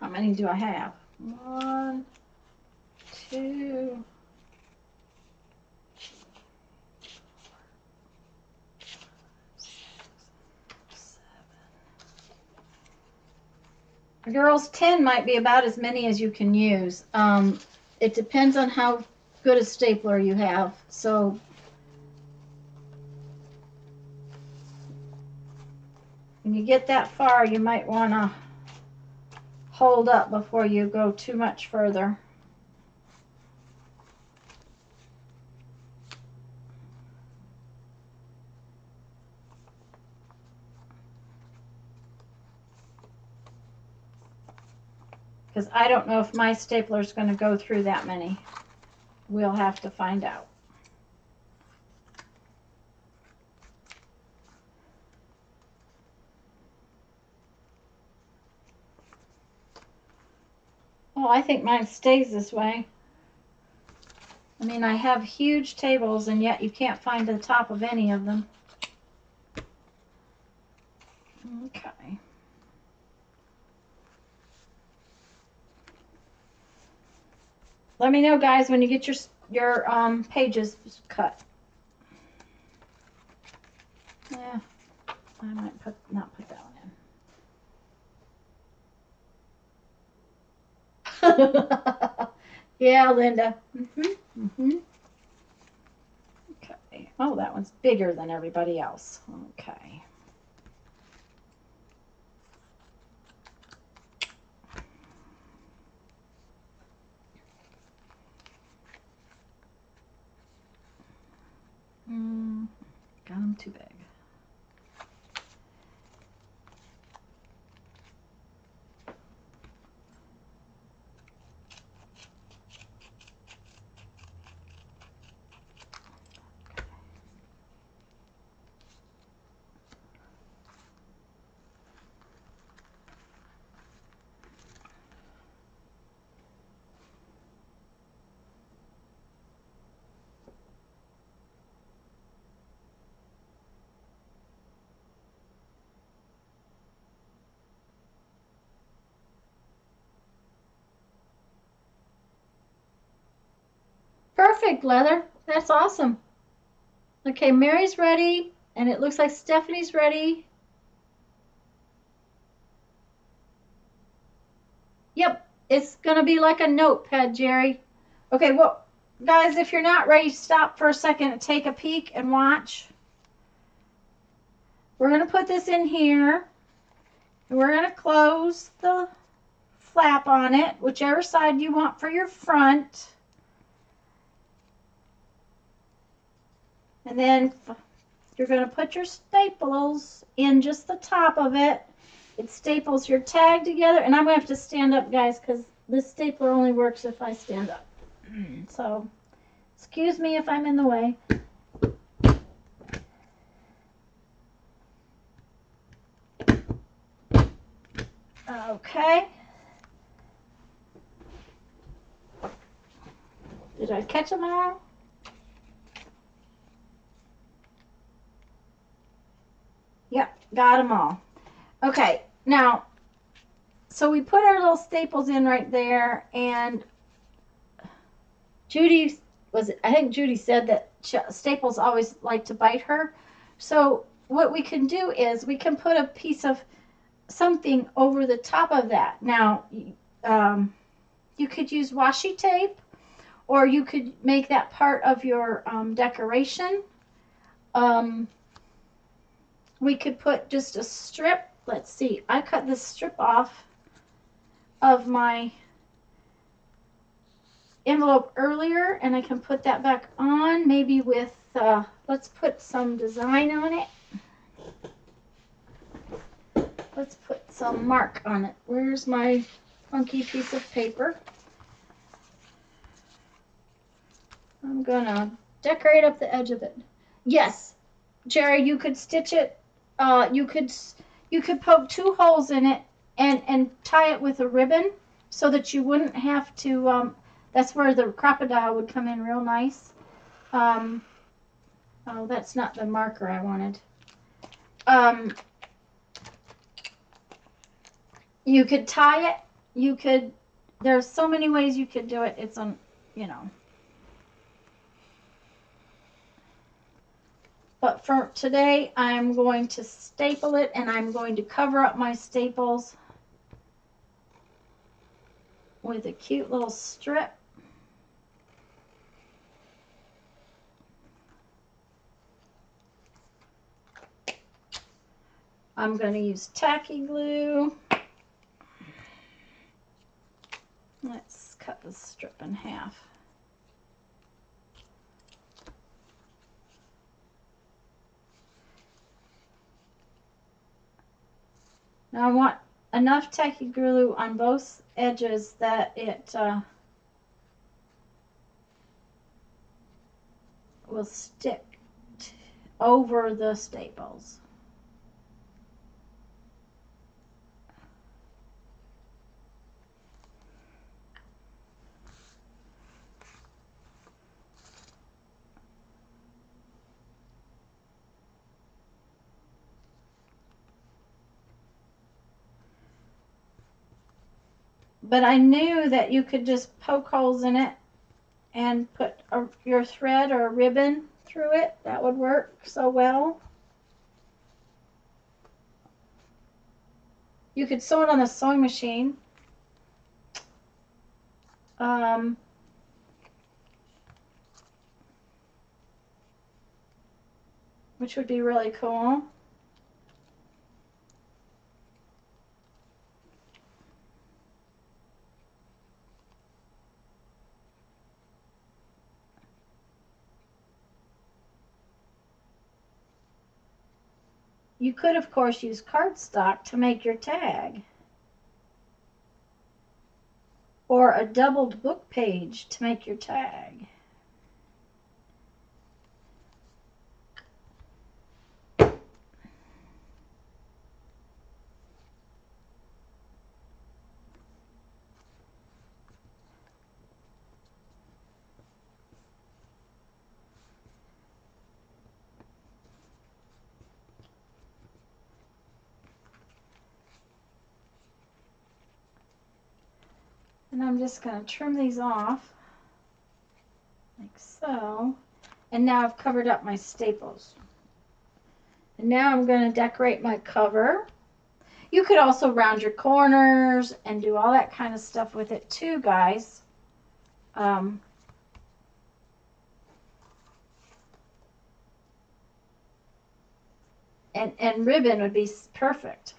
How many do I have? 1, 2. Girls, 10 might be about as many as you can use. It depends on how good a stapler you have. So when you get that far, you might want to hold up before you go too much further. Because I don't know if my stapler is going to go through that many. We'll have to find out. Oh, I think mine stays this way. I mean, I have huge tables, and yet you can't find the top of any of them. Okay. Let me know, guys, when you get your pages cut. Yeah, I might not put that one in. Yeah, Linda. Okay. Oh, that one's bigger than everybody else. Okay. Got them too big. Perfect, Leather. That's awesome. Okay, Mary's ready, and it looks like Stephanie's ready. Yep, it's going to be like a notepad, Jerry. Okay, well, guys, if you're not ready, stop for a second and take a peek and watch. We're going to put this in here, and we're going to close the flap on it, whichever side you want for your front. And then you're going to put your staples in just the top of it. It staples your tag together. And I'm going to have to stand up, guys, because this stapler only works if I stand up. So, excuse me if I'm in the way. Okay. Did I catch them all? Yep, got them all. Okay, now, so we put our little staples in right there, and I think Judy said that staples always like to bite her. So what we can do is we can put a piece of something over the top of that. Now, you could use washi tape, or you could make that part of your decoration. We could put just a strip. Let's see. I cut this strip off of my envelope earlier, and I can put that back on, maybe with, let's put some design on it. Let's put some mark on it. Where's my funky piece of paper? I'm gonna decorate up the edge of it. Yes, Jerry, you could stitch it. You could poke 2 holes in it and tie it with a ribbon so that you wouldn't have to. That's where the crocodile would come in real nice. Oh, that's not the marker I wanted. You could tie it. You could. There's so many ways you could do it. It's on, you know. But for today, I'm going to staple it, and I'm going to cover up my staples with a cute little strip. I'm going to use tacky glue. Let's cut this strip in half. Now I want enough tacky glue on both edges that it will stick over the staples. But I knew that you could just poke holes in it and put your thread or a ribbon through it. That would work so well. You could sew it on the sewing machine. Which would be really cool. You could, of course, use cardstock to make your tag. Or a doubled book page to make your tag. And I'm just going to trim these off, like so. And now I've covered up my staples. And now I'm going to decorate my cover. You could also round your corners and do all that kind of stuff with it too, guys. And ribbon would be perfect.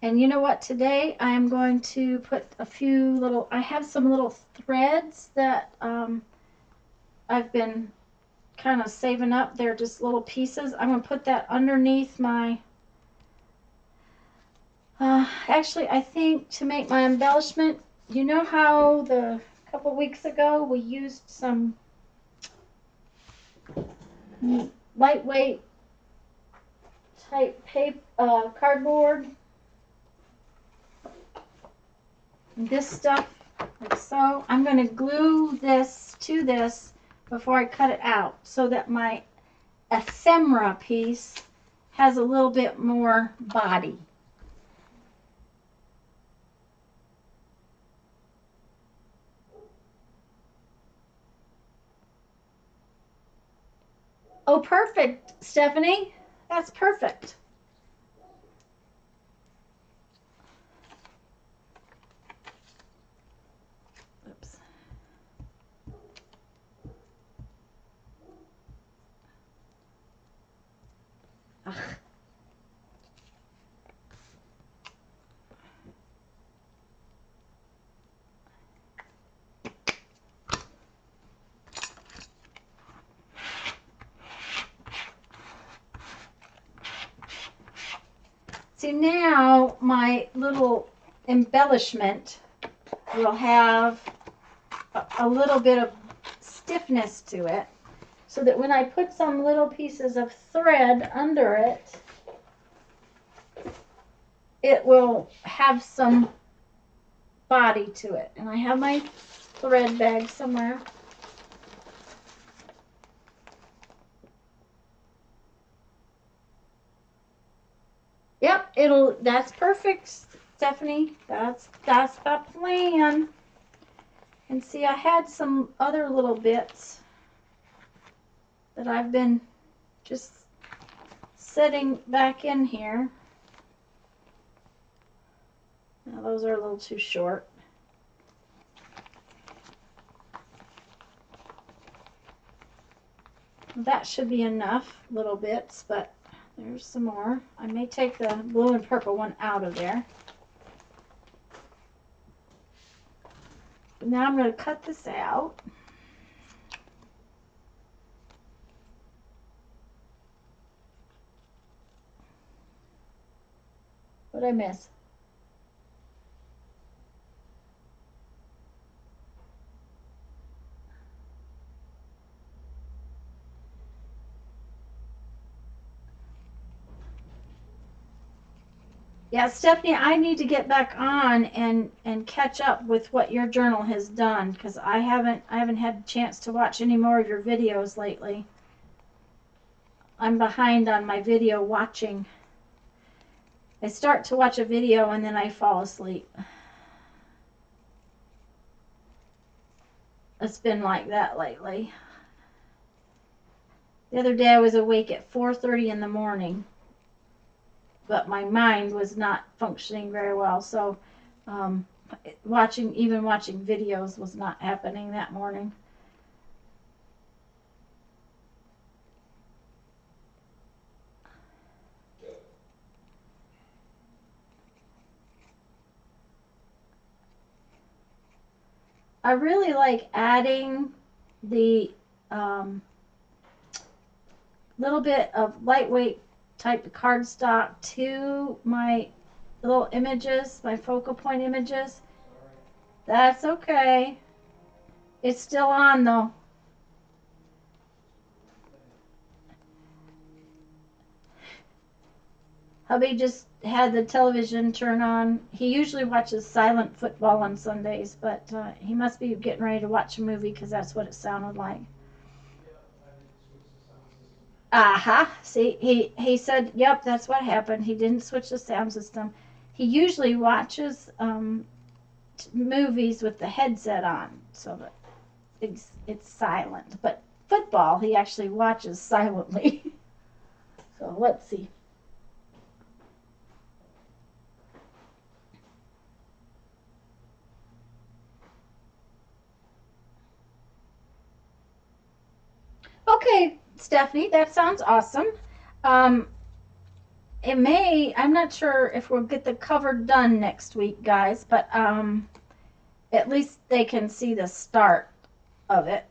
And you know what? Today I am going to put a few little, I have some little threads that I've been kind of saving up. They're just little pieces. I'm going to put that underneath my, actually I think to make my embellishment, you know how a couple weeks ago we used some lightweight type paper, cardboard? This stuff, like so. I'm going to glue this to this before I cut it out so that my ephemera piece has a little bit more body. Oh, perfect, Stephanie. That's perfect. Oops. Ugh. See, now my little embellishment will have a little bit of stiffness to it, so that when I put some little pieces of thread under it, it will have some body to it. And I have my thread bag somewhere. Yep, that's perfect, Stephanie. That's the plan. And see, I had some other little bits that I've been just setting back in here. Now those are a little too short. That should be enough little bits, but there's some more. I may take the blue and purple one out of there. But now I'm going to cut this out. What did I miss? Yeah, Stephanie, I need to get back on and catch up with what your journal has done, because I haven't had a chance to watch any more of your videos lately. I'm behind on my video watching. I start to watch a video and then I fall asleep. It's been like that lately. The other day I was awake at 4:30 in the morning, but my mind was not functioning very well, so watching videos was not happening that morning. I really like adding the little bit of lightweight type of cardstock to my little images, my focal point images. That's okay. It's still on though. Hubby just had the television turn on. He usually watches silent football on Sundays, but he must be getting ready to watch a movie because that's what it sounded like. Aha. See, he said, yep, that's what happened. He didn't switch the sound system. He usually watches movies with the headset on, so that it's silent. But football, he actually watches silently. So let's see. Okay, Stephanie, that sounds awesome. It may, I'm not sure if we'll get the cover done next week, guys, but at least they can see the start of it.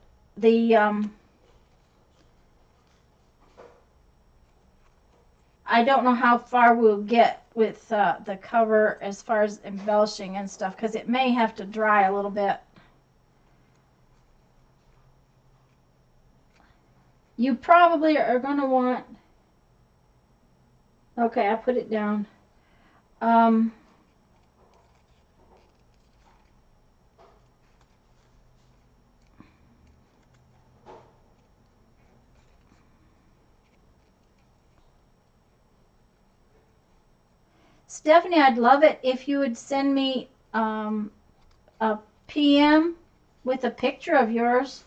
I don't know how far we'll get with the cover as far as embellishing and stuff, because it may have to dry a little bit. You probably are going to want... Okay, I put it down. Stephanie, I'd love it if you would send me a PM with a picture of yours.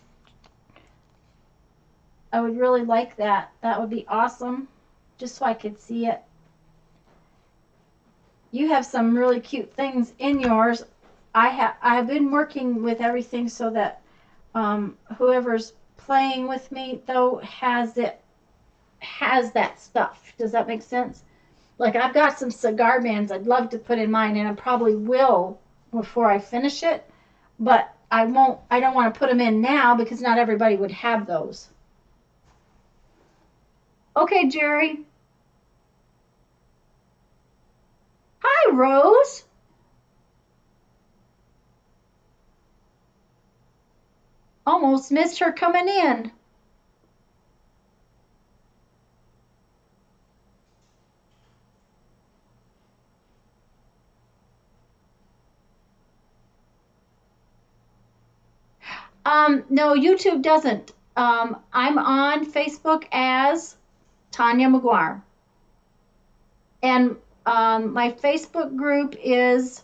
I would really like that. That would be awesome, just so I could see it. You have some really cute things in yours. I have been working with everything so that whoever's playing with me though has that stuff. Does that make sense? Like, I've got some cigar bands I'd love to put in mine, and I probably will before I finish it, but I don't want to put them in now because not everybody would have those. Okay, Jerry. Hi, Rose. Almost missed her coming in. No, YouTube doesn't. I'm on Facebook as Tanya McGuire. And my Facebook group is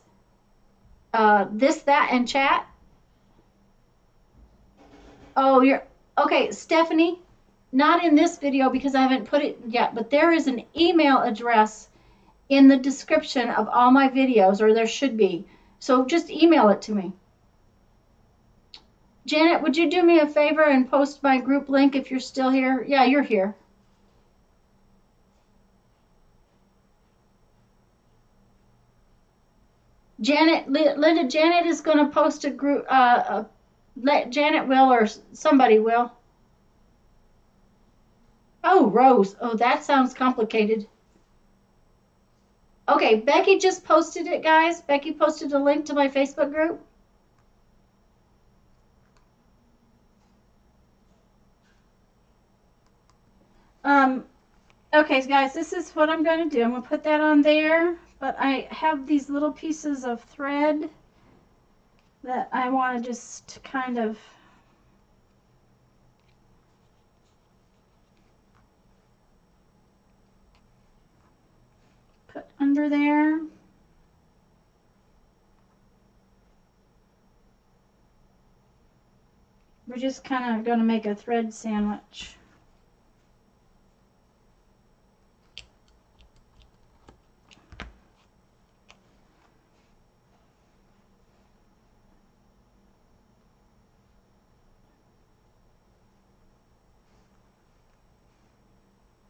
This, That, and Chat. Oh, you're okay, Stephanie. Not in this video because I haven't put it yet, but there is an email address in the description of all my videos, or there should be. So just email it to me. Janet, would you do me a favor and post my group link if you're still here? Yeah, you're here. Janet, Linda, Janet is going to post a group. Janet will, or somebody will. Oh, Rose. Oh, that sounds complicated. Okay, Becky just posted it, guys. Becky posted a link to my Facebook group. Okay, guys, this is what I'm going to do. I'm going to put that on there, but I have these little pieces of thread that I want to just kind of put under there. We're just kind of going to make a thread sandwich.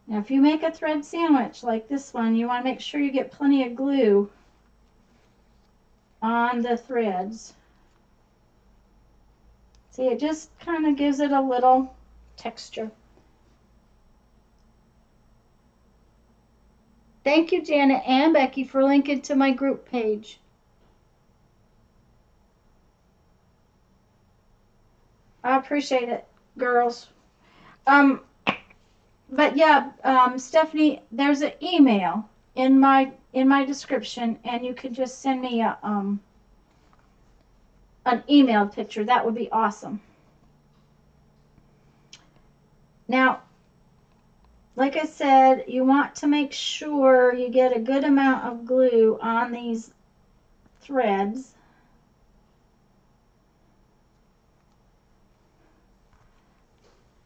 Now, if you make a thread sandwich like this one, you want to make sure you get plenty of glue on the threads. See, it just kind of gives it a little texture. Thank you, Janet and Becky, for linking to my group page. I appreciate it, girls. But yeah, Stephanie, there's an email in my description, and you can just send me a an email picture. That would be awesome. Now, like I said, you want to make sure you get a good amount of glue on these threads.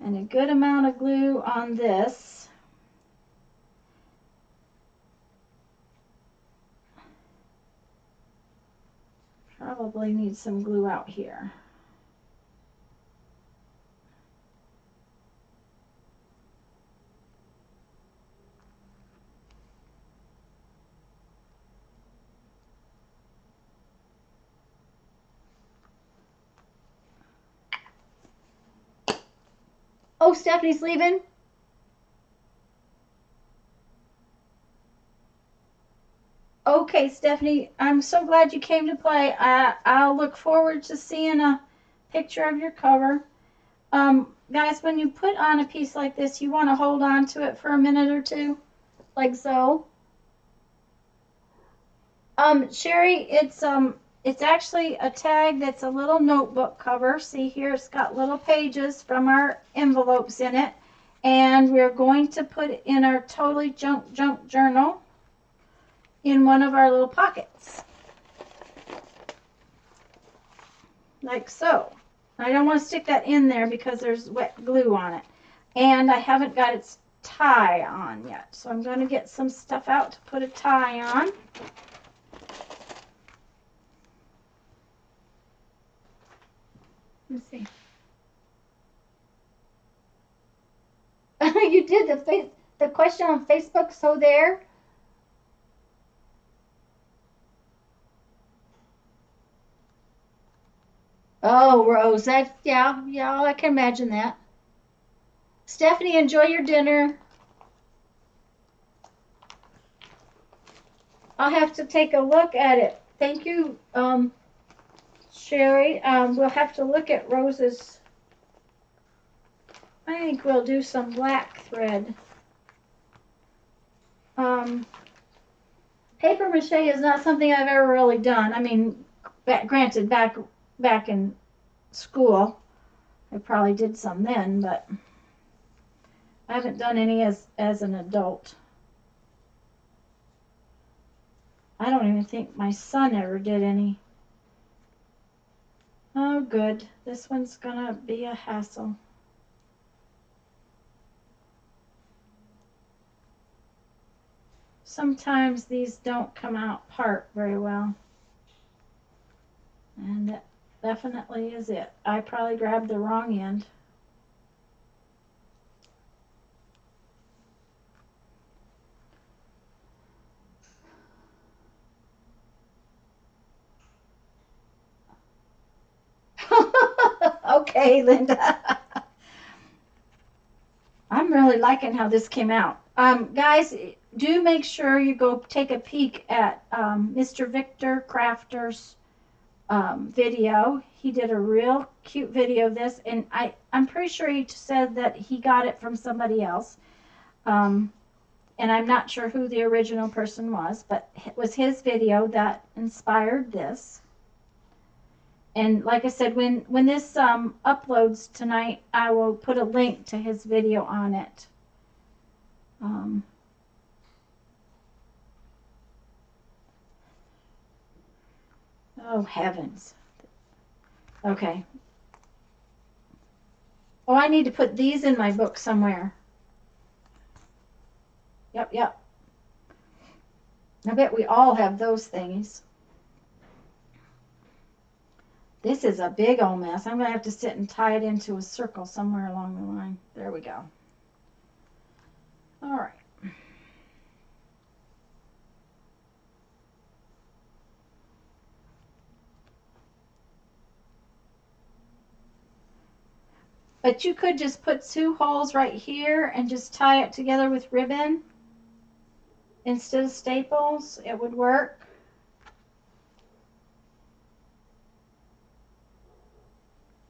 And a good amount of glue on this. Probably need some glue out here. Oh, Stephanie's leaving. Okay, Stephanie, I'm so glad you came to play. I'll look forward to seeing a picture of your cover. Guys, when you put on a piece like this, you want to hold on to it for a minute or two, like so. Sherry, it's actually a tag that's a little notebook cover. See here, it's got little pages from our envelopes in it. And we're going to put it in our Totally Junk journal in one of our little pockets. Like so. I don't want to stick that in there because there's wet glue on it. And I haven't got its tie on yet. So I'm going to get some stuff out to put a tie on. Let's see. You did the question on Facebook, so there. Oh, Rose, that's, yeah, I can imagine that. Stephanie, enjoy your dinner. I'll have to take a look at it. Thank you, Sherry. We'll have to look at Rose's. I think we'll do some black thread. Paper mache is not something I've ever really done. I mean, granted, back in school, I probably did some then, but I haven't done any as an adult. I don't even think my son ever did any. Oh, good. This one's gonna be a hassle. Sometimes these don't come out apart very well. And that definitely is it. I probably grabbed the wrong end. Okay, Linda. I'm really liking how this came out. Guys, do make sure you go take a peek at Mr. Victor Crafter's video. He did a real cute video of this, and I'm pretty sure he said that he got it from somebody else. And I'm not sure who the original person was, but it was his video that inspired this. And like I said, when this uploads tonight, I will put a link to his video on it. Oh, heavens. Okay. Oh, I need to put these in my book somewhere. Yep. I bet we all have those things. This is a big old mess. I'm going to have to sit and tie it into a circle somewhere along the line. There we go. All right. But you could just put 2 holes right here and just tie it together with ribbon instead of staples. It would work.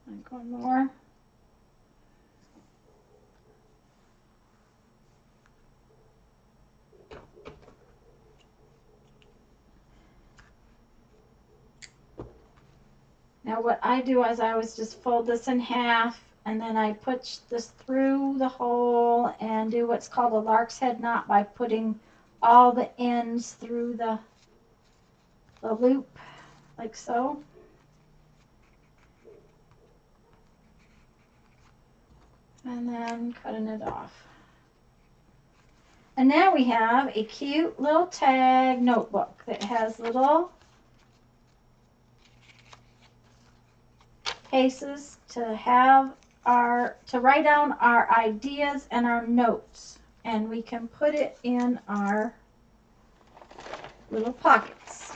Like one more. Now what I do is I always just fold this in half, and then I push this through the hole and do what's called a lark's head knot by putting all the ends through the loop, like so. And then cutting it off. And now we have a cute little tag notebook that has little cases to write down our ideas and our notes, and we can put it in our little pockets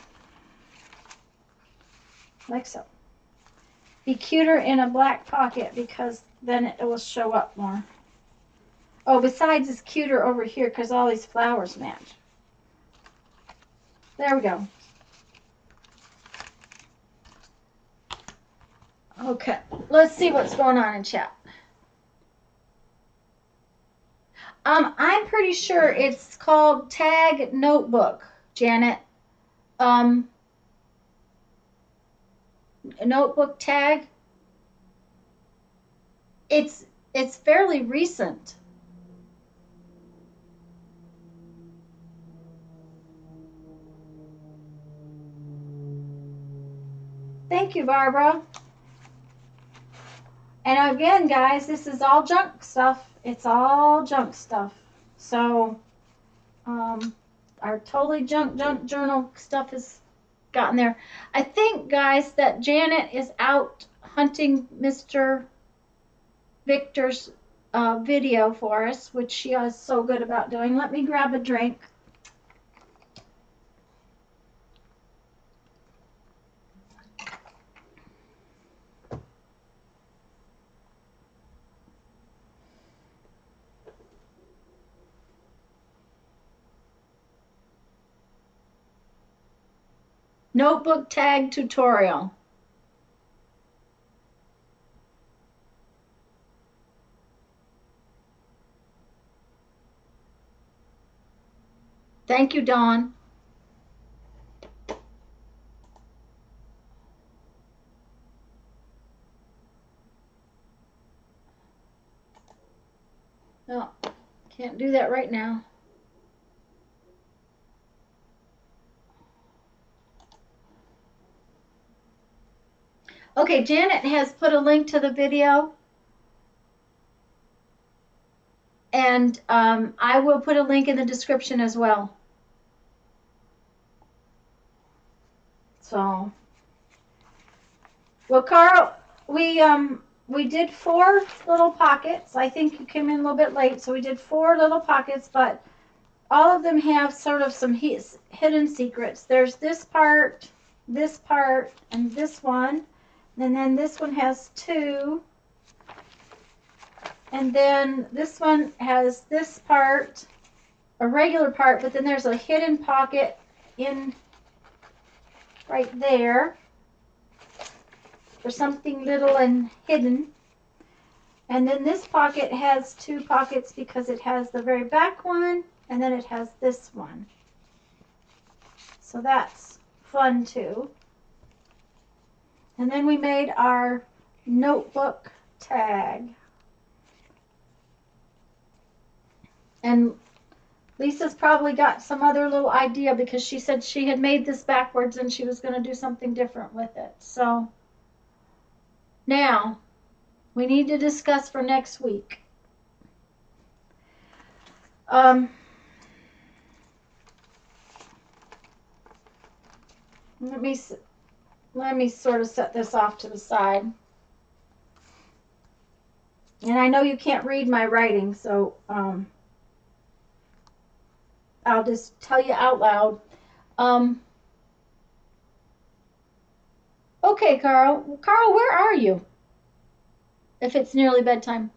like so. Be cuter in a black pocket because then it will show up more. Oh, besides it's cuter over here because all these flowers match. There we go. Okay, let's see what's going on in chat. I'm pretty sure it's called Tag Notebook, Janet. Notebook tag. It's fairly recent. Thank you, Barbara. And again, guys, this is all junk stuff. It's all junk stuff. So, our totally junk journal stuff has gotten there. I think, guys, that Janet is out hunting Mr. Victor's video for us, which she is so good about doing. Let me grab a drink. notebook tag tutorial. Thank you, Dawn. No, can't do that right now. Okay, Janet has put a link to the video, and I will put a link in the description as well. So, well, Carl, we did 4 little pockets. I think you came in a little bit late, so we did 4 little pockets, but all of them have sort of some hidden secrets. There's this part, and this one. And then this one has 2. And then this one has this part, a regular part, but then there's a hidden pocket in right there for something little and hidden. And then this pocket has 2 pockets because it has the very back one, and then it has this one. So that's fun too. And then we made our notebook tag. And Lisa's probably got some other little idea because she said she had made this backwards and she was going to do something different with it. So now we need to discuss for next week. Let me sort of set this off to the side. And I know you can't read my writing, so I'll just tell you out loud. Okay, Carl. Carl, where are you? If it's nearly bedtime.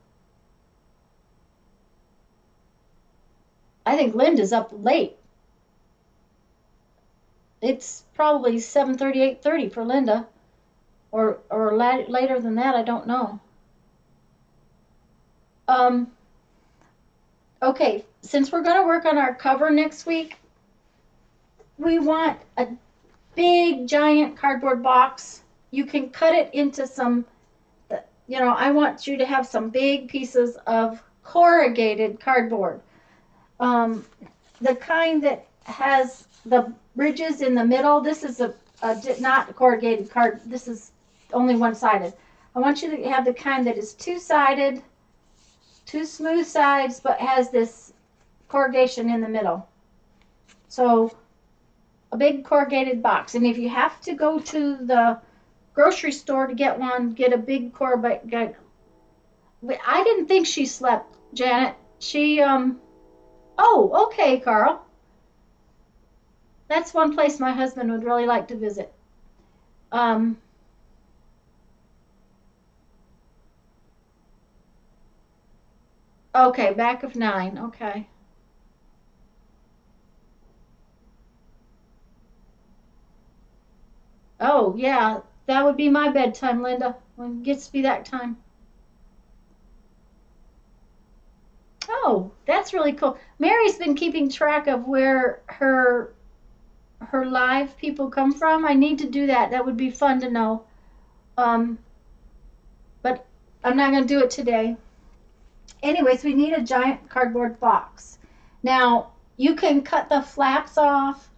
I think Linda's up late. It's probably 7:30, 8:30 for Linda. Or later than that, I don't know. Okay, since we're going to work on our cover next week, we want a big, giant cardboard box. You can cut it into some, you know, I want you to have some big pieces of corrugated cardboard. The kind that has the ridges in the middle. This is not corrugated card. This is only one-sided. I want you to have the kind that is two-sided, 2 smooth sides, but has this corrugation in the middle. So a big corrugated box. And if you have to go to the grocery store to get one, get a big corrugated. I didn't think she slept, Janet. She, oh, okay, Carl. That's one place my husband would really like to visit. Okay, back of 9, okay. Oh, yeah, that would be my bedtime, Linda, when it gets to be that time. Oh, that's really cool. Mary's been keeping track of where her live people come from. I need to do that. That would be fun to know. But I'm not going to do it today. Anyways, we need a giant cardboard box. Now, you can cut the flaps off,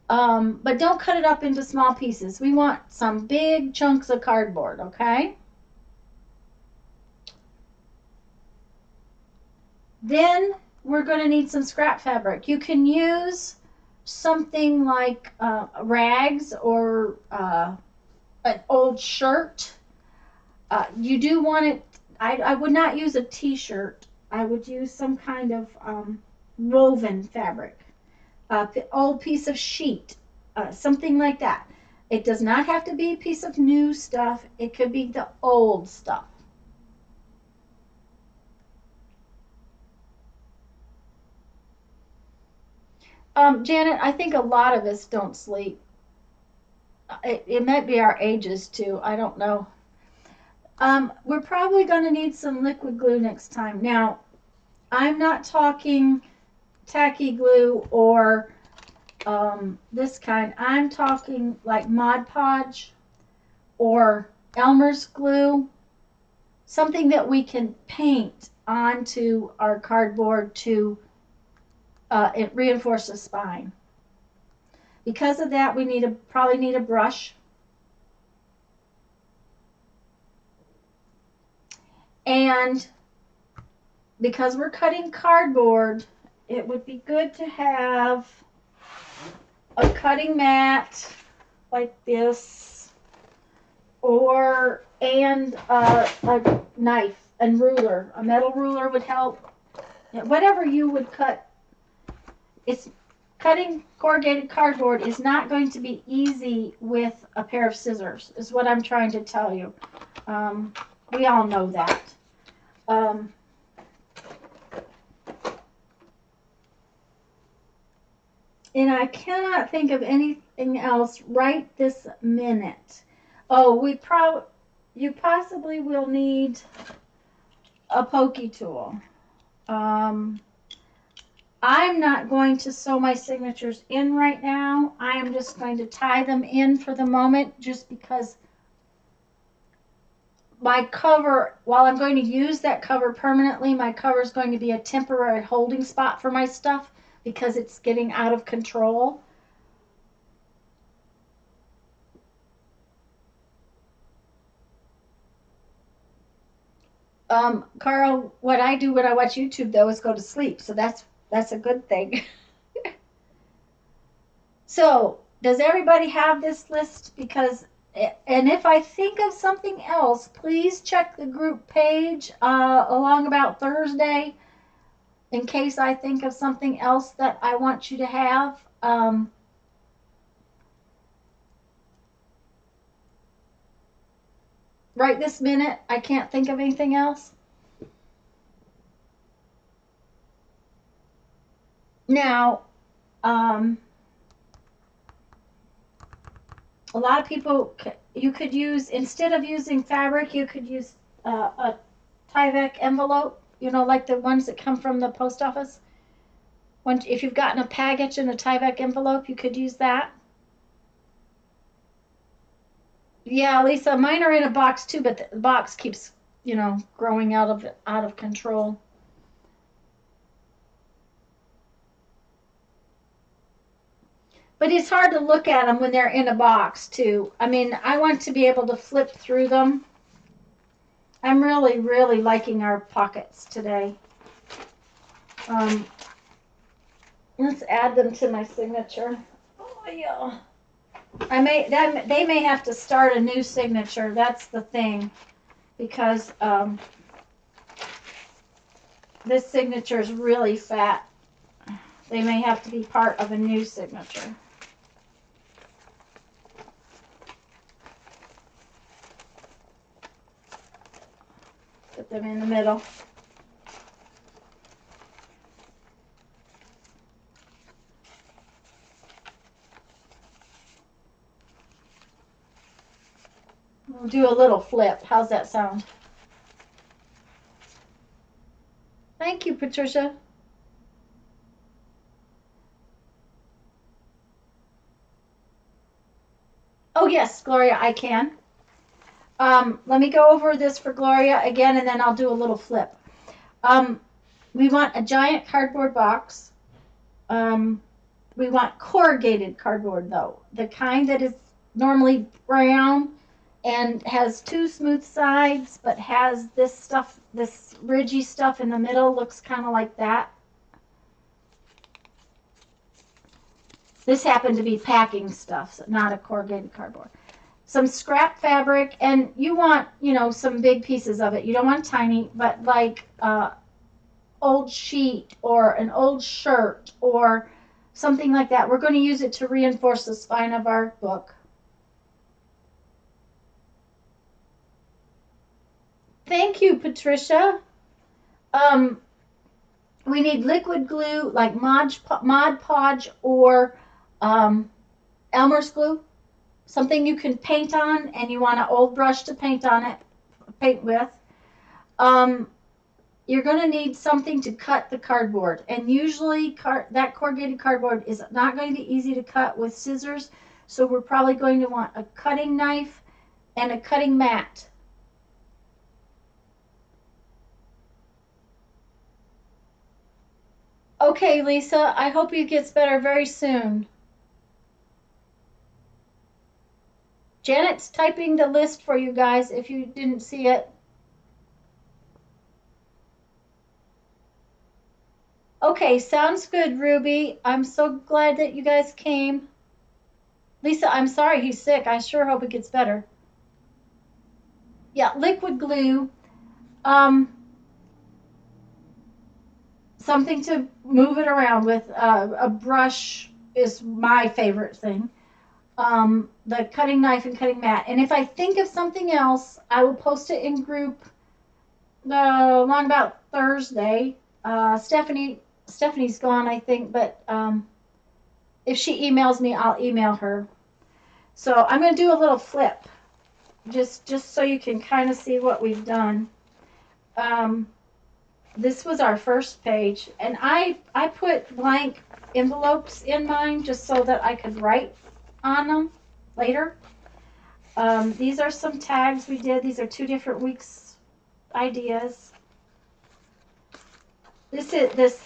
but don't cut it up into small pieces. We want some big chunks of cardboard, okay? Then we're going to need some scrap fabric. You can use something like rags or an old shirt. You do want it, I would not use a t-shirt. I would use some kind of woven fabric. Old piece of sheet, something like that. It does not have to be a piece of new stuff. It could be the old stuff. Janet, I think a lot of us don't sleep. It might be our ages too. I don't know. We're probably going to need some liquid glue next time. Now, I'm not talking tacky glue or this kind. I'm talking like Mod Podge or Elmer's glue, something that we can paint onto our cardboard to reinforce the spine. Because of that, we probably need a brush. And because we're cutting cardboard, it would be good to have a cutting mat like this, and a knife and ruler. A metal ruler would help. Whatever you would cut. Cutting corrugated cardboard is not going to be easy with a pair of scissors, is what I'm trying to tell you. We all know that. And I cannot think of anything else right this minute. Oh, you possibly will need a pokey tool. I'm not going to sew my signatures in right now. I am just going to tie them in for the moment, just because my cover, while I'm going to use that cover permanently, my cover is going to be a temporary holding spot for my stuff because it's getting out of control. Carl, what I do when I watch YouTube though is go to sleep, so that's a good thing. So, does everybody have this list? And if I think of something else, please check the group page along about Thursday in case I think of something else that I want you to have. Right this minute, I can't think of anything else. Now, a lot of people, you could use, instead of using fabric, you could use a Tyvek envelope, like the ones that come from the post office. If you've gotten a package in a Tyvek envelope, you could use that. Yeah, Lisa, mine are in a box too, but the box keeps, growing out of control. But it's hard to look at them when they're in a box too. I mean, I want to be able to flip through them. I'm really, really liking our pockets today. Let's add them to my signature. Oh yeah. They may have to start a new signature. That's the thing, because this signature is really fat. They may have to be part of a new signature. Put them in the middle. We'll do a little flip. How's that sound? Thank you, Patricia. Oh, yes, Gloria, I can. Let me go over this for Gloria again, and then I'll do a little flip. We want a giant cardboard box. We want corrugated cardboard, though. The kind that is normally brown and has two smooth sides, but has this stuff, this ridgy stuff in the middle, looks kind of like that. This happened to be packing stuff, so not a corrugated cardboard. Some scrap fabric, and you want, some big pieces of it. You don't want tiny, but like old sheet or an old shirt or something like that. We're going to use it to reinforce the spine of our book. Thank you, Patricia. we need liquid glue like Mod Podge or Elmer's glue, something you can paint on, and you want an old brush to paint with. You're going to need something to cut the cardboard, and usually that corrugated cardboard is not going to be easy to cut with scissors, so we're probably going to want a cutting knife and a cutting mat. Okay, Lisa, I hope it gets better very soon. Janet's typing the list for you guys if you didn't see it. Okay, sounds good, Ruby. I'm so glad that you guys came. Lisa, I'm sorry he's sick. I sure hope it gets better. Yeah, liquid glue. Something to move it around with. A brush is my favorite thing. The cutting knife and cutting mat. And if I think of something else, I will post it in group along about Thursday. Stephanie's gone, I think, but if she emails me, I'll email her. So I'm going to do a little flip, just so you can kind of see what we've done. This was our first page, and I put blank envelopes in mine just so that I could write on them later. These are some tags we did. These are 2 different weeks' ideas. This is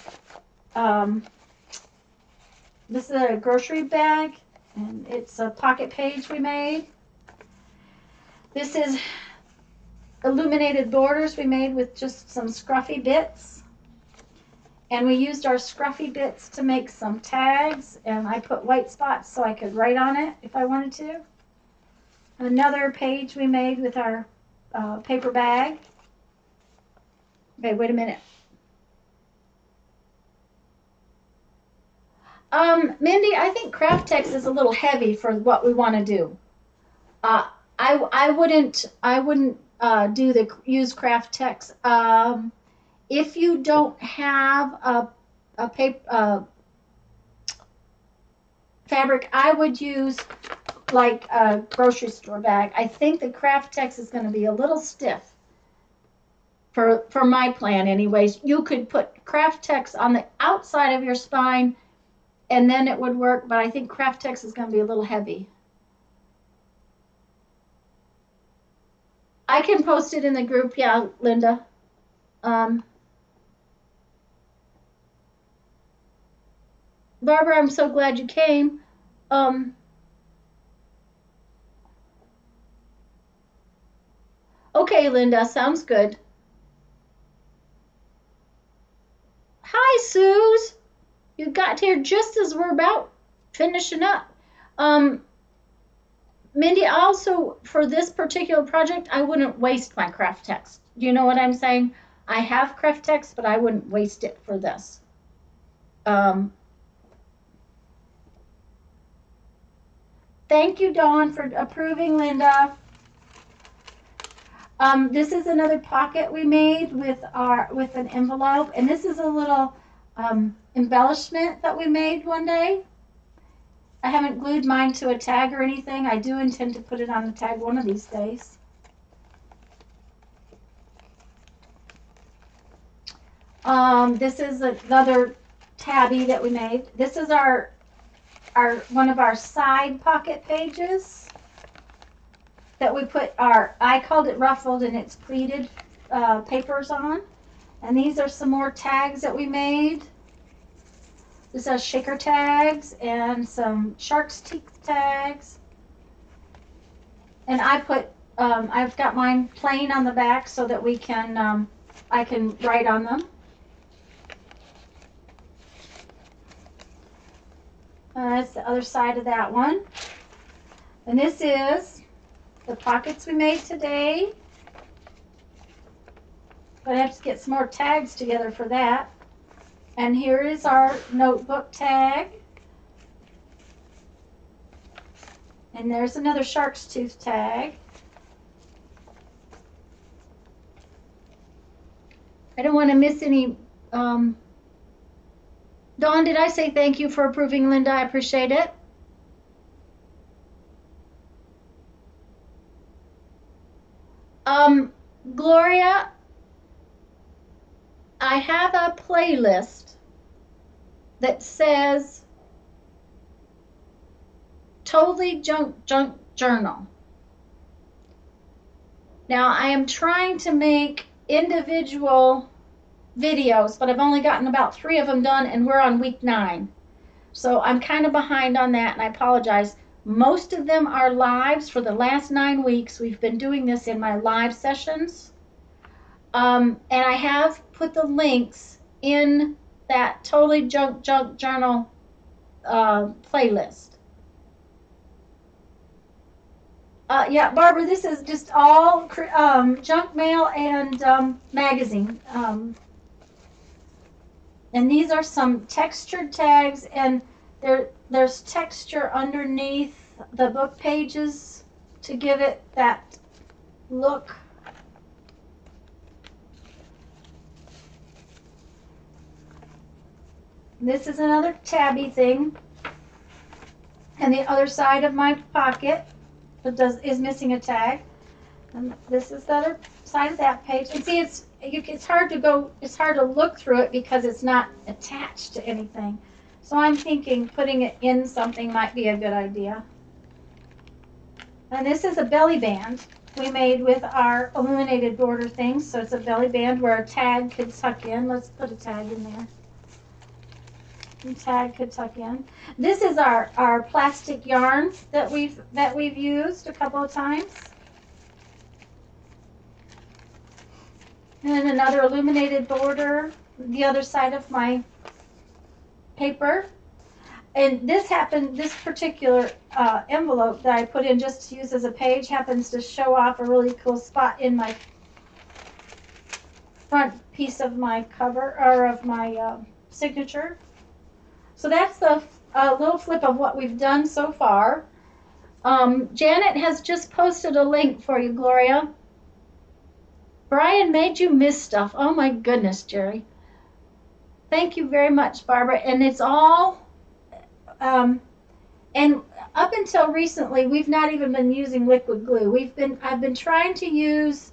a grocery bag, and it's a pocket page we made. This is illuminated borders we made with just some scruffy bits. And we used our scruffy bits to make some tags, and I put white spots so I could write on it if I wanted to. Another page we made with our paper bag. Okay, wait a minute. Mindy, I think craft text is a little heavy for what we want to do. I wouldn't use craft text. If you don't have a paper fabric, I would use like a grocery store bag. I think the craft text is going to be a little stiff for my plan anyways. You could put craft text on the outside of your spine and then it would work, but I think craft text is going to be a little heavy. I can post it in the group, yeah, Linda. Barbara, I'm so glad you came. Okay, Linda, sounds good. Hi, Suze. You got here just as we're about finishing up. Mindy, also for this particular project, I wouldn't waste my craft text. You know what I'm saying? I have craft text, but I wouldn't waste it for this. Thank you, Dawn, for approving, Linda. This is another pocket we made with an envelope, and this is a little embellishment that we made one day. I haven't glued mine to a tag or anything. I do intend to put it on a tag one of these days. This is another tabby that we made. This is our one of our side pocket pages that we put I called it ruffled, and it's pleated papers on. And these are some more tags that we made. This has shaker tags and some shark's teeth tags. And I put, I've got mine plain on the back so that we can, I can write on them. That's the other side of that one. And this is the pockets we made today. But I have to get some more tags together for that. And here is our notebook tag. And there's another shark's tooth tag. I don't want to miss any Dawn, did I say thank you for approving, Linda? I appreciate it. Gloria, I have a playlist that says Totally Junk Journal. Now, I am trying to make individual videos, but I've only gotten about 3 of them done, and we're on week 9. So I'm kind of behind on that, and I apologize. Most of them are lives for the last 9 weeks. We've been doing this in my live sessions. And I have put the links in that Totally Junk Journal playlist. Yeah, Barbara, this is just all junk mail and magazine. And these are some textured tags, and there's texture underneath the book pages to give it that look. This is another tabby thing. And the other side of my pocket is missing a tag. And this is the other side of that page. And see, it's hard to look through it because it's not attached to anything. So I'm thinking putting it in something might be a good idea. And this is a belly band we made with our illuminated border things. So it's a belly band where a tag could tuck in. Let's put a tag in there. And tag could tuck in. This is our plastic yarns that we've used a couple of times. And another illuminated border, the other side of my paper. And this particular envelope that I put in just to use as a page happens to show off a really cool spot in my front piece of my cover, or of my signature. So that's the little flip of what we've done so far. Janet has just posted a link for you, Gloria. Brian made you miss stuff. Oh my goodness, Jerry. Thank you very much, Barbara. And it's all, and up until recently, we've not even been using liquid glue. I've been trying to use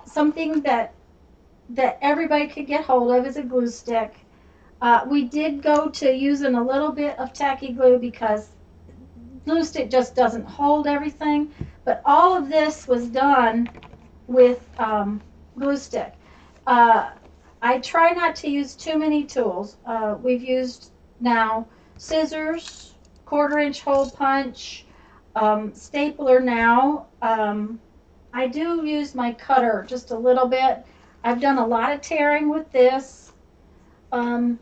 something that everybody could get hold of as a glue stick. We did go to using a little bit of tacky glue because glue stick just doesn't hold everything. But all of this was done with glue stick. I try not to use too many tools. We've used now scissors, 1/4-inch hole punch, stapler now. I do use my cutter just a little bit. I've done a lot of tearing with this. I'm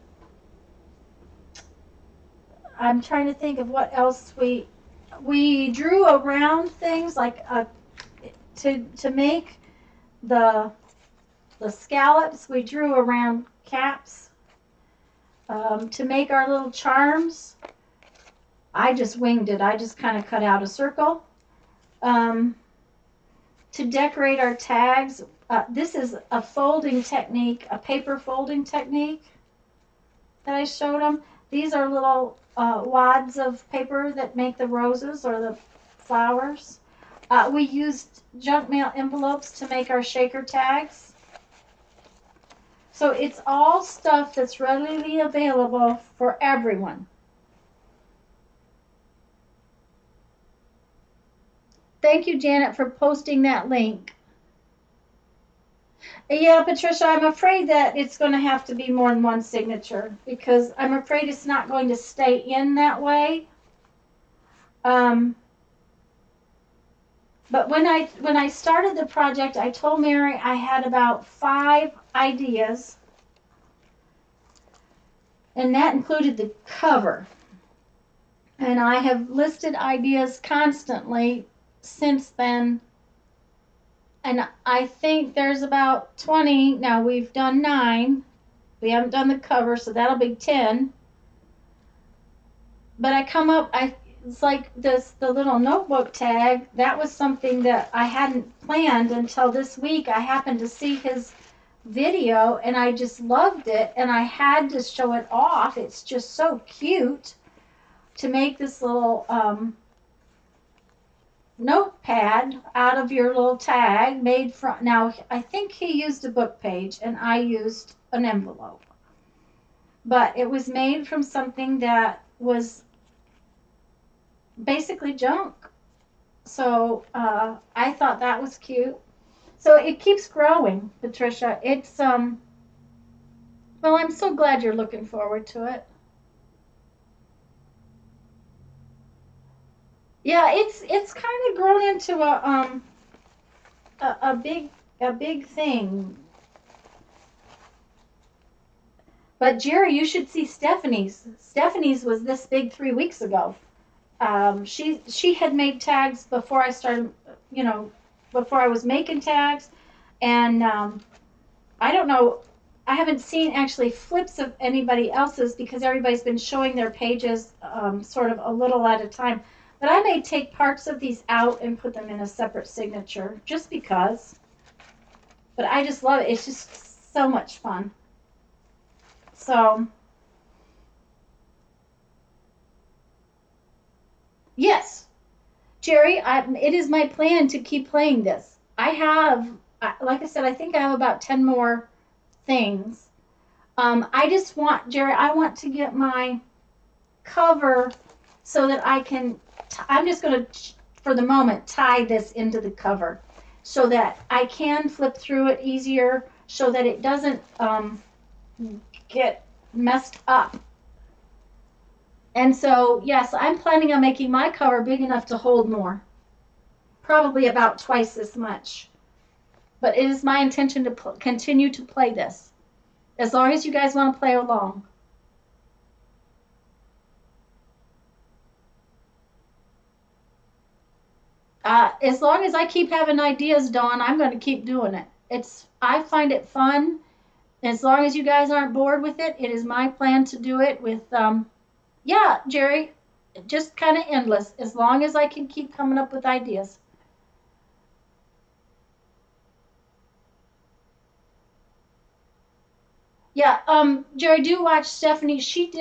trying to think of what else we drew around things like to make the scallops. We drew around caps. To make our little charms, I just winged it. I just kind of cut out a circle. To decorate our tags, this is a folding technique, a paper folding technique that I showed them. These are little wads of paper that make the roses or the flowers. We used junk mail envelopes to make our shaker tags. So it's all stuff that's readily available for everyone. Thank you, Janet, for posting that link. Yeah, Patricia, I'm afraid that it's going to have to be more than one signature because I'm afraid it's not going to stay in that way. But when I started the project, I told Mary I had about 5 ideas, and that included the cover. And I have listed ideas constantly since then, and I think there's about 20. Now we've done 9. We haven't done the cover, so that'll be 10. But it's like the little notebook tag. That was something that I hadn't planned until this week. I happened to see his video, and I just loved it, and I had to show it off. It's just so cute to make this little notepad out of your little tag made from, now I think he used a book page and I used an envelope, but it was made from something that was basically junk. So I thought that was cute. So it keeps growing, Patricia. It's well, I'm so glad you're looking forward to it. Yeah, it's kind of grown into a big thing. But Jerry, you should see Stephanie's. Stephanie's was this big 3 weeks ago. She had made tags before I started, you know, before I was making tags, and I don't know. I haven't seen actually flips of anybody else's because everybody's been showing their pages sort of a little at a time. But I may take parts of these out and put them in a separate signature just because. But I just love it. It's just so much fun. So, yes, Jerry, it is my plan to keep playing this. I have, like I said, I think I have about 10 more things. I just want, Jerry, I want to get my cover so that I can, I'm just going to, for the moment, tie this into the cover so that I can flip through it easier so that it doesn't get messed up. And so, yes, I'm planning on making my cover big enough to hold more. Probably about twice as much. But it is my intention to continue to play this. As long as you guys want to play along. As long as I keep having ideas, Dawn, I'm going to keep doing it. I find it fun. As long as you guys aren't bored with it, it is my plan to do it with, yeah, Jerry, just kind of endless. As long as I can keep coming up with ideas. Yeah, Jerry, do watch Stephanie. She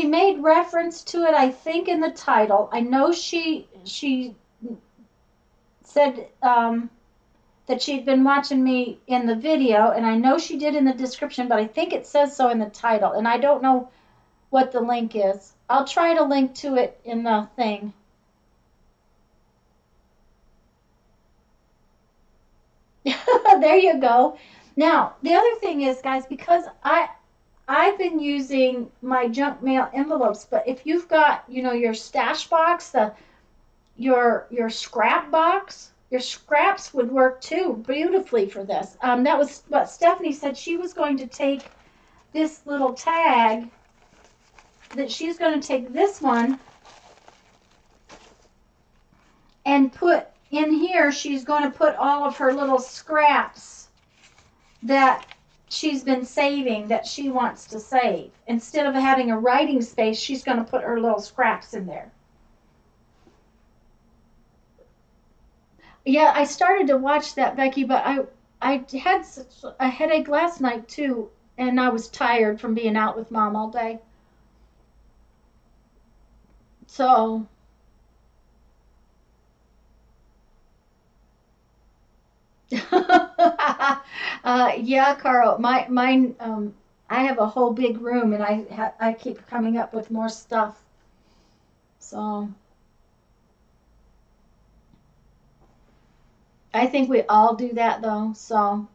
made reference to it, I think, in the title. I know she said that she'd been watching me in the video, and I know she did in the description, but I think it says so in the title, and I don't know what the link is. I'll try to link to it in the thing. There you go. Now, the other thing is, guys, because I've been using my junk mail envelopes, but if you've got, you know, your stash box, your scrap box, your scraps would work too beautifully for this. That was what Stephanie said. She was going to take this little tag, that she's going to take this one and put in here, she's going to put all of her little scraps that she's been saving that she wants to save. Instead of having a writing space, she's going to put her little scraps in there. Yeah, I started to watch that, Becky, but I had such a headache last night too, and I was tired from being out with Mom all day. So, yeah, Carl, mine, I have a whole big room, and I keep coming up with more stuff. So, I think we all do that though. So,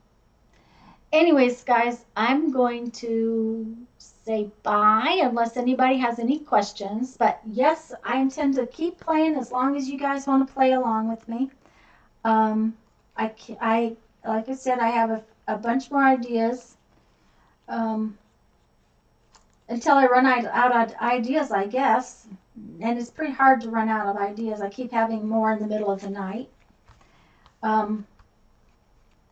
anyways, guys, I'm going to say bye unless anybody has any questions. But yes, I intend to keep playing as long as you guys want to play along with me. I like I said, I have a bunch more ideas. Until I run out of ideas, I guess. And it's pretty hard to run out of ideas. I keep having more in the middle of the night. And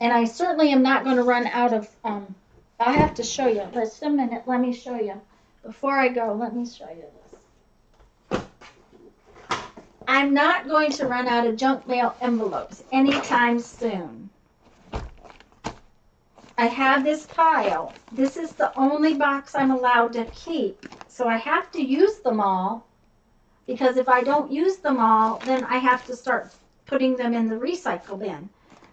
I certainly am not going to run out of, I have to show you. Just a minute, let me show you. Before I go, let me show you this. I'm not going to run out of junk mail envelopes anytime soon. I have this pile. This is the only box I'm allowed to keep. So I have to use them all, because if I don't use them all, then I have to start putting them in the recycle bin.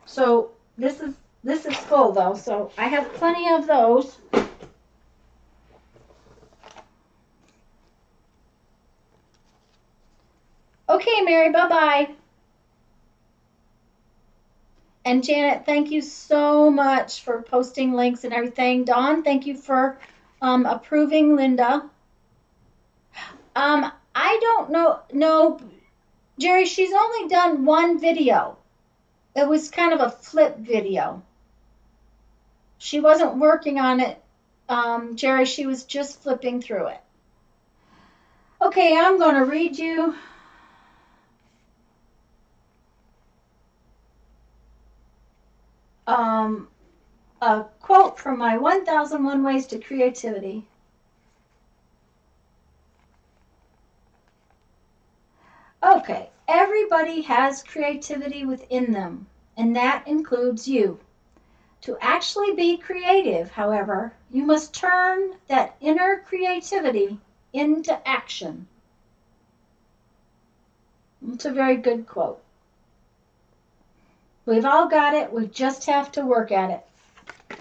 So this is full though, so I have plenty of those. Okay, Mary, bye-bye. And Janet, thank you so much for posting links and everything. Dawn, thank you for approving Linda. I don't know. No, Jerry, she's only done one video. It was kind of a flip video. She wasn't working on it, Jerry. She was just flipping through it. Okay, I'm going to read you a quote from my 1001 Ways to Creativity. Okay, everybody has creativity within them, and that includes you. To actually be creative, however, you must turn that inner creativity into action. It's a very good quote. We've all got it. We just have to work at it.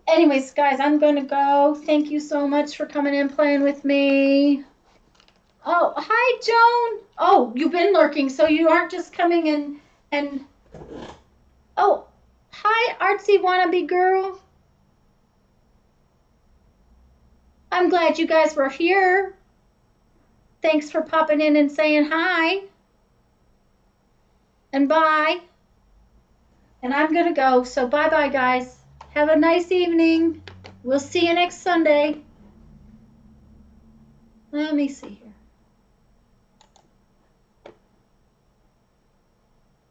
Anyways, guys, I'm going to go. Thank you so much for coming in playing with me. Oh, hi, Joan. Oh, you've been lurking, so you aren't just coming in and... Oh, hi, artsy wannabe girl. I'm glad you guys were here. Thanks for popping in and saying hi. And bye. And I'm going to go, so bye-bye, guys. Have a nice evening. We'll see you next Sunday. Let me see here.